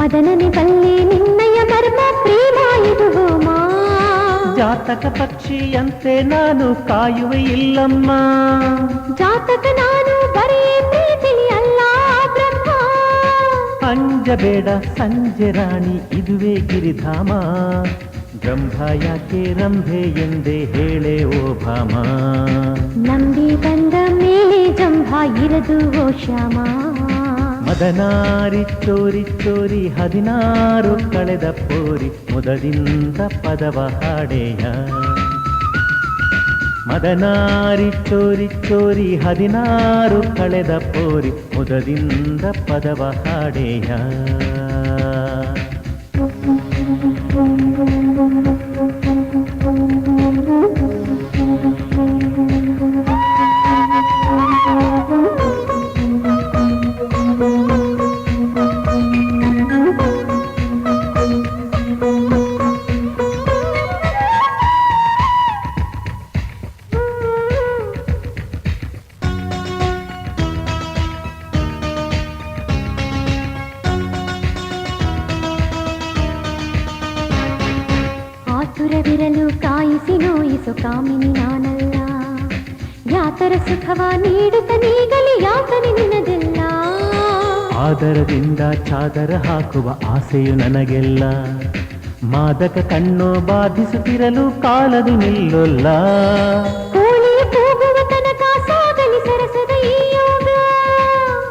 ಮದನನೆ ಬಲ್ಲೆ ನಿನ್ನಯ ಮರ್ಮ ಪ್ರೇಮ ಇದು ಹೋಮ. ಜಾತಕ ಪಕ್ಷಿಯಂತೆ ನಾನು ಕಾಯುವೆ ಇಲ್ಲಮ್ಮ. ಜಾತಕ ನಾನು ಬರೀ ಪ್ರೀತಿಲಿ ಅಲ್ಲ ಬ್ರಹ್ಮ. ಅಂಜಬೇಡ ಸಂಜೆ ರಾಣಿ ಇದುವೇ ಗಿರಿಧಾಮ. ಬ್ರಹ್ಮ ಯಾಕೆ ರಂಭೆ ಎಂದೇ ಹೇಳೆ ಓ ಭಾಮ. ನಂಬಿ ಬಂದ ಮೇಲೆ ಜಂಭ ಇರದು ಓ ಶ್ಯಾಮ. ಮದನಾರಿ ಚೋರಿ ಚೋರಿ 16 ಕಳೆದ ಪೋರಿ ಮುದದಿಂದ ಪದವ ಹಾಡೆಯ. ಮದನಾರಿ ಚೋರಿ ಚೋರಿ 16 ಕಳೆದ ಪೋರಿ ಮುದದಿಂದ ಪದವ ಹಾಡೆಯ. ಆತುರವಿರಲು ಕಾಯಿಸಿ ನೋಯಿಸು ಕಾಮಿನಿ ನಾನಲ್ಲ. ಯಾತರ ಸುಖವ ನೀಡುತ್ತ ನೀಗಲಿ ಯಾತನೆ ನಿನದೆಲ್ಲ. ಆದರದಿಂದ ಚಾದರ ಹಾಕುವ ಆಸೆಯು ನನಗೆಲ್ಲ. ಮಾದಕ ಕಣ್ಣು ಬಾಧಿಸುತ್ತಿರಲು ಕಾಲದು ನಿಲ್ಲೊಲ್ಲ. ಕೋಳಿಯ ಕೂಗುವ ತನಕ ಸಾಗಲಿ ಸರಸದ ಈ ಯೋಗ.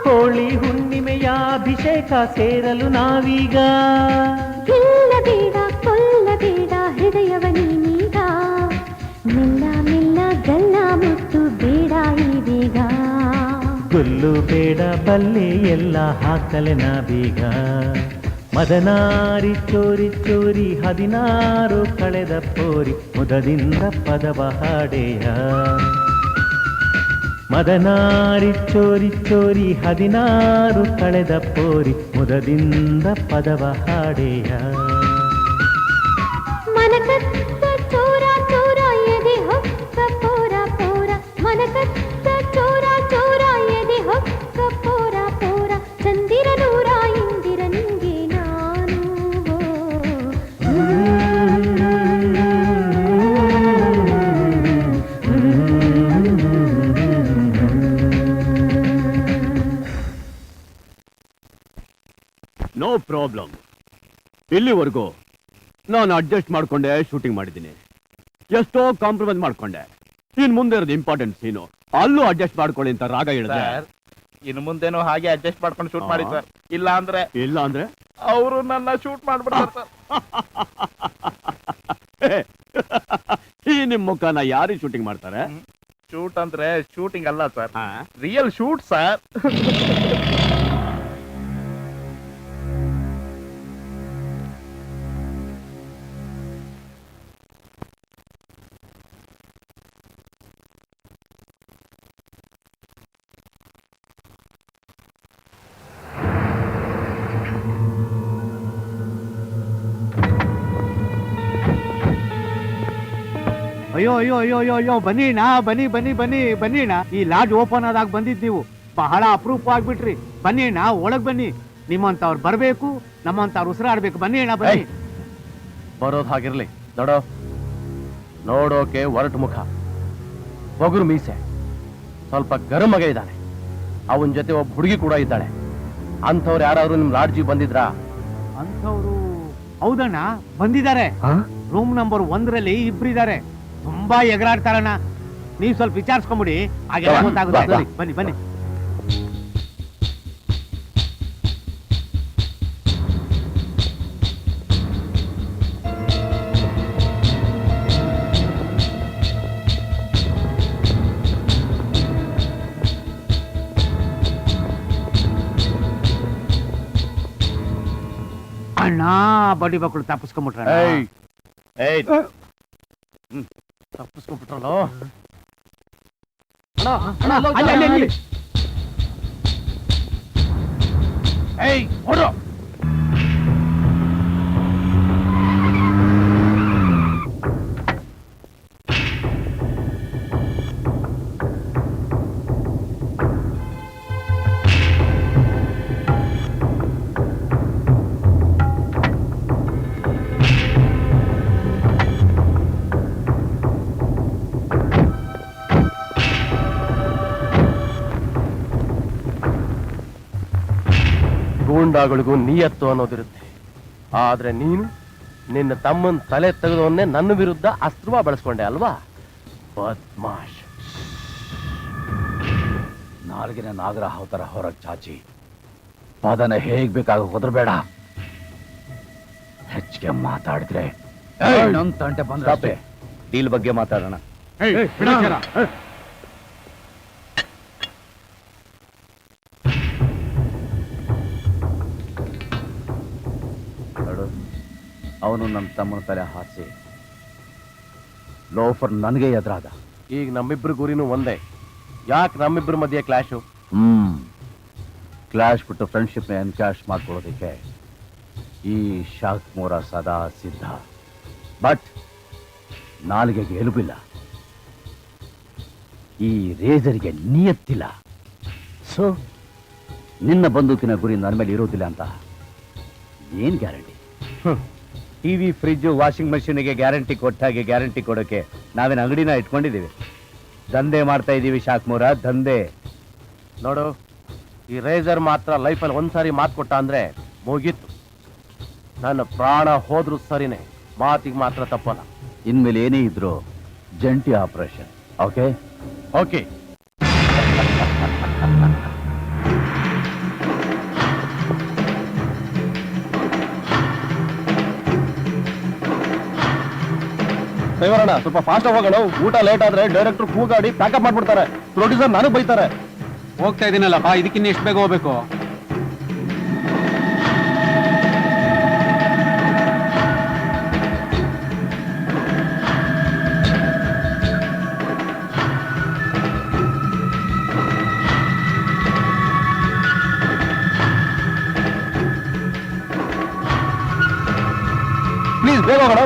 ಹೋಳಿ ಹುಣ್ಣಿಮೆಯ ಅಭಿಷೇಕ ಸೇರಲು ನಾವೀಗ. ಗೆಲ್ಲಬೇಡ ಕೊಲ್ಲಬೇಡ ಹೃದಯವ ನೀನೀಗ. ಮೆಲ್ಲ ಮೆಲ್ಲ ಗಲ್ಲ ಮುತ್ತು ಬೇಡ ಈ ಬೇಗ. ಗೊಲ್ಲು ಬೇಡ ಬಲ್ಲೆ ಎಲ್ಲ ಹಾಕಲೆ ನಾ ಬೀಗ. ಮದನಾರಿ ಚೋರಿ ಚೋರಿ 16 ಕಳೆದ ಪೋರಿ ಮುದದಿಂದ ಪದವ ಹಾಡೆಯ. ಮದನಾರಿ ಚೋರಿ ಚೋರಿ 16 ಕಳೆದ ಪೋರಿ ಮುದದಿಂದ ಪದವ ಹಾಡೆಯ. ಮನಕತ್ತ ಚೋರ ಚೋರ ಎದೆ ಹೊಕ್ಕ ಪೋರ ಪೋರ. ಮನಕತ್ತ ಚೋರ ಚೋರ ಎದೆ ಹೊಕ್ಕ ಪೋರ ಪೋರ. ಚಂದಿರ ನೂರ ಇಂದಿರ ನಿಂಗೆ ನಾನು. No problem. ಇಲ್ಲಿವರೆಗೂ ನಾನು ಅಡ್ಜಸ್ಟ್ ಮಾಡ್ಕೊಂಡೆ ಶೂಟಿಂಗ್ ಮಾಡಿದ್ದೀನಿ. ಎಷ್ಟೋ ಕಾಂಪ್ರಮೈಸ್ ಮಾಡ್ಕೊಂಡೆ. ಇನ್ ಮುಂದೆ ಇರೋದು ಇಂಪಾರ್ಟೆಂಟ್ ಸೀನು, ಅಲ್ಲೂ ಅಡ್ಜಸ್ಟ್ ಮಾಡ್ಕೊಳ್ಳಿ ಅಂತ ರಾಗ ಹೇಳಿದೆ. ಇನ್ನು ಮುಂದೇನು ಹಾಗೆ ಅಡ್ಜಸ್ಟ್ ಮಾಡ್ಕೊಂಡು ಶೂಟ್ ಮಾಡಿ ಸರ್. ಇಲ್ಲ ಅಂದ್ರೆ ಅವರು ನನ್ನ ಶೂಟ್ ಮಾಡ್ಬಿಡ್ತಾರೆ ಸರ್. ಈ ನಿಮ್ ಮುಖನ ಯಾರು ಶೂಟಿಂಗ್ ಮಾಡ್ತಾರೆ? ಶೂಟ್ ಅಂದ್ರೆ ಶೂಟಿಂಗ್ ಅಲ್ಲ ಸರ್, ರಿಯಲ್ ಶೂಟ್ ಸರ್. ಅಯ್ಯೋ ಅಯ್ಯೋ ಅಯ್ಯೋ ಅಯ್ಯೋ ಅಯ್ಯೋ ಬನ್ನಿಣ್ಣ, ಬನ್ನಿ ಬನ್ನಿ ಬನ್ನಿ ಬನ್ನಿಣ್ಣ. ಈ ಲಾಡ್ಜ್ ಓಪನ್ ಆದಾಗ ಬಂದಿದ್ ನೀವು ಬಹಳ ಅಪರೂಪ ಆಗ್ಬಿಟ್ರಿ. ಬನ್ನಿಣ್ಣ, ಒಳಗ್ ಬನ್ನಿ. ನಿಮ್ಮಂತವ್ರು ಬರ್ಬೇಕು, ನಮ್ಮಂತವ್ರು ಉಸಿರಾಡ್ಬೇಕು. ಬನ್ನಿಣ್ಣ ಬನ್ನಿ. ಬರೋದು ಹಾಗಿರ್ಲಿ. ನೋಡೋಕೆ ಒರಟು ಮುಖ, ಬಗುರು ಮೀಸೆ, ಸ್ವಲ್ಪ ಗರಮಗ ಇದ್ದಾನೆ. ಅವನ ಜೊತೆ ಒಬ್ಬ ಹುಡುಗಿ ಕೂಡ ಇದ್ದಾಳೆ. ಅಂಥವ್ರು ಯಾರಾದ್ರೂ ನಿಮ್ ಲಾಡ್ಜಿ ಬಂದಿದ್ರಾ? ಅಂಥವ್ರು ಹೌದಣ್ಣ, ಬಂದಿದ್ದಾರೆ. ರೂಮ್ ನಂಬರ್ 1ರಲ್ಲಿ ಇಬ್ರಿದ್ದಾರೆ. ತುಂಬಾ ಎಗರಾಡ್ತಾರಣ್ಣ. ನೀವ್ ಸ್ವಲ್ಪ ವಿಚಾರಿಸ್ಕೊಂಬಿಡಿ, ಹಾಗೆಲ್ಲ ಗೊತ್ತಾಗುತ್ತೆ. ಬನ್ನಿ ಬನ್ನಿ. ಅಣ್ಣ, ಬಡ್ಡಿ ಮಕ್ಕಳು ತಪ್ಪಿಸ್ಕೊಂಡ್ಬಿಟ್ರ. ತಪ್ಪಿಸ್ಕೊಂಡ್ಬಿಟ್ರಲ್ಲ. ಹೊರ ಗೂಂಡಾಗಳಿಗೂ ನಿಯತ್ತು ಅನ್ನೋದಿರುತ್ತೆ. ಆದ್ರೆ ನೀನು ನಿನ್ನ ತಮ್ಮನ ತಲೆ ತೆಗೆದವನ್ನೇ ನನ್ನ ವಿರುದ್ಧ ಅಸ್ತ್ರವ ಬಳಸ್ಕೊಂಡೆ ಅಲ್ವಾ? ಬದ್ಮಾಶ್. ನಾಲ್ಗಿನ ನಾಗರಾಹ ತರ ಹೊರಗ್ ಚಾಚಿ ಪಾದನ ಹೇಗ್ ಬೇಕಾಗ ಹೋದ್ರಬೇಡ. ಹೆಚ್ಚಿಗೆ ಮಾತಾಡಿದ್ರೆ ನಮ್ ತಂಟೆ ಬಂದ್ರೆ ಡೀಲ್ ಬಗ್ಗೆ ಮಾತಾಡೋಣ. ಅವನು ನಮ್ಮ ತಮ್ಮನ ತಲೆ ಹಾರಿಸಿ ಲೋಫರ್ ನನಗೆ ಎದುರಾದ. ಈಗ ನಮ್ಮಿಬ್ರು ಗುರಿನೂ ಒಂದೇ. ಯಾಕೆ ನಮ್ಮಿಬ್ರ ಮಧ್ಯೆ ಕ್ಲಾಶು? ಕ್ಲಾಶ್ ಬಿಟ್ಟು ಫ್ರೆಂಡ್ಶಿಪ್ನ ಎನ್ಕ್ಯಾಶ್ ಮಾಡ್ಕೊಳ್ಳೋದಕ್ಕೆ ಈ ಶಾಕ್ಮೋರ ಸದಾ ಸಿದ್ಧ. ಬಟ್ ನಾಲಿಗೆಗೆ ಎಲುಬಿಲ್ಲ, ಈ ರೇಜರಿಗೆ ನಿಯತ್ತಿಲ್ಲ. ಸೊ ನಿನ್ನ ಬಂದೂಕಿನ ಗುರಿ ನನ್ನ ಮೇಲೆ ಇರೋದಿಲ್ಲ ಅಂತ ಏನ್ ಗ್ಯಾರಂಟಿ? ಟಿವಿ, ಫ್ರಿಜ್, ವಾಷಿಂಗ್ ಮಷೀನ್ಗೆ ಗ್ಯಾರಂಟಿ ಕೊಟ್ಟಾಗೆ ಗ್ಯಾರಂಟಿ ಕೊಡೋಕೆ ನಾವೇನು ಅಂಗಡಿನ ಇಟ್ಕೊಂಡಿದ್ದೀವಿ? ದಂಧೆ ಮಾಡ್ತಾ ಇದ್ದೀವಿ ಶಾಕ್ಮೋರ, ದಂಧೆ. ನೋಡು, ಈ ರೇಜರ್ ಮಾತ್ರ ಲೈಫಲ್ಲಿ ಒಂದ್ಸಾರಿ ಮಾತು ಕೊಟ್ಟ ಅಂದ್ರೆ ಮುಗೀತು. ನನ್ನ ಪ್ರಾಣ ಹೋದ್ರೂ ಸರಿನೇ, ಮಾತಿಗೆ ಮಾತ್ರ ತಪ್ಪಲ್ಲ. ಇನ್ಮೇಲೆ ಏನೇ ಇದ್ರು ಜಂಟಿ ಆಪರೇಷನ್. Okay okay. ಡ್ರೈವರಣ್ಣ, ಸ್ವಲ್ಪ ಫಾಸ್ಟ್ ಹೋಗೋಣ. ಊಟ ಲೇಟ್ ಆದ್ರೆ ಡೈರೆಕ್ಟರ್ ಕೂಗಾಡಿ ಪ್ಯಾಕಪ್ ಮಾಡ್ಬಿಡ್ತಾರೆ. ಪ್ರೊಡ್ಯೂಸರ್ ನನಗೆ ಬೈತಾರೆ. ಹೋಗ್ತಾ ಇದೀನಲ್ಲಪ್ಪ, ಇದಕ್ಕಿನ್ನ ಎಷ್ಟು ಬೇಗ ಹೋಗ್ಬೇಕು? ಪ್ಲೀಸ್ ಬೇಗ ಹೋಗೋಣ.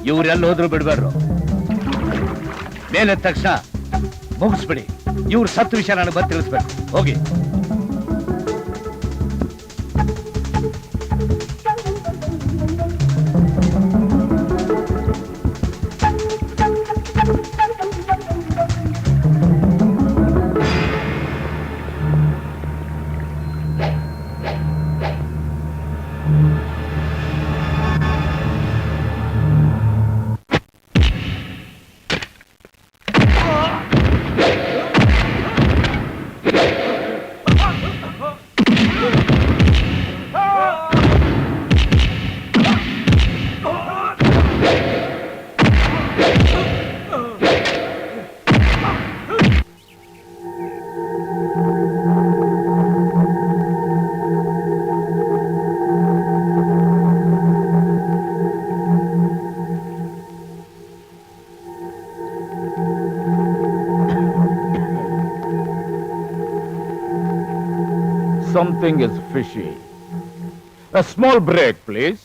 ಇವ್ರೆಲ್ಲ ಹೋದ್ರು ಬಿಡ್ಬಾರ್ದು. ಮೇಲೆ ತಕ್ಷಣ ಮುಗಿಸ್ಬಿಡಿ. ಇವ್ರ ಸತ್ತು ವಿಷಯ ನನಗೆ ಬಂದು ತಿಳಿಸ್ಬೇಕು. ಹೋಗಿ. Something is fishy. A small break, please.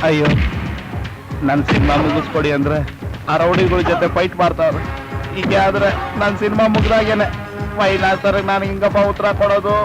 ಅಯ್ಯೋ, ನನ್ನ ಸಿನಿಮಾ ಮುಗಿಸ್ಕೊಡಿ ಅಂದ್ರೆ ಆ ರೌಡಿಗಳ ಜೊತೆ ಫೈಟ್ ಮಾಡ್ತಾವ್ರೆ. ಹೀಗೆ ಆದ್ರೆ ನನ್ನ ಸಿನಿಮಾ ಮುಗ್ದಾಗೇನೆ ಫೈನಾನ್ಸರ್ ನಾನು ಹಿಂಗಪ್ಪ ಉತ್ತರ ಕೊಡೋದು.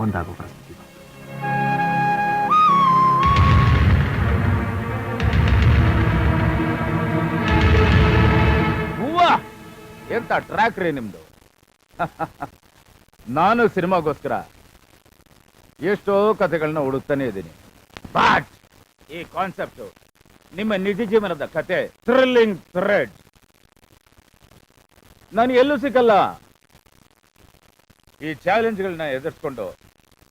ಒಂದಾಗೋ ಪರಿಸ್ಥಿತಿ. ಎಂತ ಟ್ರ್ಯಾಕ್ ರೀ ನಿಮ್ದು. ನಾನು ಸಿನಿಮಾಗೋಸ್ಕರ ಎಷ್ಟೋ ಕಥೆಗಳನ್ನ ಹುಡುಕ್ತಾನೆ ಇದ್ದೀನಿ. ಬಟ್ ಈ ಕಾನ್ಸೆಪ್ಟ್ ನಿಮ್ಮ ನಿಜ ಜೀವನದ ಕತೆ ಥ್ರಿಲ್ಲಿಂಗ್ ಥ್ರೆಡ್ ನಾನು ಎಲ್ಲೂ ಸಿಕ್ಕಲ್ಲ. ಈ ಚಾಲೆಂಜ್ಗಳನ್ನ ಎದುರಿಸ್ಕೊಂಡು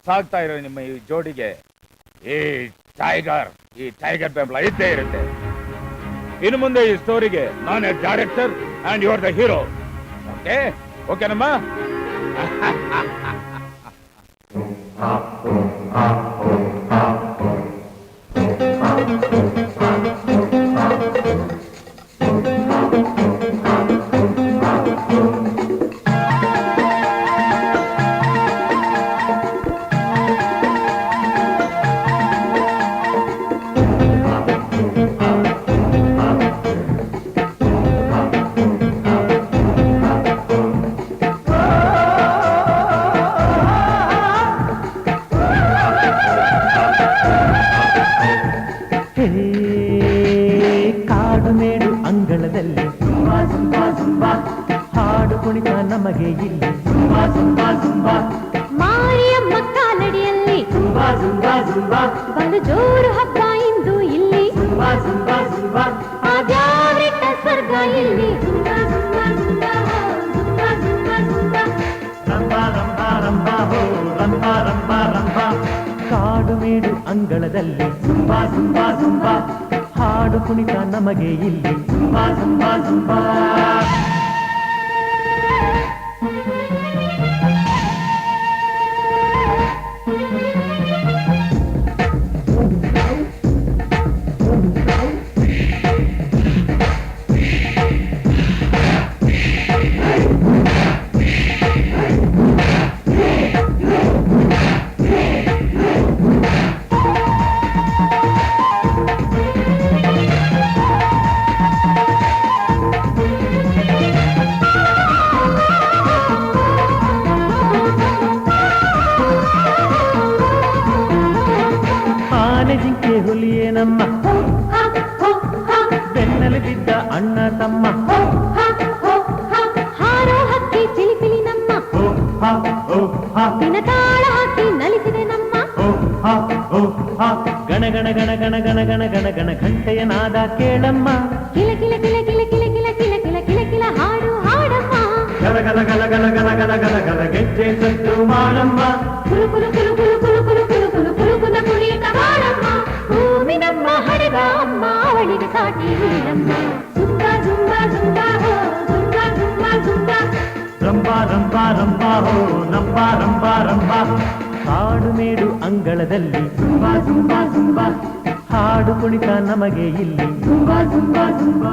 ಸಾಗ್ತಾ ಇರೋ ನಿಮ್ಮ ಈ ಜೋಡಿಗೆ ಈ ಟೈಗರ್ ಬೆಂಬಲ ಇದ್ದೇ ಇರುತ್ತೆ. ಇನ್ನು ಮುಂದೆ ಈ ಸ್ಟೋರಿಗೆ ನಾನೇ director and you are the hero. Okay ಓಕೆನಮ್ಮ? ಕಾಡು ಮೇಡು ಅಂಗಳದಲ್ಲಿ ಹಾಡು ಕುಣಿತ ನಮಗೆ ಇಲ್ಲಿ ಮಾರಿಯಮ್ಮ ಕಾಲಡಿಯಲ್ಲಿ ಬಲು ಜೋರು ಹಬ್ಬ ಇಂದು ಇಲ್ಲಿ ಆದ್ಯಾವ್ರಿಟ್ಟ ಸ್ವರ್ಗ ಇಲ್ಲಿ ಕಾಡು ಮೇಡು ಅಂಗಳದಲ್ಲಿ ಹಾಡು ಕುಣಿತ ನಮಗೆ ಇಲ್ಲಿ ಅಣ್ಣ ತಮ್ಮ ಹಾರೋ ಹಕ್ಕಿ ಚಿಲಿಪಿಲಿ ನಮ್ಮ ದಿನ ತಾಳ ಹಾಕಿ ನಲಿಸಿದೆ ನಮ್ಮ ಗಣ ಗಣ ಗಣ ಗಣ ಗಣ ಗಣ ಗಣ ಗಣ ಘಂಟೆಯ ನಾದ ಕೇಳಮ್ಮ ಕಿಲ ಕಿಲ ಕಿಲ ಕಿಲ ಕಿಲ ಕಿಲ ಕಿಲ ಕಿಲ ಕಿಲ ಕಿಲ ಹಾಡು ಹಾಡಮ್ಮ ಗಲ ಗಲ ಗಲ ಗಲ ಗಲ ಗಲ ಗಲ ಗಲ ಗೆಜ್ಜೆ ಸದ್ದು ಮಾಡಮ್ಮ ಕುಲು ಕುಲು ಕುಲು ಕುಲು ಕುಲು ಕುಲು ಕುಲು ಕುಲು ಕುಲು ಕುಲ ಕುಣಿತ ಮಾಡಮ್ಮ ಭೂಮಿ ನಮ್ಮ ಹಡೆದ ಅಮ್ಮ ಅವಳಿಗೆ ಸಾಟಿ ನೀಡಮ್ಮ ಜುಂಬ ಜುಂಬ ಜುಂಬ ಹೋ ಜುಂಬ ಜುಂಬ ಜುಂಬ ರಂಬ ರಂಬ ರಂಬ ಹೋ ರಂಬ ರಂಬ ರಂಬ ಕಾಡು ಮೇಡು ಅಂಗಳದಲ್ಲಿ ಜುಂಬ ಜುಂಬ ಜುಂಬ ಹಾಡು ಕುಣಿತ ನಮಗೆ ಇಲ್ಲಿ ಜುಂಬ ಜುಂಬ ಜುಂಬ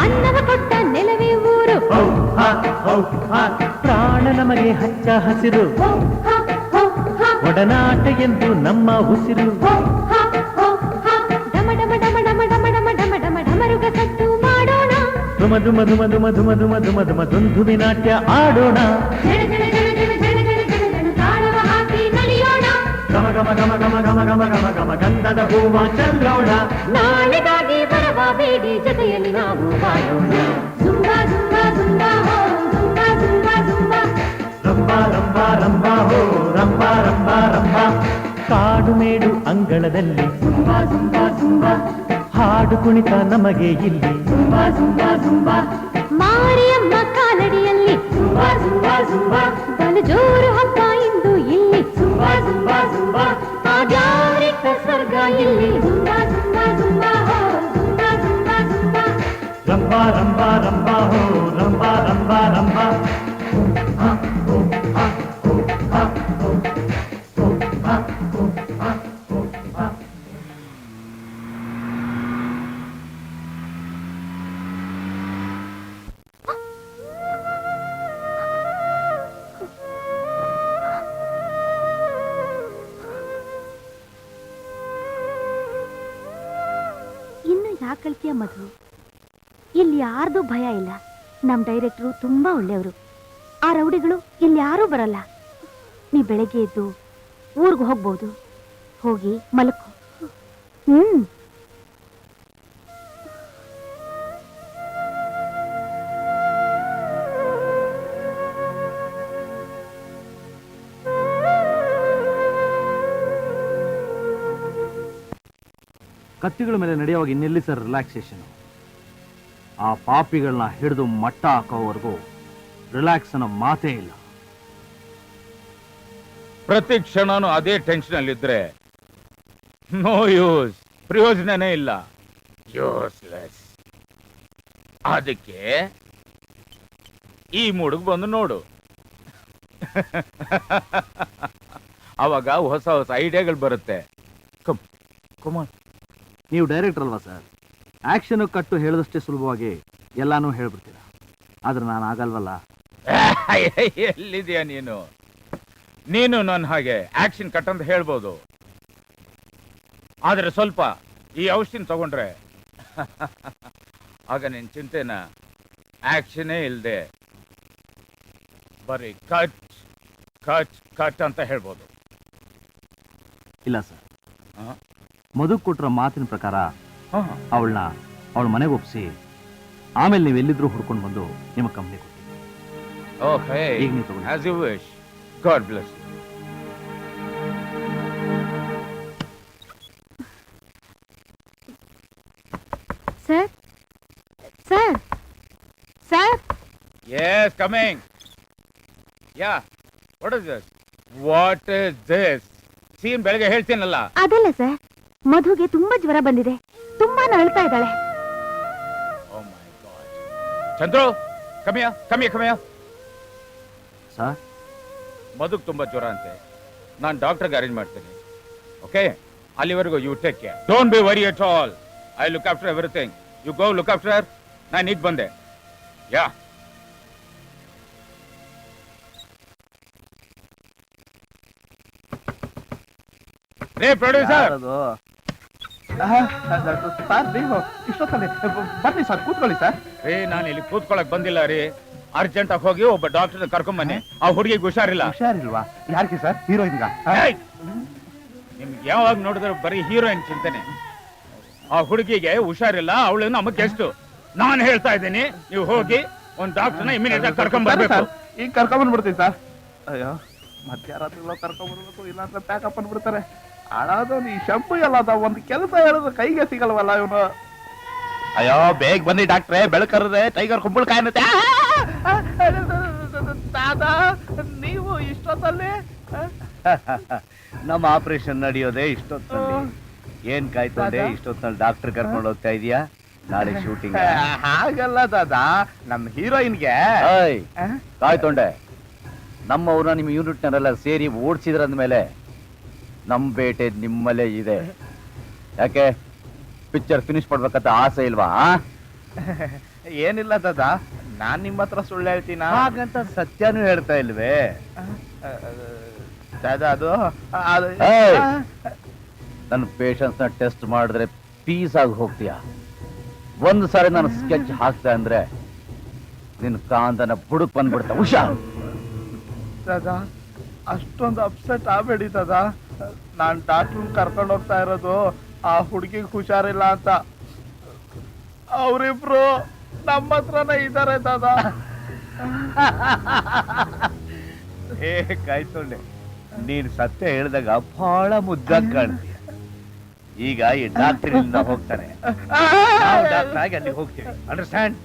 ಅನ್ನವ ಕೊಟ್ಟ ನೆಲವೇ ಊರು ಪ್ರಾಣ ನಮಗೆ ಹಚ್ಚ ಹಸಿರು ಒಡನಾಟ ಎಂದು ನಮ್ಮ ಉಸಿರು ಡಮ ಡಮ ಡಮ ಡಮ ಡಮ ಡಮ ಡಮ ಡಮ ಡಮರುಗ ಸದ್ದು ಮಾಡೋಣ ಧುಮ ಧುಮ ಧುಮ ಧುಮ ಧುಮ ಧುಮ ಧುಮ ಧುಮ ದುಂದುವಿ ನಾಟ್ಯ ಆಡೋಣ ಜಡ ಜಡ ಜಡ ಜಡ ಜಡ ಜಡ ಜಡ ಜಡ ತಾಳವ ಹಾಕಿ ನಲಿಯೋಣ ಗಮ ಗಮ ಗಮ ಗಮ ಗಮ ಗಮ ಗಮ ಗಮ ಗಂಧದ ಹೂವ ಚೆಲ್ಲೋಣ ನಾಳೆಗಾಗಿ ಬರಬೇಡಿ ಜೊತೆಯಲ್ಲಿ ನಾವು ಬಾಳೋಣ ಜುಂಬ ಜುಂಬ ಜುಂಬ ಹೋ ಜುಂಬ ಜುಂಬ ಜುಂಬ ರಂಬ ರಂಬ ರಂಬ ಹೋ ರಂಬ ರಂಬ ರಂಬ ಕಾಡು ಮೇಡು ಅಂಗಳದಲ್ಲಿ ಜುಂಬ ಜುಂಬ ಜುಂಬ ಹಾಡು ಕುಣಿತ ನಮಗೆ ಇಲ್ಲಿ ಜುಂಬ ಜುಂಬ ಜುಂಬ ಮಾರಿಯಮ್ಮ ಕಾಲಡಿಯಲ್ಲಿ ಜುಂಬ ಜುಂಬ ಜುಂಬ ಬಲು ಜೋರು ಹಬ್ಬ ಇಂದು ಇಲ್ಲಿ ಜುಂಬ ಜುಂಬ ಜುಂಬ ಆಧ್ಯಾತ್ಮಿಕ ಸ್ವರ್ಗ ಇಲ್ಲಿ ಜುಂಬ ಜುಂಬ ಜುಂಬ ಹೋ ಜುಂಬ ಜುಂಬ ಜುಂಬ ರಂಬ ರಂಬ ರಂಬ ಹೋ ರಂಬ ರಂಬ ರಂಬ ಇನ್ನು ಯಾಕಳ್ತೀಯ ಮಧು ಇಲ್ಲಿ ಯಾರ್ದು ಭಯ ಇಲ್ಲ ನಮ್ ಡೈರೆಕ್ಟ್ರು ತುಂಬಾ ಒಳ್ಳೆಯವರು ಆ ರೌಡಿಗಳು ಇಲ್ಲಿ ಯಾರೂ ಬರಲ್ಲ ನೀ ಬೆಳಗ್ಗೆ ಎದ್ದು ಊರ್ಗ್ ಹೋಗ್ಬೋದು ಹೋಗಿ ಮಲಕ್ಕೋ ಕತ್ತಿಗಳ ಮೇಲೆ ನಡೆಯುವಾಗ ಇನ್ನೆಲ್ಲಿ ಸರ್ ರಿಲ್ಯಾಕ್ಸೇಷನ್? ಆ ಪಾಪಿಗಳನ್ನ ಹಿಡಿದು ಮಟ್ಟ ಹಾಕೋವರೆಗೂ ರಿಲ್ಯಾಕ್ಸ್ ಅನ್ನೋ ಮಾತೇ ಇಲ್ಲ. ಪ್ರತಿ ಕ್ಷಣನೂ ಅದೇ ಟೆನ್ಷನ್ ಅಲ್ಲಿದ್ರೆ ನೋ ಯೂಸ್, ಪ್ರಯೋಜನನೇ ಇಲ್ಲ, ಯೂಸ್ಲೆಸ್. ಅದಕ್ಕೆ ಈ ಮೂಡಿಗೆ ಬಂದು ನೋಡು, ಅವಾಗ ಹೊಸ ಹೊಸ ಐಡಿಯಾಗಳು ಬರುತ್ತೆ. ಕುಮಾರ್, ನೀವು ಡೈರೆಕ್ಟರ್ ಅಲ್ವಾ ಸರ್? ಆಕ್ಷನ್ ಕಟ್ಟು ಹೇಳಿದಷ್ಟೇ ಸುಲಭವಾಗಿ ಎಲ್ಲಾನು ಹೇಳ್ಬಿಡ್ತೀರಾ. ಆದ್ರೆ ನಾನು ಆಗಲ್ವಲ್ಲ. ಎಲ್ಲಿದೆಯಾ ನೀನು? ನೀನು ನನ್ನ ಹಾಗೆ ಆಕ್ಷನ್ ಕಟ್ ಅಂತ ಹೇಳ್ಬೋದು, ಆದ್ರೆ ಸ್ವಲ್ಪ ಈ ಔಷಧಿನ ತಗೊಂಡ್ರೆ ಆಗ ನಿನ್ ಚಿಂತೆನ ಆಕ್ಷನೇ ಇಲ್ಲದೆ ಬರೀ ಕಟ್ ಕಟ್ ಕಟ್ ಅಂತ ಹೇಳ್ಬೋದು. ಇಲ್ಲ ಸರ್, ಮಧು ಕೊಟ್ರ ಮಾತಿನ ಪ್ರಕಾರ ಅವಳ ಮನೆಗೆ ಒಪ್ಪಿಸಿ ಆಮೇಲೆ ನೀವು ಎಲ್ಲಿದ್ರು ಹುಡ್ಕೊಂಡು ಬಂದು ನಿಮ್ಮ ಕಂಪ್ನಿ ಕೊಡ್ತೀವಿ. ಓಕೆ, ಈಗ ನೀವು ತಗೊಳ್ಳಿ. As you wish. God bless you. Sir sir sir Yes, coming. Yeah what is this scene ಬೆಳಗ್ಗೆ ಹೇಳ್ತೀನಲ್ಲ. ಅದಲ್ಲ ಸರ್, ಮಧುಗೆ ತುಂಬಾ ಜ್ವರ ಬಂದಿದೆ, ತುಂಬಾ ನಳ್ತಾ ಇದ್ದಾಳೆ. ಚಂದ್ರು ಕಮ್ಮಿಯ ಸರ್ ಮಧುಗ್ ತುಂಬಾ ಜ್ವರ ಅಂತೆ. ನಾನು ಡಾಕ್ಟರ್ಗೆ ಅರೇಂಜ್ ಮಾಡ್ತೀನಿ. ಓಕೆ, ಅಲ್ಲಿವರೆಗೂ you take care. Don't be worry at all. I look after everything. You go look after. ನಾನು ಈಗ ಬಂದೆ. ಯಾ ರೇ ಪ್ರೊಡ್ಯೂಸರ್. ಸರ್ ನೀವು ಇಷ್ಟೊತ್ತಲ್ಲಿ ಬನ್ನಿ ಸರ್, ಕೂತ್ಕೊಳ್ಳಿ ಸರ್. ರೇ ನಾನು ಇಲ್ಲಿ ಕೂತ್ಕೊಳಕ್ ಬಂದಿಲ್ಲ ರೀ. ಅರ್ಜೆಂಟ್ ಆಗಿ ಹೋಗಿ ಒಬ್ಬ ಡಾಕ್ಟರ್ ಕರ್ಕೊಂಡ್ ಬನ್ನಿ. ಆ ಹುಡುಗಿಗೆ ಹುಷಾರಿಲ್ಲ. ಹುಷಾರಿಲ್ವಾ? ಯಾರಿಗೆ ಸರ್? ಹೀರೋಯಿನ್ಗ? ನಿಮ್ಗೆ ಯಾವಾಗ ನೋಡಿದ್ರೆ ಬರೀ ಹೀರೋಯಿನ್ ಚಿಂತನೆ. ಆ ಹುಡುಗಿಗೆ ಹುಷಾರಿಲ್ಲ, ಅವಳು ನಮಗ್ ಗೆಸ್ಟ್. ನಾನು ಹೇಳ್ತಾ ಇದ್ದೀನಿ, ನೀವು ಹೋಗಿ ಒಂದ್ ಡಾಕ್ಟರ್ನ ಇಮಿಡಿಯೇಟ್ ಆಗಿ ಕರ್ಕೊಂಡ್ ಬರ್ಬೇಕು. ಈಗ ಕರ್ಕೊಂಡ್ ಬಂದ್ಬಿಡ್ತೀನಿ ಸರ್. ಅಯ್ಯೋ, ಮತ್ತೆ ಯಾರಾದ್ರೂ ಕರ್ಕೊಂಡ್ ಬರ್ಬೇಕು, ಇಲ್ಲಾಂದ್ರೆ ಪ್ಯಾಕಪ್ ಅಂದ್ಬಿಡ್ತಾರೆ. ಅಳೋದು ಈ ಶಂಪು ಎಲ್ಲ ಒಂದು ಕೆಲಸ ಹೇಳಿದ್ರೆ ಕೈಗೆ ಸಿಗಲ್ವಲ್ಲ ಇವನು. ಅಯ್ಯೋ ಬೇಗ ಬನ್ನಿ ಡಾಕ್ಟ್ರೇ, ಬೆಳಕರದೆ ಟೈಗರ್ ಕುಂಬಳಕಾಯಿ ಅನ್ನತ್ತೆ. ದಾದಾ ನೀವು ಇಷ್ಟೊತ್ತಲ್ಲಿ? ನಮ್ಮ ಆಪರೇಷನ್ ನಡೆಯೋದೇ ಇಷ್ಟೊತ್ತಲ್ಲಿ. ಏನ್ ಕಾಯ್ತದೆ ಇಷ್ಟೊತ್ತಲ್ಲಿ ಡಾಕ್ಟರ್ ಕರ್ಕೊಂಡು ಹೋಗ್ತಾ ಇದೀಯಾ? ನಾಳೆ ಶೂಟಿಂಗ್. ಹಾಗಲ್ಲ ದಾದಾ, ನಮ್ಮ ಹೀರೋಯಿನ್ಗೆ ಕಾಯ್ತೊಂಡೆ. ನಮ್ಮವ್ರನ್ನ ನಿಮ್ಮ ಯೂನಿಟ್ನವರೆಲ್ಲ ಸೇರಿ ಓಡಿಸಿದ್ರಂದ್ಮೇಲೆ ನಮ್ ಬೇಟೆ ನಿಮ್ಮಲ್ಲೇ ಇದೆ. ಯಾಕೆ ಪಿಕ್ಚರ್ ಫಿನಿಶ್ ಮಾಡ್ಬೇಕಂತ ಆಸೆ ಇಲ್ವಾ? ಏನಿಲ್ಲ ದಾದಾ, ನಾನ್ ನಿಮ್ಮ ಹತ್ರ ಸುಳ್ಳು ಹೇಳ್ತೀನ? ಹಾಗಂತ ಸತ್ಯನೂ ಹೇಳ್ತಾ ಇಲ್ವೇ ದಾದಾ? ಅದು ನನ್ನ ಪೇಷನ್ಸ್ ನ ಟೆಸ್ಟ್ ಮಾಡಿದ್ರೆ ಪೀಸ್ ಆಗಿ ಹೋಗ್ತೀಯ. ಒಂದು ಸಾರಿ ನಾನು ಸ್ಕೆಚ್ ಹಾಕ್ತೆ ಅಂದ್ರೆ ನಿನ್ ಕಾಂತನ ಬುಡಕ್ ಬಂದ್ಬಿಡ್ತ. ಹುಷಾರ್ ದಾದಾ, ಅಷ್ಟೊಂದು ಅಪ್ಸೆಟ್ ಆಗ್ಬೇಡಿ ದಾದಾ. ನಾನ್ ಡಾಕ್ಟರ್ ಕರ್ಕೊಂಡು ಹೋಗ್ತಾ ಇರೋದು ಆ ಹುಡುಗಿಗೆ ಹುಷಾರಿಲ್ಲ ಅಂತ. ಅವರಿಬ್ರು ನಮ್ಮ ಹತ್ರನೇ ಇದ್ದಾರೆ ದಾದಾ. ಏ ಕಾಯ್ತೊಳ್ಳೆ, ನೀನ್ ಸತ್ಯ ಹೇಳಿದಾಗ ಬಹಳ ಮುದ್ದಾಗಿ ಕಾಣ್ತೀಯ. ಈಗ ಈ ಡಾಕ್ಟರ್ ಇಂದ ಹೋಗ್ತಾನೆ, ನಾವು ಡಾಕ್ಟರ್ ಆಗಿ ಅಲ್ಲಿ ಹೋಗ್ತೀವಿ. ಅಂಡರ್ಸ್ಟ್ಯಾಂಡ್?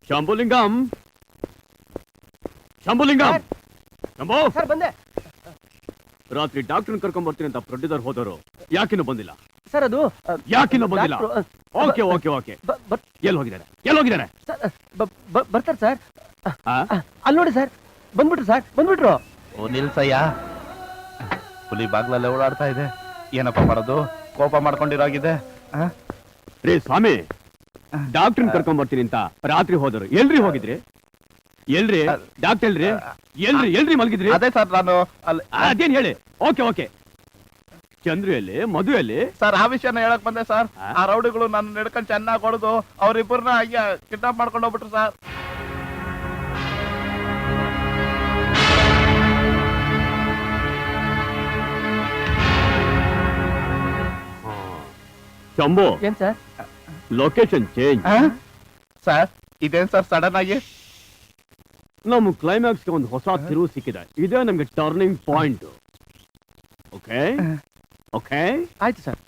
ಶಂಭುಲಿಂಗಂ, ಶಂಭುಲಿಂಗಂ, ಶಂಭು ಸರ್ ಬಂದೆ ರಾತ್ರಿ ಡಾಕ್ಟರ್ ಕರ್ಕೊಂಡ್ ಬರ್ತೀನಿ ಅಂತ ಪ್ರೊಡ್ಯೂಸರ್ ಹೋದವರು ಯಾಕಿನ್ನೂ ಬಂದಿಲ್ಲ? ಸರ್. ಅದು ಯಾಕಿನ್ನೂ ಬಂದಿಲ್ಲ? ಓಕೆ ಓಕೆ ಓಕೆ, ಎಲ್ಲಿ ಹೋಗಿದ್ದಾರೆ? ಬರ್ತಾರೆ ಸರ್. ಅಲ್ಲಿ ನೋಡಿ ಸರ್, ಬಂದ್ಬಿಟ್ರು. ಓ ನಿಲ್ಸಯ್ಯ, ಹುಲಿ ಬಾಗ್ಲಲ್ಲೇ ಓಡಾಡ್ತಾ ಇದೆ. ಏನಪ್ಪ ಮಾಡೋದು? ಕೋಪ ಮಾಡ್ಕೊಂಡಿರೋಗಿದೆ. ರೇ ಸ್ವಾಮಿ, ಡಾಕ್ಟರ್ ಕರ್ಕೊಂಡ್ ಬರ್ತೀನಿ ಅಂತ ರಾತ್ರಿ ಹೋದರು. ಎಲ್ರಿ ಹೋಗಿದ್ರಿ? ಎಲ್ರಿ ಡಾಕ್ಟರ್? ಎಲ್ರಿ ಮಲಗಿದ್ರಿ? ಅದೇ ಸರ್, ನಾನು ಅದೇನ್ ಹೇಳಿ. ಓಕೆ ಓಕೆ, ಚಂದ್ರು ಎಲ್ಲಿ, ಮಧು ಎಲ್ಲಿ? ಸರ್ ಆ ವಿಷಯನ ಹೇಳಕ್ ಬಂದೆ ಸರ್. ಆ ರೌಡಿಗಳು ನನ್ನ ನಡ್ಕೊಂಡು ಚೆನ್ನಾಗಿ ಹೊಡೆದು ಅವ್ರಿಬ್ಬರನ್ನ ಕಿಡ್ನಾಪ್ ಮಾಡ್ಕೊಂಡು ಹೋಗ್ಬಿಟ್ರು ಸರ್. ಶಂಭು, ಏನ್ ಸರ್? Location change. ಸರ್ ಇದೇನ್ ಸರ್ ಸಡನ್ ಆಗಿ? ನಮ್ಮ ಕ್ಲೈಮ್ಯಾಕ್ಸ್ ಒಂದು ಹೊಸ ತಿರುವು ಸಿಕ್ಕಿದೆ. ಇದೇ ನಮ್ಗೆ ಟರ್ನಿಂಗ್ ಪಾಯಿಂಟ್. ಓಕೆ ಓಕೆ, ಆಯ್ತು ಸರ್.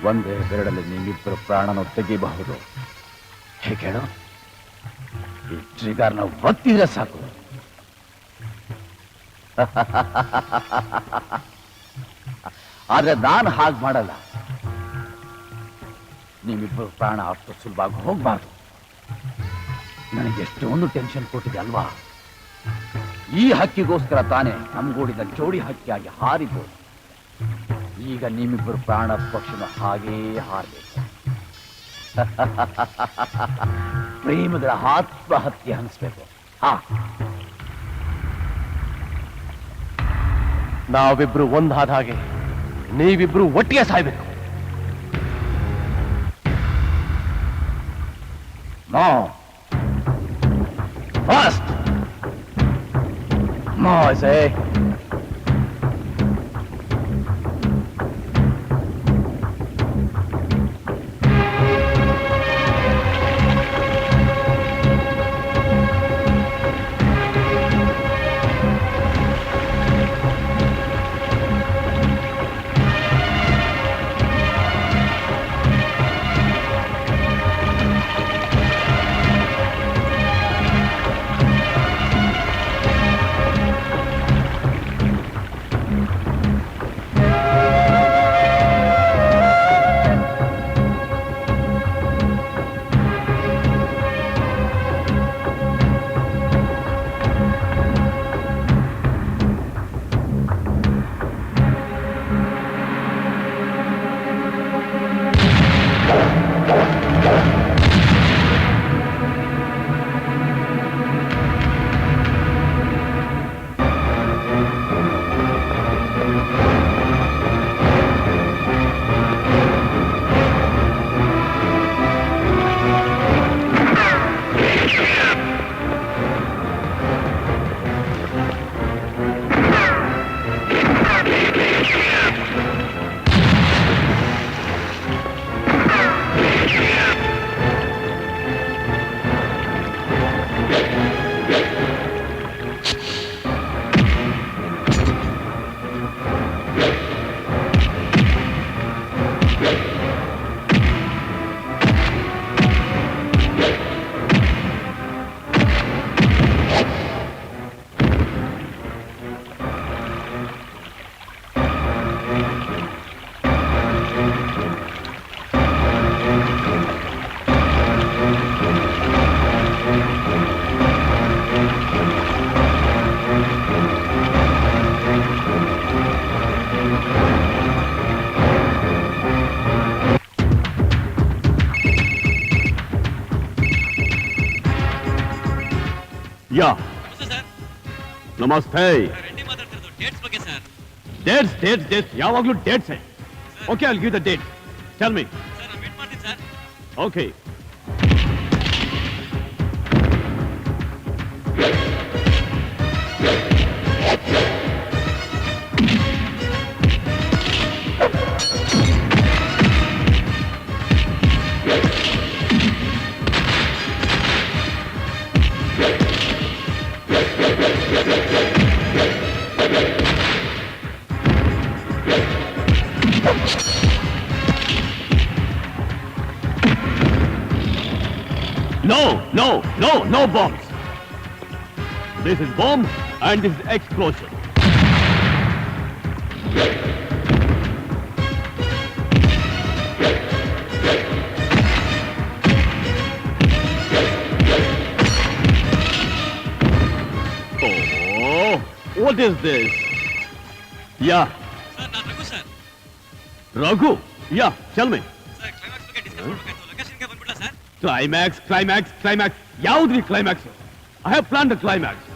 ಒಂದೇ ಬೆರಡಲ್ಲಿ ನೀವಿಬ್ಬರು ಪ್ರಾಣನ ತೆಗಿಬಹುದು. ಹೇಗೆ ಹೇಳು? ಈ ಟ್ರಿಗರ್ನ ಒತ್ತಿದ್ರೆ ಸಾಕು. ಆದ್ರೆ ನಾನು ಹಾಗೆ ಮಾಡಲ್ಲ. ನೀವಿಬ್ಬರು ಪ್ರಾಣ ಅಷ್ಟು ಸುಲಭವಾಗಿ ಹೋಗ್ಬಾರ್ದು. ನನಗೆ ಎಷ್ಟೊಂದು ಟೆನ್ಷನ್ ಕೊಟ್ಟಿದೆ ಅಲ್ವಾ? ಈ ಹಕ್ಕಿಗೋಸ್ಕರ ತಾನೇ ನಮ್ಗೂಡಿದ ಜೋಡಿ ಹಕ್ಕಿಯಾಗಿ ಹಾರಿಬೋದು. ಈಗ ನಿಮ್ಮಿಬ್ಬರು ಪ್ರಾಣ ಪಕ್ಷಿನ ಹಾಗೇ ಹಾರಬೇಕು. ಪ್ರೇಮಗಳ ಆತ್ಮಹತ್ಯೆ ಅನಿಸ್ಬೇಕು. ನಾವಿಬ್ರು ಒಂದಾದ ಹಾಗೆ ನೀವಿಬ್ರು ಒಟ್ಟಿಗೆ ಸಾಯ್ಬೇಕು. No fast Moise. ಯಾ ನಮಸ್ತೆ. ಡೇಟ್ಸ್ ಯಾವಾಗ್ಲೂ dates. Okay, I'll give the date. Tell me. Okay. No bombs. This is bomb and this is explosion. Oh, what is this? Yeah. Sir, ನಾನು Raghu sir. Raghu? Yeah, tell me. Sir, climax ಬಗ್ಗೆ discuss ಮಾಡಬೇಕಾಯ್ತು. ಲೊಕೇಶನ್ಗೆ ಬಂದ್ಬಿಡ್ಲಾ ಸರ್? Climax ಯಾವ್ದ್ರಿ climax? I have plan the climax.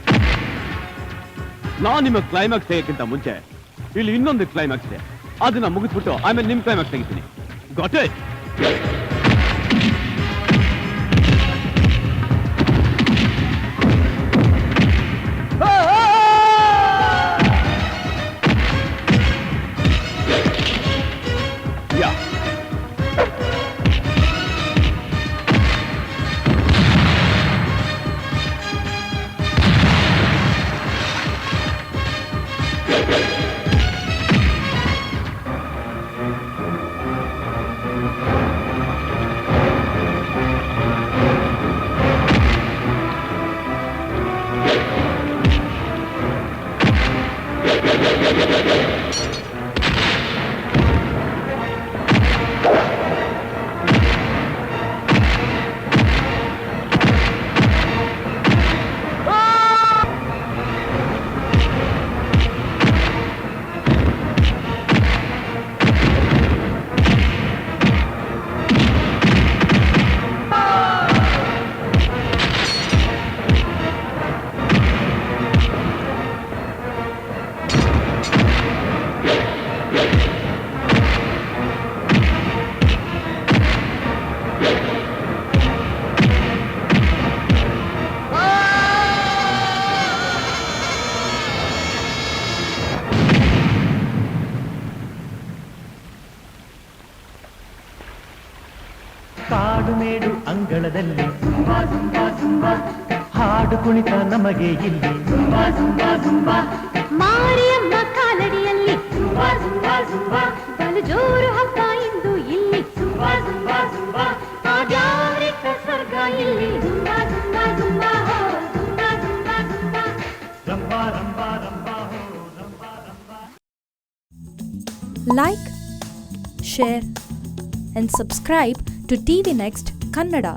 ನಾನು ನಿಮ್ಮ climax ತೆಗೆಯಕ್ಕಿಂತ ಮುಂಚೆ ಇಲ್ಲಿ ಇನ್ನೊಂದು ಕ್ಲೈಮ್ಯಾಕ್ಸ್ ಇದೆ, ಅದನ್ನ ಮುಗಿಸ್ಬಿಟ್ಟು ಆಮೇಲೆ ನಿಮ್ ಕ್ಲೈಮ್ಯಾಕ್ಸ್ ತೆಗಿತೀನಿ. Got it? ಕಾಡು ಮೇಡು ಅಂಗಳದಲ್ಲಿ ಹಾಡು ಕುಣಿತ ನಮಗೆ ಇಲ್ಲಿ ಮಾರಿಯಮ್ಮ ಕಾಲಡಿಯಲ್ಲಿ ಬಲು ಜೋರು ಹಬ್ಬ ಇಂದು ಇಲ್ಲಿ ಆಧ್ಯಾತ್ಮಿಕ ಸ್ವರ್ಗ ಇಲ್ಲಿ Like, share and subscribe to TV Next Kannada.